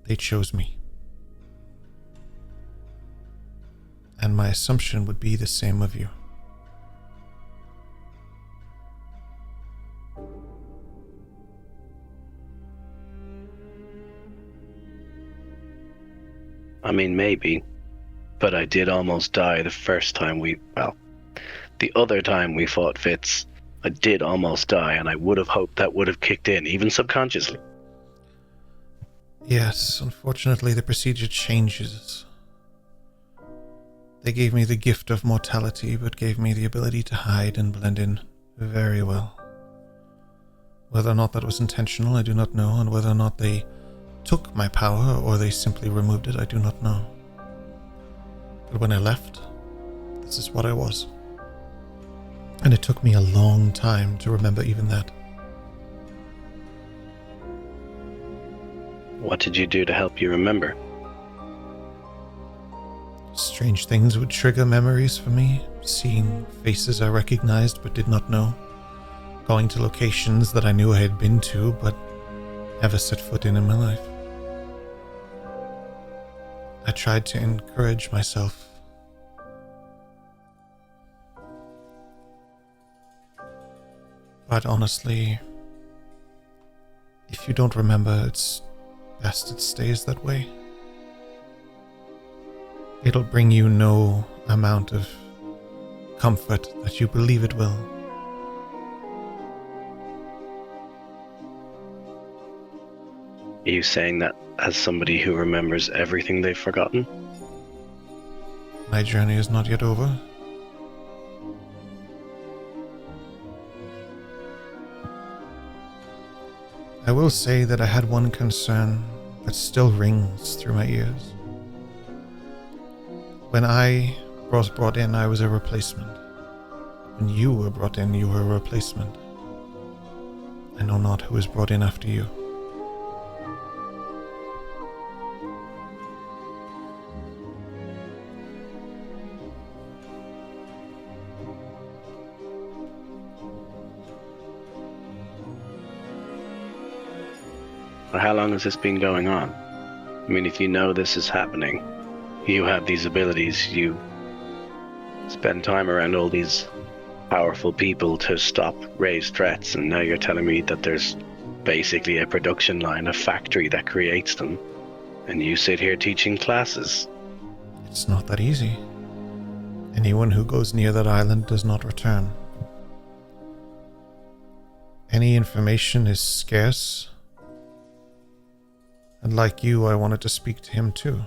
they chose me. And my assumption would be the same of you. I mean, maybe, but I did almost die the other time we fought Fitz. I did almost die, and I would have hoped that would have kicked in, even subconsciously. Yes, unfortunately the procedure changes. They gave me the gift of mortality, but gave me the ability to hide and blend in very well. Whether or not that was intentional, I do not know, and whether or not they took my power or they simply removed it, I do not know. But when I left, this is what I was. And it took me a long time to remember even that. What did you do to help you remember? Strange things would trigger memories for me. Seeing faces I recognized but did not know. Going to locations that I knew I had been to but ever set foot in my life. I tried to encourage myself. But honestly, if you don't remember, it's best it stays that way. It'll bring you no amount of comfort that you believe it will. Are you saying that as somebody who remembers everything they've forgotten? My journey is not yet over. I will say that I had one concern that still rings through my ears. When I was brought in, I was a replacement. When you were brought in, you were a replacement. I know not who was brought in after you. How long has this been going on? I mean, if you know this is happening, you have these abilities, you spend time around all these powerful people to stop raised threats, and now you're telling me that there's basically a production line, a factory that creates them, and you sit here teaching classes. It's not that easy. Anyone who goes near that island does not return. Any information is scarce. And like you, I wanted to speak to him too.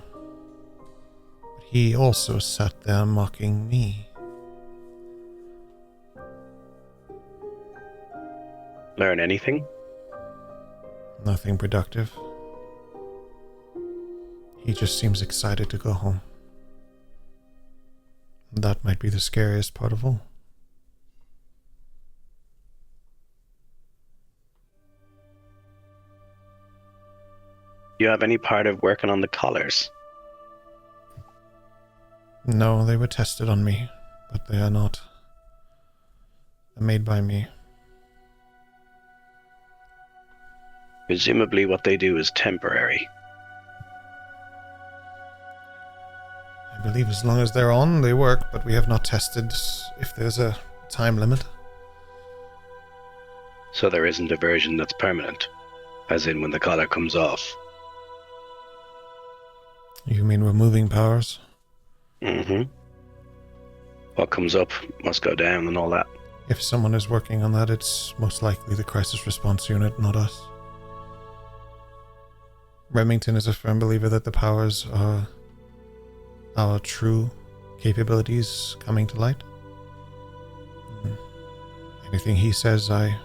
But he also sat there mocking me. Learn anything? Nothing productive. He just seems excited to go home. That might be the scariest part of all. You have any part of working on the collars? No, they were tested on me, but they are not. They're made by me. Presumably what they do is temporary. I believe as long as they're on, they work, but we have not tested if there's a time limit. So there isn't a version that's permanent, as in when the collar comes off. You mean removing powers? Mm-hmm. What comes up must go down and all that. If someone is working on that, it's most likely the crisis response unit, not us. Remington is a firm believer that the powers are our true capabilities coming to light. Anything he says, I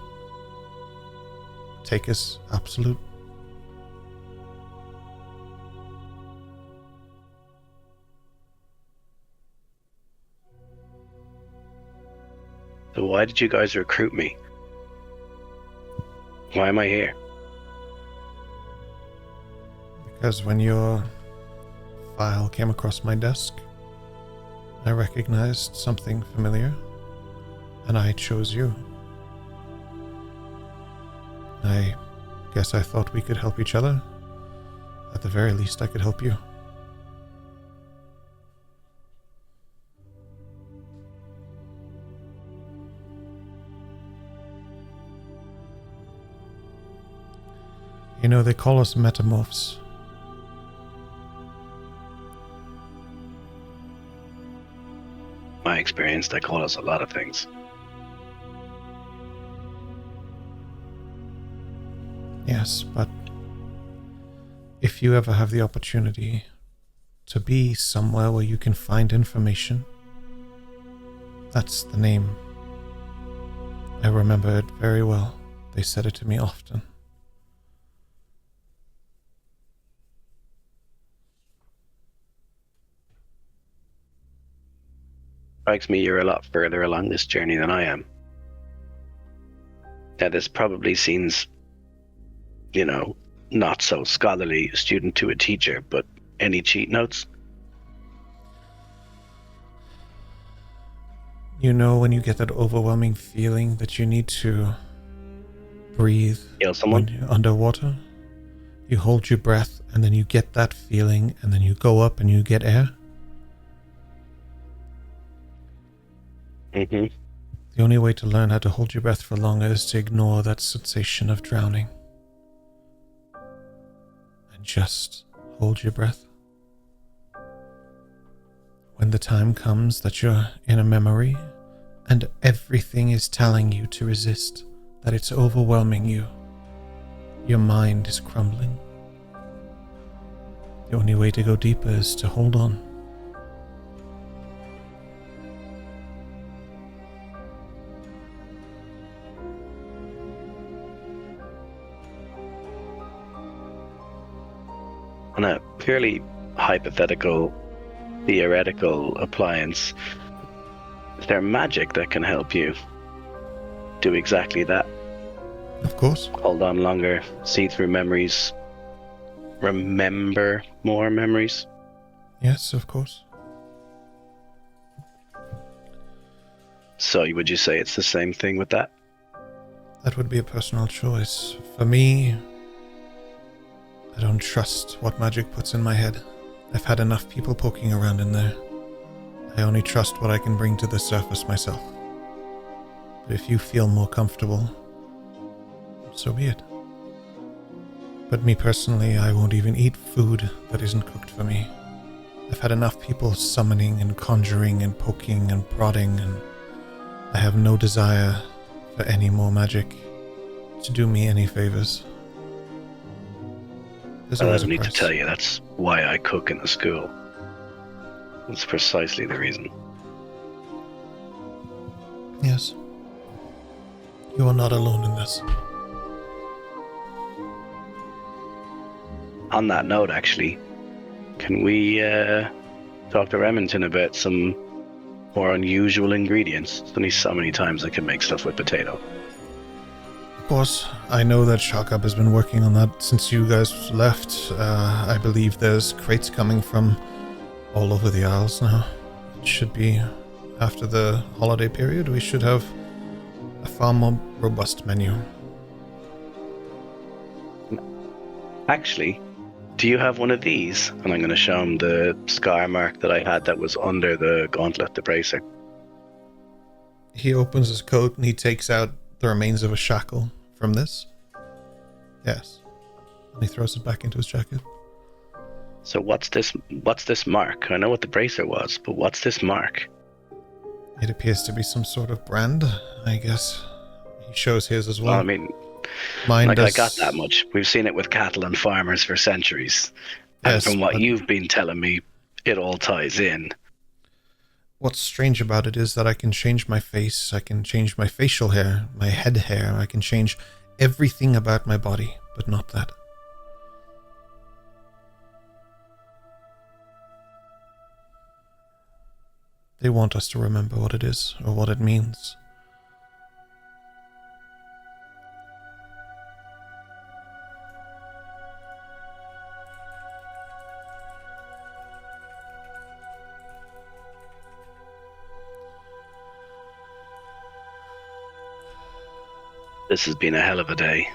take as absolute. So why did you guys recruit me? Why am I here? Because when your file came across my desk, I recognized something familiar, and I chose you. I guess I thought we could help each other. At the very least, I could help you. You know, they call us metamorphs. My experience, they call us a lot of things. Yes, but if you ever have the opportunity to be somewhere where you can find information, that's the name. I remember it very well. They said it to me often. Strikes me you're a lot further along this journey than I am. Now, this probably seems, not so scholarly, student to a teacher, but any cheat notes? You know when you get that overwhelming feeling that you need to breathe Kill someone? when you're underwater? You hold your breath, and then you get that feeling, and then you go up and you get air. Mm-hmm. The only way to learn how to hold your breath for longer is to ignore that sensation of drowning. And just hold your breath. When the time comes that you're in a memory, and everything is telling you to resist, that it's overwhelming you, your mind is crumbling. The only way to go deeper is to hold on. On a purely hypothetical, theoretical appliance, is there magic that can help you do exactly that? Of course. Hold on longer, see through memories, remember more memories? Yes, of course. So would you say it's the same thing with that? That would be a personal choice. For me, I don't trust what magic puts in my head. I've had enough people poking around in there. I only trust what I can bring to the surface myself. But if you feel more comfortable, so be it. But me personally, I won't even eat food that isn't cooked for me. I've had enough people summoning and conjuring and poking and prodding, and I have no desire for any more magic to do me any favors. There's I always don't a need to price. tell you, that's why I cook in the school. That's precisely the reason. Yes. You are not alone in this. On that note, actually, can we talk to Remington about some more unusual ingredients? There's only so many times I can make stuff with potato. Of course, I know that Shockup has been working on that since you guys left. I believe there's crates coming from all over the Isles now. It should be, after the holiday period, we should have a far more robust menu. Actually, do you have one of these? And I'm going to show him the scar mark that I had that was under the gauntlet, the bracer. He opens his coat and he takes out the remains of a shackle from this. Yes. And he throws it back into his jacket. So what's this mark? I know what the bracer was, but what's this mark? It appears to be some sort of brand, I guess. He shows his as well. Well, I mean, Mine does... I got that much. We've seen it with cattle and farmers for centuries. And Yes, from what but you've been telling me, it all ties in. what's strange about it is that I can change my face, I can change my facial hair, my head hair, I can change everything about my body, but not that. They want us to remember what it is, or what it means. This has been a hell of a day.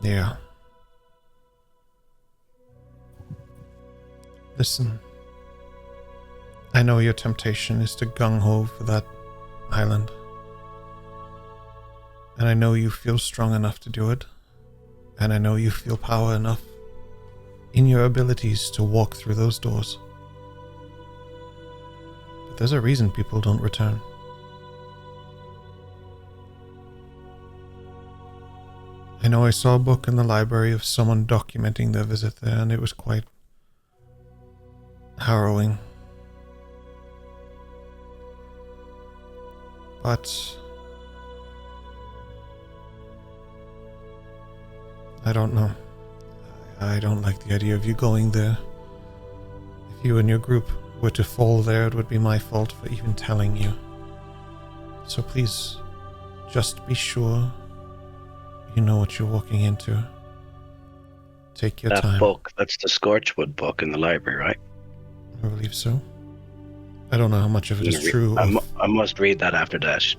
Yeah. Listen. I know your temptation is to gung-ho for that island. And I know you feel strong enough to do it. And I know you feel power enough in your abilities to walk through those doors. But there's a reason people don't return. I know I saw a book in the library of someone documenting their visit there, and it was quite harrowing. But I don't know. I don't like the idea of you going there. If you and your group were to fall there, it would be my fault for even telling you. So please, just be sure you know what you're walking into. Take your time. That book, that's the Scorchwood book in the library, right? I believe so. I don't know how much of it is true. I must read that after Dash.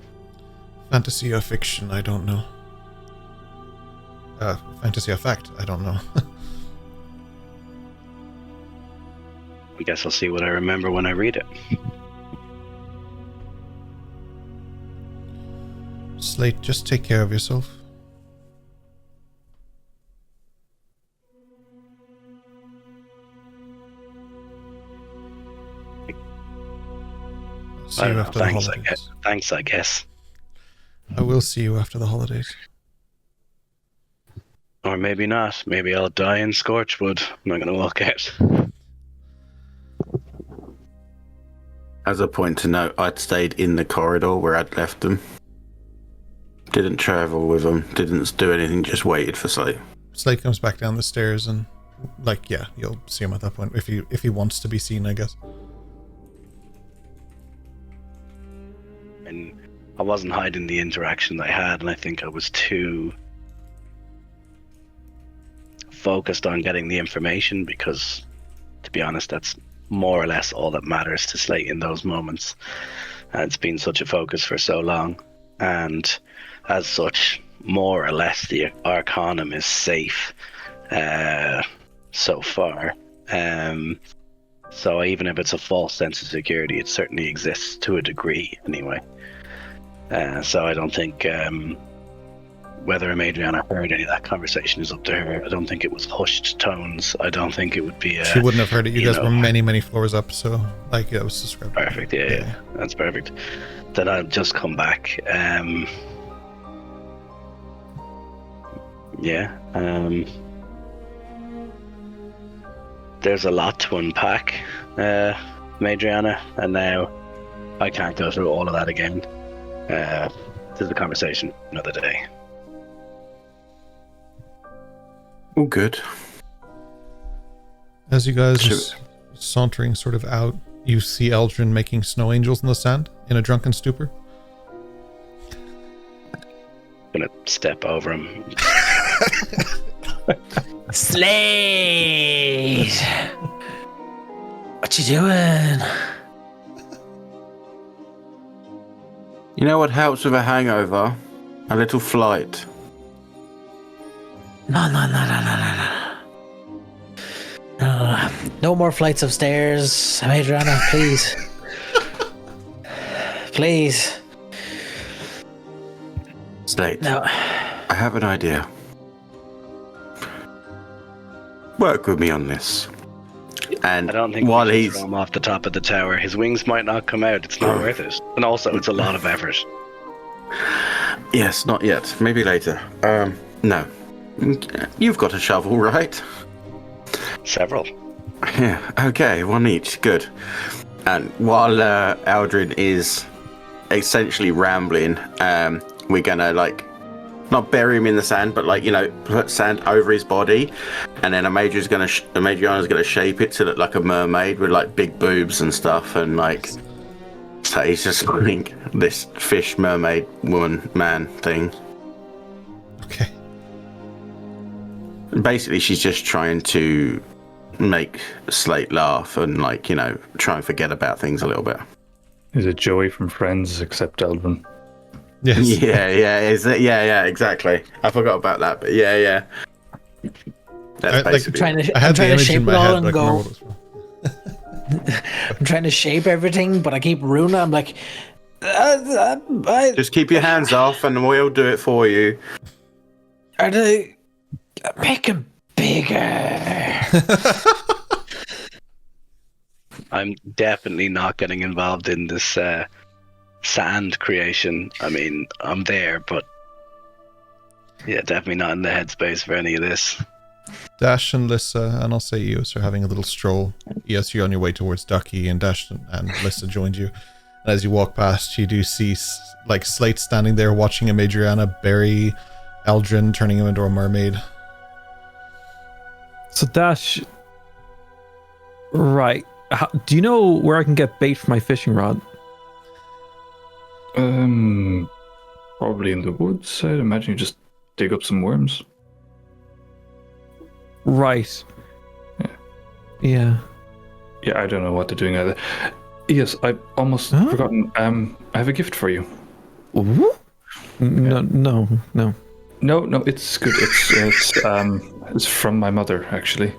Fantasy or fiction, I don't know. fantasy or fact. I don't know. I guess I'll see what I remember when I read it. Slate, just take care of yourself. See you after the holidays. Thanks, I guess. I will see you after the holidays. Or maybe not. Maybe I'll die in Scorchwood. I'm not going to walk out. As a point to note, I'd stayed in the corridor where I'd left them. Didn't travel with them. Didn't do anything. Just waited for Slate. Slate comes back down the stairs and, like, yeah, you'll see him at that point if he wants to be seen, I guess. And I wasn't hiding the interaction that I had, and I think I was too focused on getting the information because, to be honest, that's more or less all that matters to Slate in those moments. And it's been such a focus for so long, and as such, more or less the Arcanum is safe so far. So even if it's a false sense of security, it certainly exists to a degree anyway. So I don't think whether Adriana heard any of that conversation is up to her. I don't think it was hushed tones. I don't think it would be... she wouldn't have heard it. You guys were many, many floors up, so like it was described. Perfect, yeah. That's perfect. Then I'll just come back. There's a lot to unpack, Adriana, and now I can't go through all of that again. This is a conversation another day. All good. As you guys are sauntering sort of out, you see Eldrin making snow angels in the sand in a drunken stupor. I'm gonna step over him. Slate! What you doing? You know what helps with a hangover? A little flight. No. No more flights of stairs, Adriana, please. Please. Slate. No. I have an idea. Work with me on this. And I don't think while we he's throw him off the top of the tower. His wings might not come out. It's not worth it. And also, it's a lot of effort. Yes, not yet. Maybe later. No. You've got a shovel, right? Several. Yeah. Okay, one each. Good. And while Eldrin is essentially rambling, we're gonna not bury him in the sand, but put sand over his body, and then Adriana's gonna shape it to look like a mermaid with big boobs and stuff, and so he's just this fish mermaid woman man thing. Okay. Basically, she's just trying to make Slate laugh and try and forget about things a little bit. Is it Joey from Friends except Eldrin? Yes. Yeah, exactly. I forgot about that, but yeah. That's basically. I'm trying to shape it all and go. I'm trying to shape everything, but I keep ruining it. I'm like, just keep your hands off, and we'll do it for you. Are they make them bigger? I'm definitely not getting involved in this sand creation. I mean, I'm there, but yeah, definitely not in the headspace for any of this. Dash and Lissa, and I'll say Eos, are having a little stroll. Eos, you're on your way towards Ducky, and Dash and Lissa joined you. And as you walk past, you do see Slate standing there watching Adriana bury Eldrin, turning him into a mermaid. So Dash, right? Do you know where I can get bait for my fishing rod? Probably in the woods. I'd imagine you just dig up some worms. Right. Yeah. Yeah, I don't know what they're doing either. Yes, I've almost forgotten. I have a gift for you. Ooh? No. No, it's good. It's from my mother actually.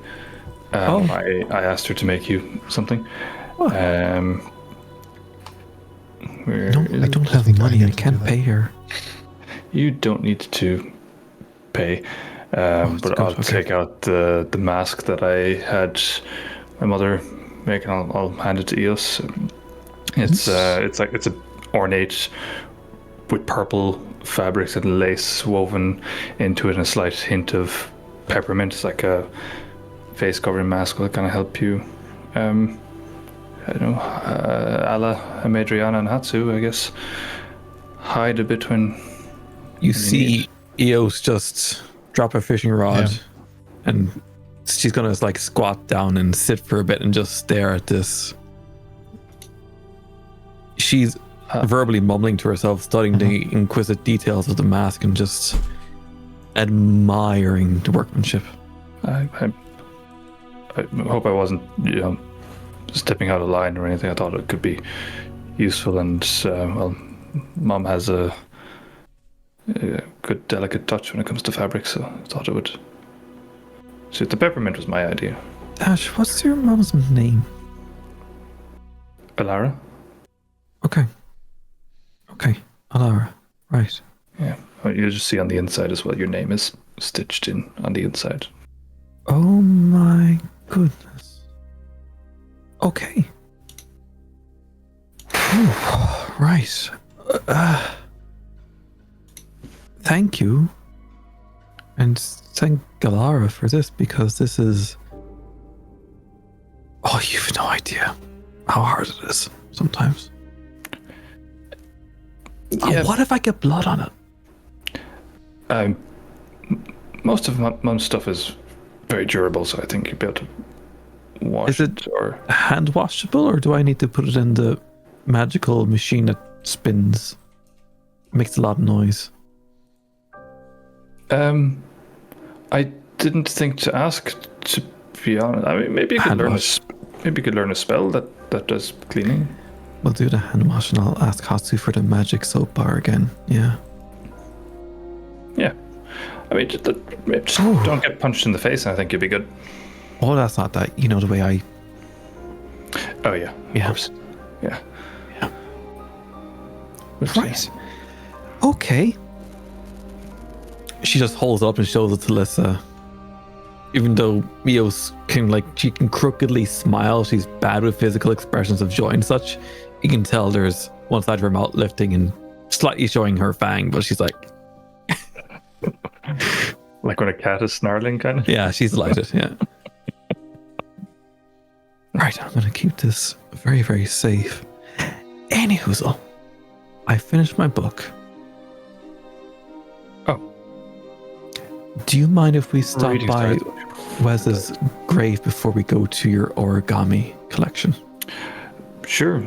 I asked her to make you something. No, I don't have money. I can't pay her. You don't need to pay, but I'll take out the mask that I had my mother make, and I'll hand it to Eos. It's it's a ornate with purple fabrics and lace woven into it, and a slight hint of peppermint. It's like a face covering mask will kind of help you. I don't know, a la Madriana and Hatsu, I guess. Hide a bit when you see Eos just drop a fishing rod, and she's gonna like squat down and sit for a bit and just stare at this. She's verbally mumbling to herself, studying the exquisite details of the mask and just admiring the workmanship. I hope I wasn't, stepping out of line or anything. I thought it could be useful, and Mom has a good, delicate touch when it comes to fabric, so I thought it would suit. The peppermint was my idea. Dash, what's your mom's name? Alara? Okay, Alara, right. Yeah, you'll just see on the inside as well, your name is stitched in on the inside. Oh my goodness. Okay. Oh, right. Thank you. And thank Galara for this, because this is... Oh, you've no idea how hard it is sometimes. Yeah. What if I get blood on it? Most of Mum's stuff is very durable, so I think you'll be able to wash Is it or hand washable, or do I need to put it in the magical machine that spins? Makes a lot of noise. I didn't think to ask, to be honest. I mean, maybe you could learn a spell that does cleaning. We'll do the hand wash, and I'll ask Hatsu for the magic soap bar again. Yeah. Yeah. I mean, just don't get punched in the face, and I think you'll be good. Oh, that's not that. You know the way I... Oh, yeah. Of course. Yeah. Right. Okay. She just holds it up and shows it to Lissa. Even though Mios she can crookedly smile, she's bad with physical expressions of joy and such. You can tell there's one side of her mouth lifting and slightly showing her fang, but she's like... Like when a cat is snarling, kind of? Yeah, she's delighted, yeah. Right, I'm going to keep this very, very safe. Anyhoozle, I finished my book. Oh. Do you mind if we stop by Wes's grave before we go to your origami collection? Sure.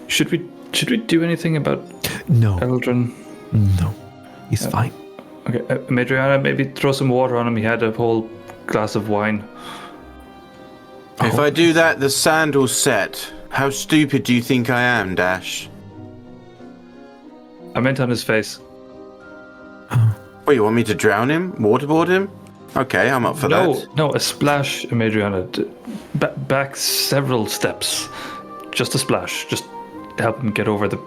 Should we do anything about Eldrin? No. He's fine. Okay, Madriana, maybe throw some water on him. He had a whole glass of wine. If I do that, the sandal's set. How stupid do you think I am, Dash? I meant on his face. What, you want me to drown him? Waterboard him? Okay, I'm up for that. No, a splash, Madriana. Back several steps. Just a splash. Just help him get over the...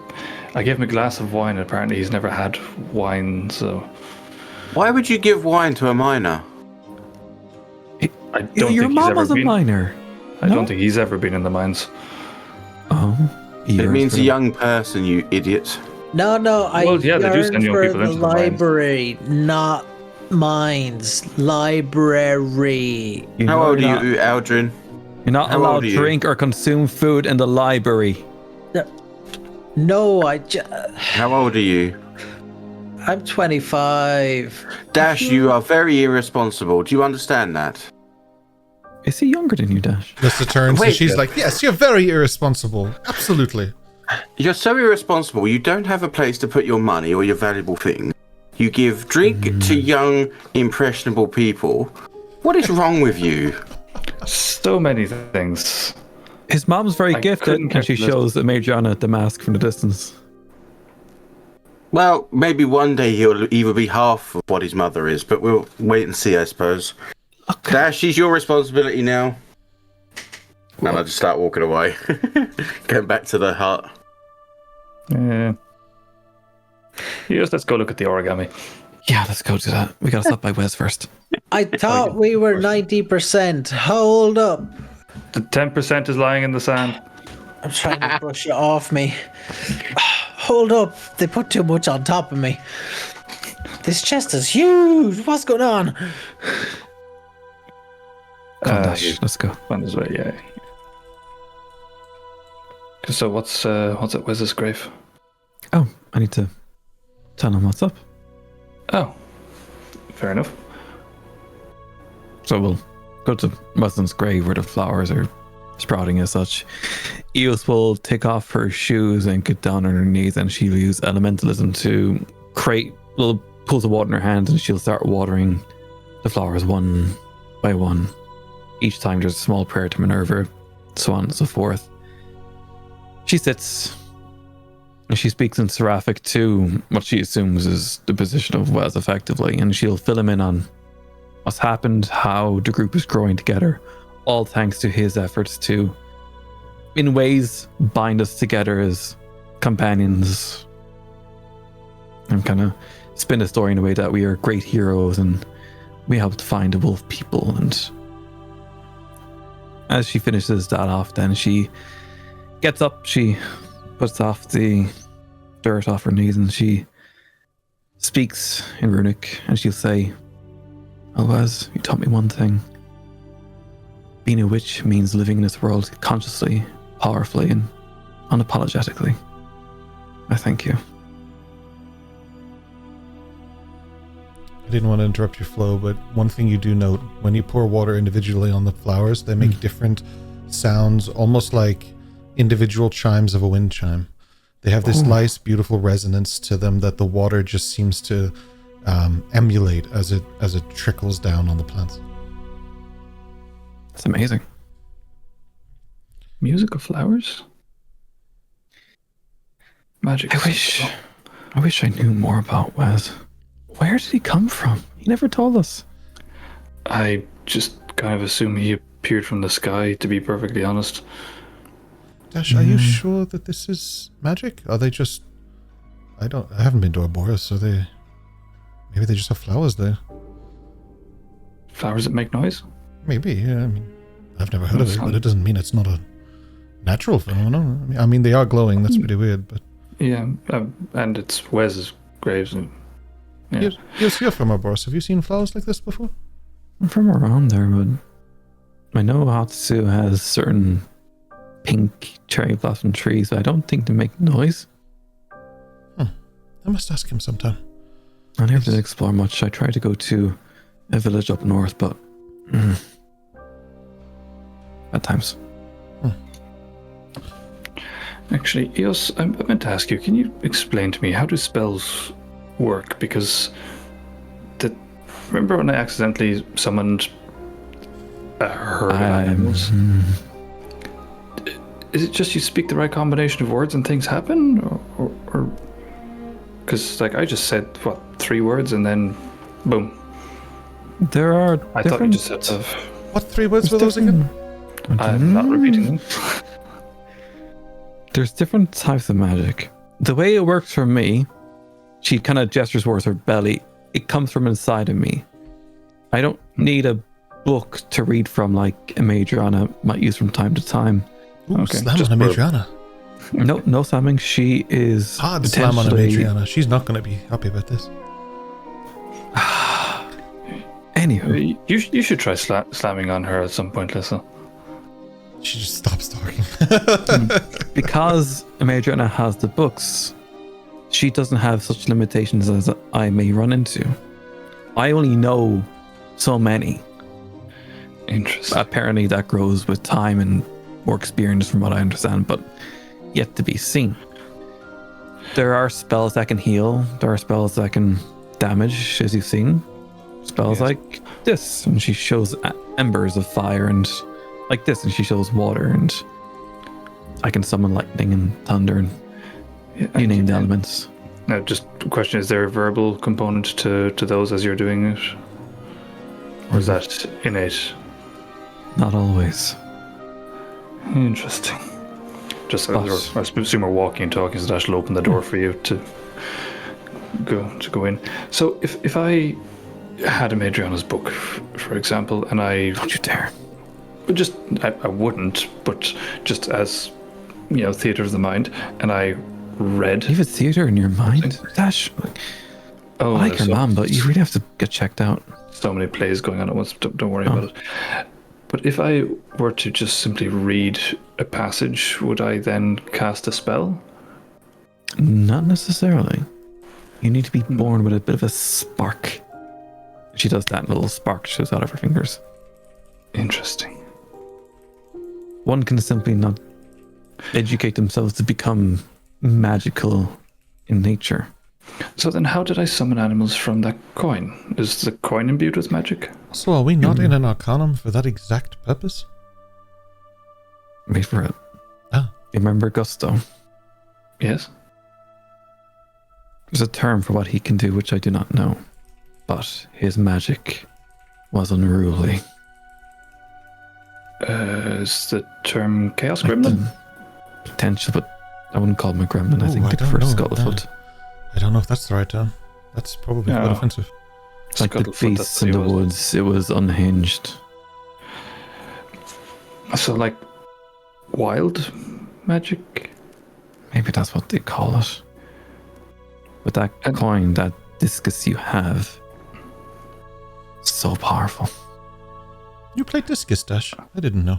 I gave him a glass of wine, and apparently he's never had wine, so... Why would you give wine to a minor? I don't Your think mom he's was ever a been. minor. I don't think he's ever been in the mines. It means a young person, you idiot. No, I Well, yeah, they do yearn send young for people the into the mines. library, not mines. Library. How old are you, Aldrin? You're not How allowed old are to you? drink or consume food in the library. No, How old are you? I'm 25. Dash, you are very irresponsible. Do you understand that? Is he younger than you, Dash? Lissa turns and she's like, yes, you're very irresponsible. Absolutely. You're so irresponsible. You don't have a place to put your money or your valuable things. You give drink to young, impressionable people. What is wrong with you? So many things. His mom's very gifted, couldn't and she calculate. shows Madriana the mask from the distance. Well, maybe one day he'll either be half of what his mother is, but we'll wait and see, I suppose. Okay. Dash, she's your responsibility now. Well, and I just start walking away. Going back to the hut. Yeah. Yes, let's go look at the origami. Yeah, let's go do that. We gotta stop by Wes first. I thought we were 90%. Hold up. The 10% is lying in the sand. I'm trying to brush it off me. Hold up. They put too much on top of me. This chest is huge. What's going on? Come on, Dash, let's go. On his way, yeah. So what's at Wes's grave? Oh, I need to tell him what's up. Oh, fair enough. So we'll go to Weston's grave where the flowers are sprouting as such. Eos will take off her shoes and get down on her knees, and she'll use elementalism to create little pools of water in her hands, and she'll start watering the flowers one by one. Each time there's a small prayer to Minerva, so on and so forth. She sits and she speaks in Seraphic to what she assumes is the position of Wes effectively, and she'll fill him in on what's happened, how the group is growing together, all thanks to his efforts to, in ways, bind us together as companions, and kind of spin the story in a way that we are great heroes and we helped find the wolf people. And as she finishes that off, then she gets up, she puts off the dirt off her knees, and she speaks in Runic, and she'll say, "Oh, Wes, you taught me one thing. Being a witch means living in this world consciously, powerfully, and unapologetically. I thank you." I didn't want to interrupt your flow, but one thing you do note, when you pour water individually on the flowers, they make different sounds, almost like individual chimes of a wind chime. They have this nice, beautiful resonance to them that the water just seems to emulate as it trickles down on the plants. It's amazing. Music of flowers? Magic. I wish I knew more about Wes. Where did he come from? He never told us. I just kind of assume he appeared from the sky, to be perfectly honest. Dash, are you sure that this is magic? Are they just... I haven't been to Arboris, so maybe they just have flowers there. Flowers that make noise? Maybe, yeah. I mean, I've never heard of it, but it doesn't mean it's not a natural phenomenon. I mean, they are glowing. That's pretty weird, but... Yeah, and it's Wes's graves. And, yeah. You're from Arboris. Have you seen flowers like this before? I'm from around there, but I know Hatsu has certain pink cherry blossom trees, but I don't think they make noise. I must ask him sometime. I never did explore much. I tried to go to a village up north, but at times. Actually, Eos, I meant to ask you, can you explain to me how do spells work? Because remember when I accidentally summoned a herd of animals? Is it just you speak the right combination of words and things happen? Or because I just said, 3 words and then boom. There are I thought you just said What 3 words were those again? I'm not repeating them. There's different types of magic. The way it works for me, she kind of gestures towards her belly. It comes from inside of me. I don't need a book to read from like a Madriana might use from time to time. Ooh, okay. Slam on a Madriana. No slamming. She is hard slam on a Madriana. She's not going to be happy about this. Anywho, you should try slamming on her at some point, Lisa. She just stops talking. Because Madriana has the books, she doesn't have such limitations as I may run into. I only know so many. Interesting. Apparently that grows with time and more experience from what I understand, but yet to be seen. There are spells that can heal. There are spells that can damage, as you've seen. Spells like this, and she shows embers of fire, and like this, and she shows water, and I can summon lightning and thunder, and you name the elements. Now, just a question: is there a verbal component to those as you're doing it, or is that innate? Not always. Interesting. Just I assume we're walking and talking, so that will open the door for you to go in. So if I had a Madriana's book, for example, and don't you dare. I wouldn't, but just as theater of the mind, and I read. You have a theater in your mind, Dash. I like your mom, but you really have to get checked out. So many plays going on at once. Don't worry about it. But if I were to just simply read a passage, would I then cast a spell? Not necessarily. You need to be born with a bit of a spark. She does that, and a little spark shows out of her fingers. Interesting. One can simply not educate themselves to become magical in nature. So then how did I summon animals from that coin? Is the coin imbued with magic? So are we not in an arcanum for that exact purpose? Wait for it. Ah. You remember Gusto? Yes. There's a term for what he can do, which I do not know. But his magic was unruly. Is the term Chaos Gremlin? Potential, but I wouldn't call him a gremlin. I think I prefer Scuttlefoot. I don't know if that's the right term. That's probably quite offensive. Like the beasts in the woods, it was unhinged. So like wild magic? Maybe that's what they call it. But that coin, that discus you have, so powerful. You played discus, Dash? I didn't know.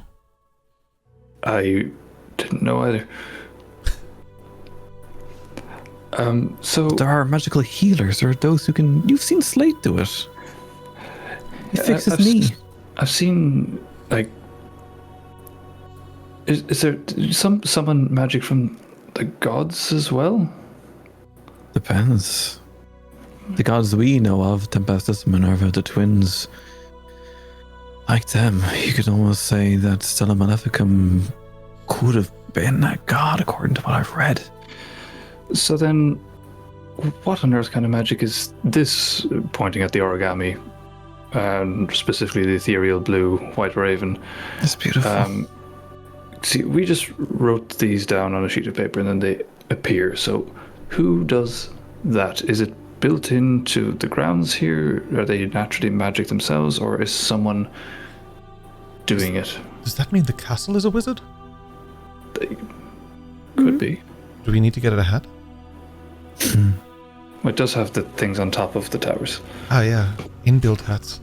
I didn't know either. So there are magical healers. There are those who can. You've seen Slate do it. He fixes knee. I've seen like. Is there summon magic from the gods as well? Depends. The gods we know of, Tempestus, Minerva, the twins. Like them, you could almost say that Stella Maleficum could have been a god, according to what I've read. So then, what on earth kind of magic is this, pointing at the origami, and specifically the ethereal blue white raven? It's beautiful. See, we just wrote these down on a sheet of paper and then they appear. So who does that? Is it built into the grounds here? Are they naturally magic themselves, or is someone doing it? Does that mean the castle is a wizard? They could be. Do we need to get it a hat? It does have the things on top of the towers. Ah, yeah. Inbuilt hats.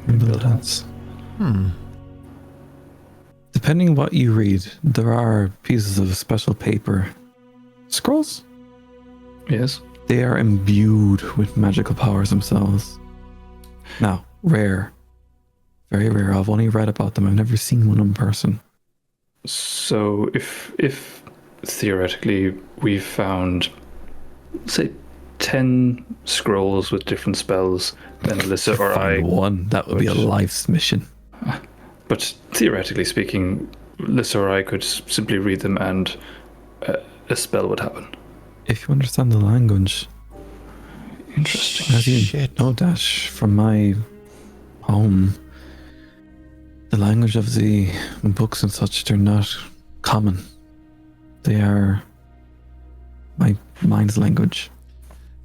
Inbuilt hats. Depending what you read, there are pieces of special paper. Scrolls? Yes. They are imbued with magical powers themselves. Now, rare. Very rare. I've only read about them. I've never seen one in person. So if theoretically we found, say, 10 scrolls with different spells, then Alyssa or I... one, that would be a life's mission. But theoretically speaking, Alyssa or I could simply read them and a spell would happen. If you understand the language. Interesting. As you know, Dash, from my home, the language of the books and such, they're not common. They are my mind's language.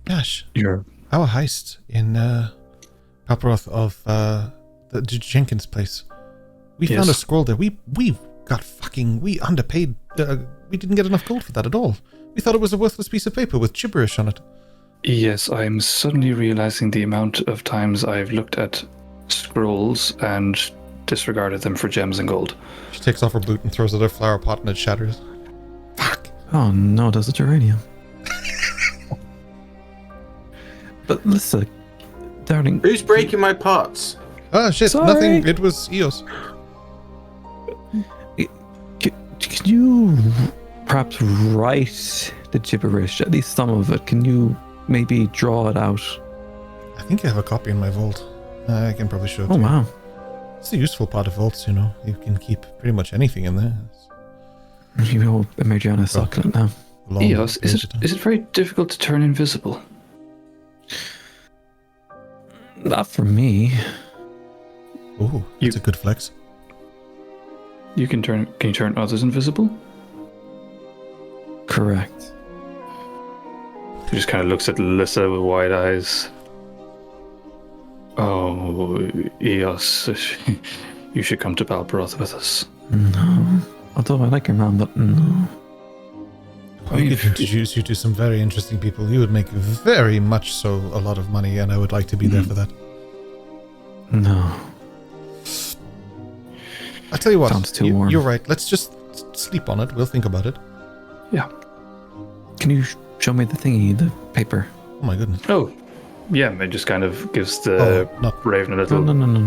Dash, Your our heist in Paparoth of the Jenkins place. We found a scroll there. We underpaid. We didn't get enough gold for that at all. We thought it was a worthless piece of paper with gibberish on it. Yes, I'm suddenly realizing the amount of times I've looked at scrolls and disregarded them for gems and gold. She takes off her boot and throws it at her flower pot and it shatters. Fuck. Oh no, that's a geranium. But listen, darling. Who's breaking my pots? Oh shit, Sorry. Nothing. It was Eos. Can you perhaps write the gibberish, at least some of it? Can you maybe draw it out? I think I have a copy in my vault. I can probably show it to you. Wow. It's a useful part of vaults, you know. You can keep pretty much anything in there. You know, Mariana's sucking it now. Eos, is it very difficult to turn invisible? Not for me. Ooh, that's a good flex. Can you turn others invisible? Correct. He just kind of looks at Alyssa with wide eyes. Oh, Eos, you should come to Balboroth with us. No. Although I like your mom, but no. We could introduce you to some very interesting people. You would make very much so a lot of money, and I would like to be there for that. No. I'll tell you what. Sounds too warm. You're right. Let's just sleep on it. We'll think about it. Yeah. Can you show me the thingy, the paper? Oh my goodness. Oh, yeah. It just kind of gives the Raven a little. No.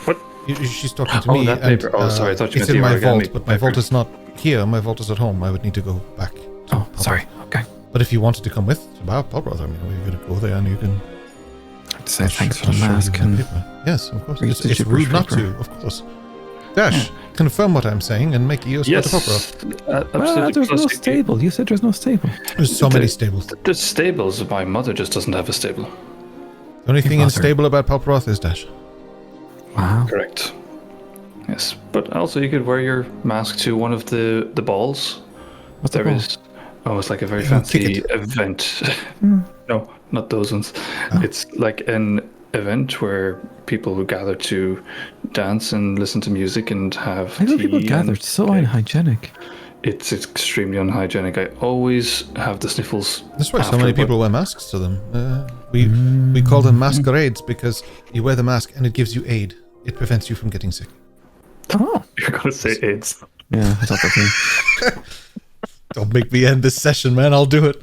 What? She's talking to me. That paper. Sorry. I thought you it's meant in the my vault, origami but my paper. vault is not here. My vault is at home. I would need to go back. Sorry. Okay. But if you wanted to come with to Balboroth, I mean, we're going to go there and you can. I'd say thanks for the mask and yes, of course. read It's the rude not paper. to, of course. Dash, confirm what I'm saying and make Eos go to Balboroth. Absolutely. there's no stable. You said there's no stable. There's so many stables. The stables. My mother just doesn't have a stable. The only thing mother. unstable about Balboroth is Dash. Wow. Correct. Yes, but also you could wear your mask to one of the balls. What's the There ball? is. Oh, it's like a very Oh, fancy ticket. event. No, not those ones. Oh. It's like an event where people who gather to dance and listen to music and have I know tea people and gathered. So cake. unhygienic. It's extremely unhygienic. I always have the sniffles. That's why so after, many but- people wear masks to them. We call them masquerades because you wear the mask and it gives you aid. It prevents you from getting sick. Oh. You're gonna say AIDS. Yeah, I thought that too. Don't make me end this session, man. I'll do it.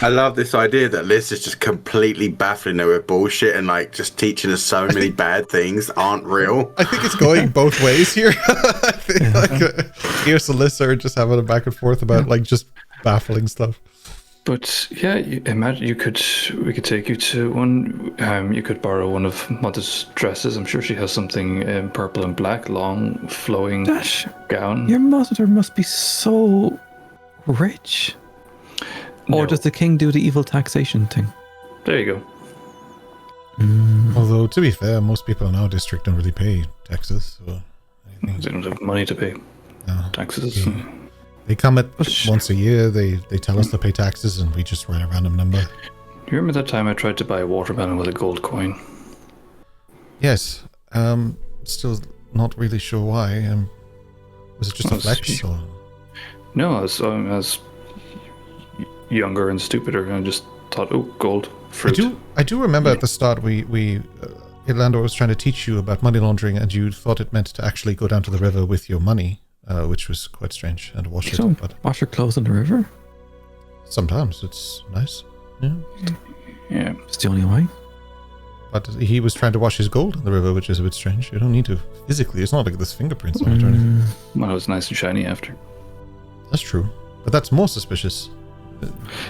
I love this idea that Liz is just completely baffling her with bullshit and like just teaching us so many bad things aren't real. I think it's going both ways here. I think Eos and Alyssa are just having a back and forth about like just baffling stuff. But yeah, imagine we could take you to one. You could borrow one of Mother's dresses. I'm sure she has something in purple and black, long, flowing Dash, gown. your mother must be so rich. Or No. does the king do the evil taxation thing? There you go. Although, to be fair, most people in our district don't really pay taxes. So They don't have money to pay no. taxes. They come at once a year. They tell us to pay taxes, and we just write a random number. You remember that time I tried to buy a watermelon with a gold coin? Yes. Still not really sure why. Was it just a Well, flex? Or? No, I was younger and stupider, and I just thought, oh, gold, fruit. I do remember at the start we Irlando was trying to teach you about money laundering, and you thought it meant to actually go down to the river with your money, which was quite strange, and wash You it. don't But wash your clothes in the river? sometimes it's nice. Yeah. Yeah. It's the only way. But he was trying to wash his gold in the river, which is a bit strange. You don't need to physically. It's not like there's fingerprints on it or anything. Well, it was nice and shiny after. That's true. But that's more suspicious.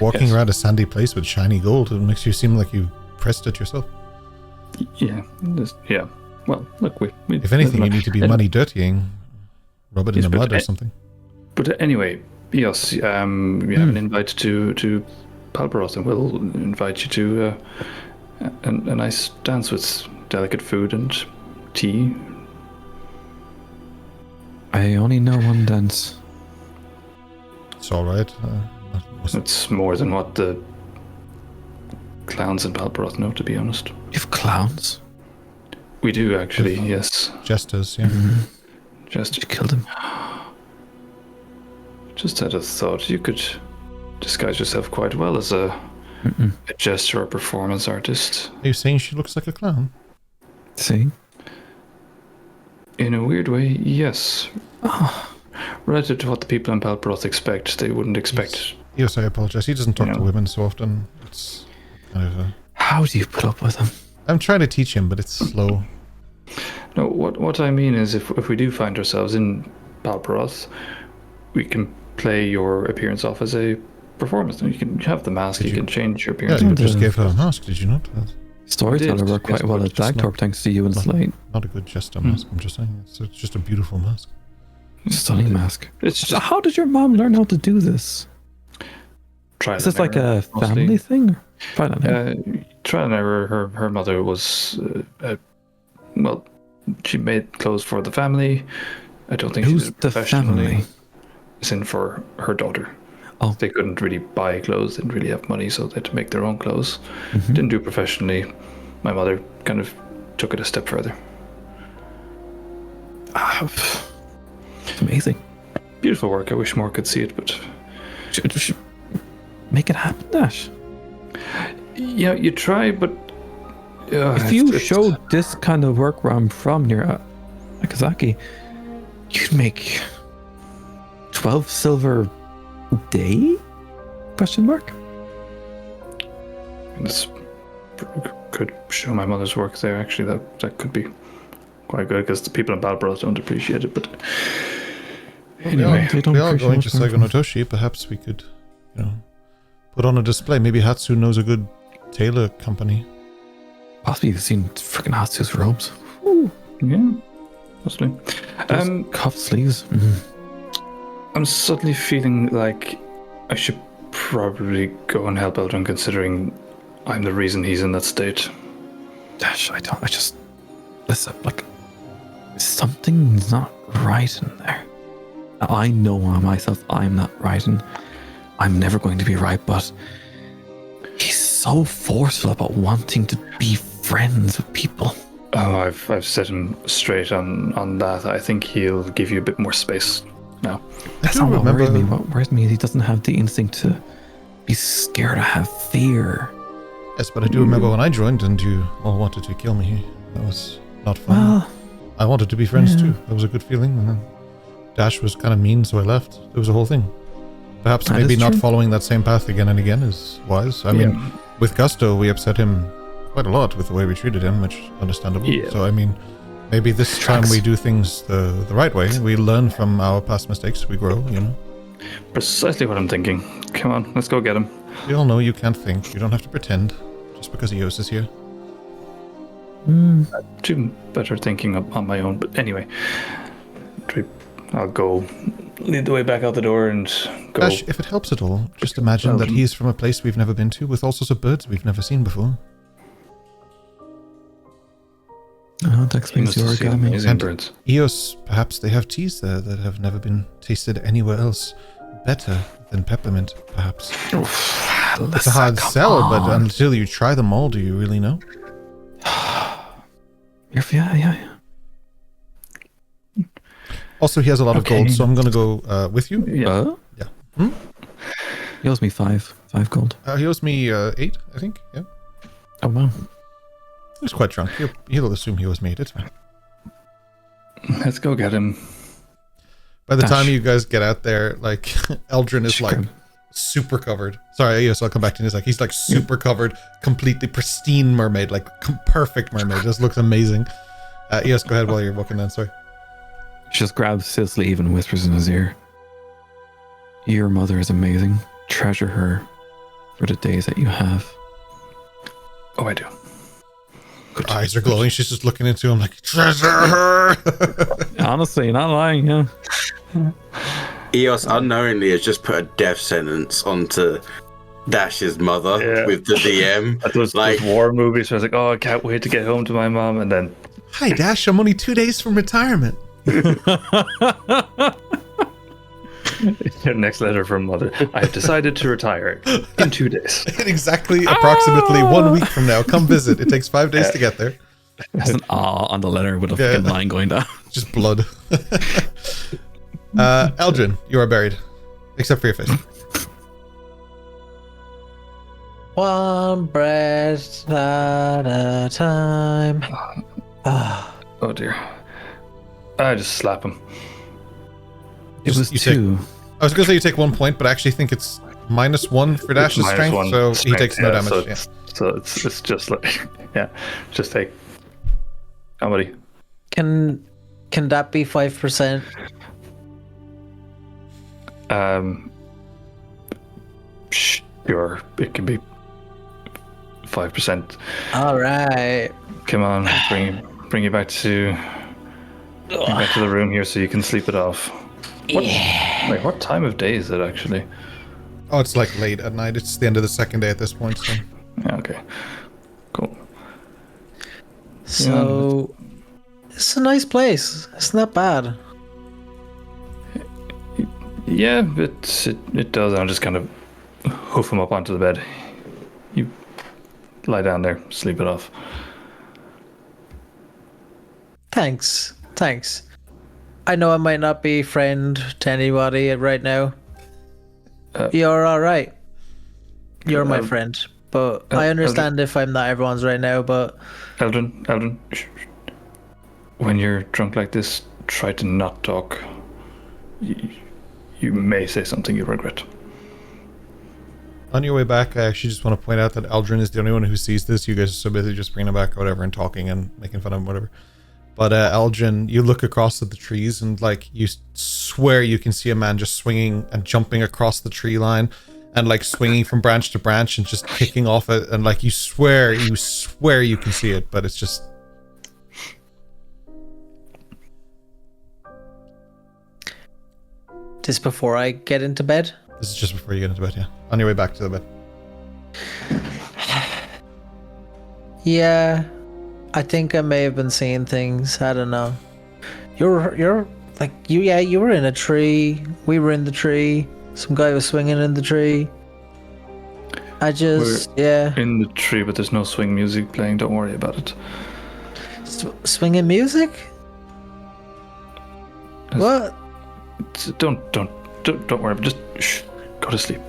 Walking Yes. around a sandy place with shiny gold, it makes you seem like you pressed it yourself. Yeah. Yeah. Well, look, we If anything, you need to be money dirtying. Rub it in Yes, the but mud or something. But anyway, yes, we have an invite to Balboroth, and we'll invite you to a nice dance with delicate food and tea. I only know one dance. It's all right. It's more than what the clowns in Balboroth know, to be honest. You have clowns? We do, actually, yes. Jesters, yeah. Just You killed him. Just had a thought. You could disguise yourself quite well as a jester or performance artist. Are you saying she looks like a clown? See? In a weird way, yes. Relative to what the people in Balboroth expect, they wouldn't expect. Yes, I apologize. He doesn't talk You to know. women so often. It's kind of How do you put up with him? I'm trying to teach him, but it's slow. No, what I mean is, if we do find ourselves in Balboroth, we can play your appearance off as a performance. You can have the mask, you can change your Yeah, appearance. you did. just gave her a mask, did you not? Storyteller did, worked quite yes, well but at just Blackthorpe not- thanks to you and Slate. Not a good jester mask, I'm just saying. It's just a beautiful mask. Stunning mask. It's So just, how did your mom learn how to do this? trial. Is this like a family thing? Trial and error. Her mother was, well, she made clothes for the family. I don't think she did it professionally. It's in for her daughter. Oh. They couldn't really buy clothes, didn't really have money, so they had to make their own clothes. Didn't do it professionally. My mother kind of took it a step further. It's amazing. Beautiful work. I wish more could see it, but... Should make it happen, Dash. Yeah, you try, but... if you showed this kind of work where I'm from near Akazaki, you'd make 12 silver a day? Question mark? This could show my mother's work there, actually. That could be quite good, because the people in Balbros don't appreciate it, but... Anyway, we are going to Saigo no Toshi. Perhaps we could, put on a display. Maybe Hatsu knows a good tailor company. Possibly you've seen freaking Hatsu's robes. Ooh. Yeah, possibly. Cuff sleeves. I'm suddenly feeling like I should probably go and help Eldrin, considering I'm the reason he's in that state. Dash, listen, like, something's not right in there. I know myself I'm not right, and I'm never going to be right, but he's so forceful about wanting to be friends with people. Oh, I've set him straight on that. I think he'll give you a bit more space now. That's not what worries me. What worries me is he doesn't have the instinct to be scared or have fear. Yes, but I do remember when I joined and you all wanted to kill me. That was not fun. Well, I wanted to be friends too. That was a good feeling. And then Dash was kind of mean, so I left. It was a whole thing. Perhaps maybe not following that same path again and again is wise. I mean, with Gusto, we upset him quite a lot with the way we treated him, which is understandable. Yeah. So, I mean, maybe this time we do things the right way. We learn from our past mistakes. We grow, Precisely what I'm thinking. Come on, let's go get him. We all know you can't think. You don't have to pretend just because Eos is here. Do better thinking on my own. But anyway, I'll go lead the way back out the door and go. Dash, if it helps at all, just imagine that he's from a place we've never been to with all sorts of birds we've never seen before. Oh, that explains the origami. Amazing birds. Eos, perhaps they have teas there that have never been tasted anywhere else. Better than peppermint, perhaps. It's a hard sell, but until you try them all, do you really know? Yeah. Also, he has a lot of gold, so I'm going to go with you. Yeah. He owes me 5 gold. He owes me 8, I think. Yeah. Oh, wow. He's quite drunk. He'll assume he owes me 8. It's fine. Let's go get him. By the time you guys get out there, like, Eldrin is like super covered. Sorry, yes, I'll come back to him. He's like super covered, completely pristine mermaid, like perfect mermaid. Just looks amazing. Yes, go ahead while you're walking down. Sorry. She just grabs his sleeve and whispers in his ear. Your mother is amazing. Treasure her for the days that you have. Oh, I do. Her eyes are glowing. She's just looking into him like, treasure her! Honestly, not lying, yeah. Eos unknowingly has just put a death sentence onto Dash's mother with the DM. Those war movies where I was like, oh, I can't wait to get home to my mom, and then... Hi, Dash, I'm only 2 days from retirement. Your next letter from mother. I have decided to retire in 2 days. Exactly, approximately 1 week from now. Come visit. It takes 5 days to get there. There's an on the letter with a fucking line going down. Just blood. Eldrin, you are buried. Except for your face. One breath at a time. Oh dear. I just slap him. It was 2. I was going to say you take 1 point, but I actually think it's -1 for Dash's strength, so he takes no damage. So it's just like, just take comedy. Can that be 5%? Sure, it can be 5%. All right. Come on, bring you back to the room here so you can sleep it off. What time of day is it actually? Oh, it's like late at night. It's the end of the second day at this point. So. Okay. Cool. So, it's a nice place. It's not bad. Yeah, it does. I'll just kind of hoof him up onto the bed. You lie down there, sleep it off. Thanks. I know I might not be friend to anybody right now. You're all right. You're my friend. But I understand if I'm not everyone's right now, but... Eldrin, shh. When you're drunk like this, try to not talk. You may say something you regret. On your way back, I actually just want to point out that Eldrin is the only one who sees this. You guys are so busy just bringing him back or whatever and talking and making fun of him, whatever. But Eldrin, you look across at the trees and like you swear you can see a man just swinging and jumping across the tree line and like swinging from branch to branch and just kicking off it, and like you swear you can see it, but it's just... This before I get into bed? This is just before you get into bed, yeah. On your way back to the bed. Yeah, I think I may have been seeing things. I don't know. You're like you were in a tree. We were in the tree. Some guy was swinging in the tree. We're in the tree, but there's no swing music playing. Don't worry about it. Swinging music? What? Don't worry. Just shh. Go to sleep.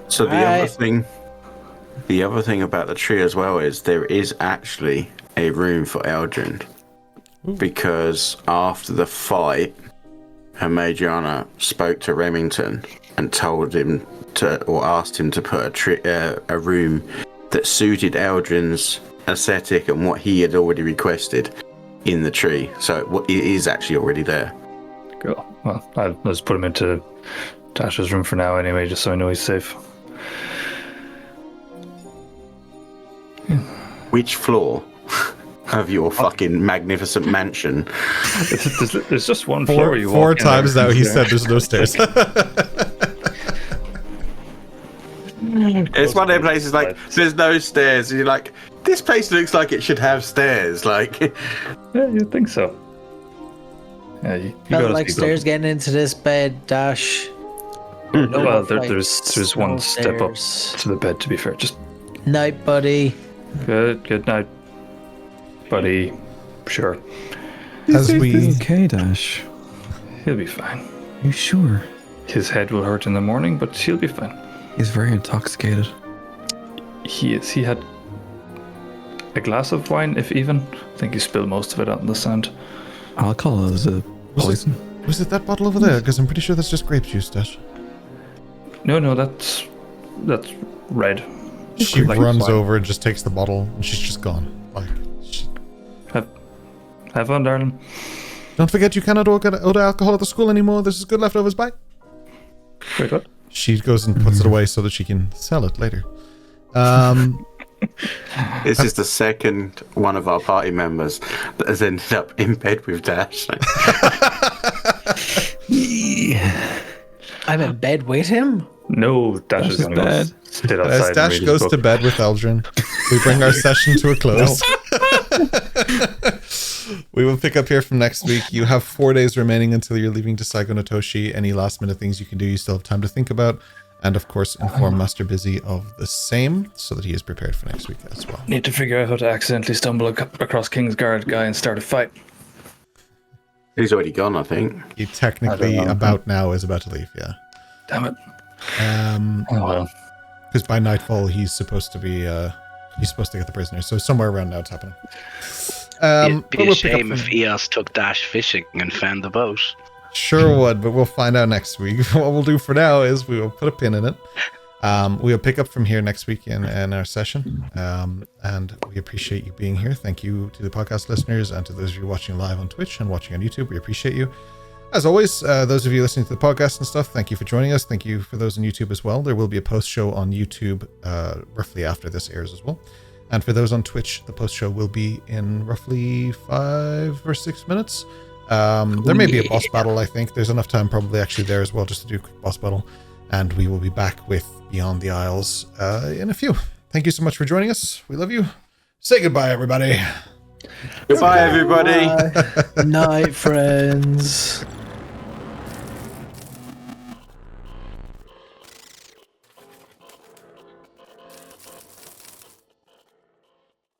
So the other thing about the tree as well is there is actually a room for Eldrin, because after the fight, her Mageana spoke to Remington and told him or asked him to put a room that suited Eldrin's aesthetic and what he had already requested in the tree. So it is actually already there. Cool. Well, I'll just put him into Dash's room for now anyway, just so I know he's safe. Which floor of your fucking magnificent mansion? There's just one floor. Four times now he said there's no stairs. It's one of them places like there's no stairs, and you're like, this place looks like it should have stairs. Like, yeah, you'd think so. Yeah, you felt like stairs up. Getting into this bed, Dash. Well, there's one step up to the bed. To be fair, just night, buddy. Good night, buddy. Sure. Is he okay, Dash? He'll be fine. Are you sure? His head will hurt in the morning, but he'll be fine. He's very intoxicated. He is. He had a glass of wine, if even. I think he spilled most of it out in the sand. Alcohol is a poison. Was it that bottle over there? Because I'm pretty sure that's just grape juice, Dash. No, that's red. She runs over and just takes the bottle, and she's just gone. Like, have fun, darling. Don't forget, you cannot order alcohol at the school anymore. This is good leftovers. Bye. Wait, what? She goes and puts it away so that she can sell it later. This is the second one of our party members that has ended up in bed with Dash. I'm in bed with him? No, Dash is going to sit outside. As Dash goes to bed with Eldrin, we bring our session to a close. We will pick up here from next week. You have 4 days remaining until you're leaving to Saigo no Toshi. Any last minute things you can do, you still have time to think about. And of course, inform Master Busy of the same so that he is prepared for next week as well. Need to figure out how to accidentally stumble across Kingsguard guy and start a fight. He's already gone, I think. He technically about now is about to leave, yeah. Damn it. Well. Because by nightfall he's supposed to get the prisoner. So somewhere around now it's happening. It'd be a shame if Eos took Dash fishing and found the boat. Sure would, but we'll find out next week. What we'll do for now is we will put a pin in it. We'll pick up from here next week in our session. And we appreciate you being here. Thank you to the podcast listeners and to those of you watching live on Twitch and watching on YouTube. We appreciate you. As always, those of you listening to the podcast and stuff, thank you for joining us. Thank you for those on YouTube as well. There will be a post show on YouTube roughly after this airs as well. And for those on Twitch, the post show will be in roughly 5 or 6 minutes. There may be a boss battle, I think. There's enough time probably actually there as well just to do a quick boss battle. and we will be back with Beyond the Isles in a few. Thank you so much for joining us. We love you. Say goodbye, everybody. Goodbye, everybody. Night, friends.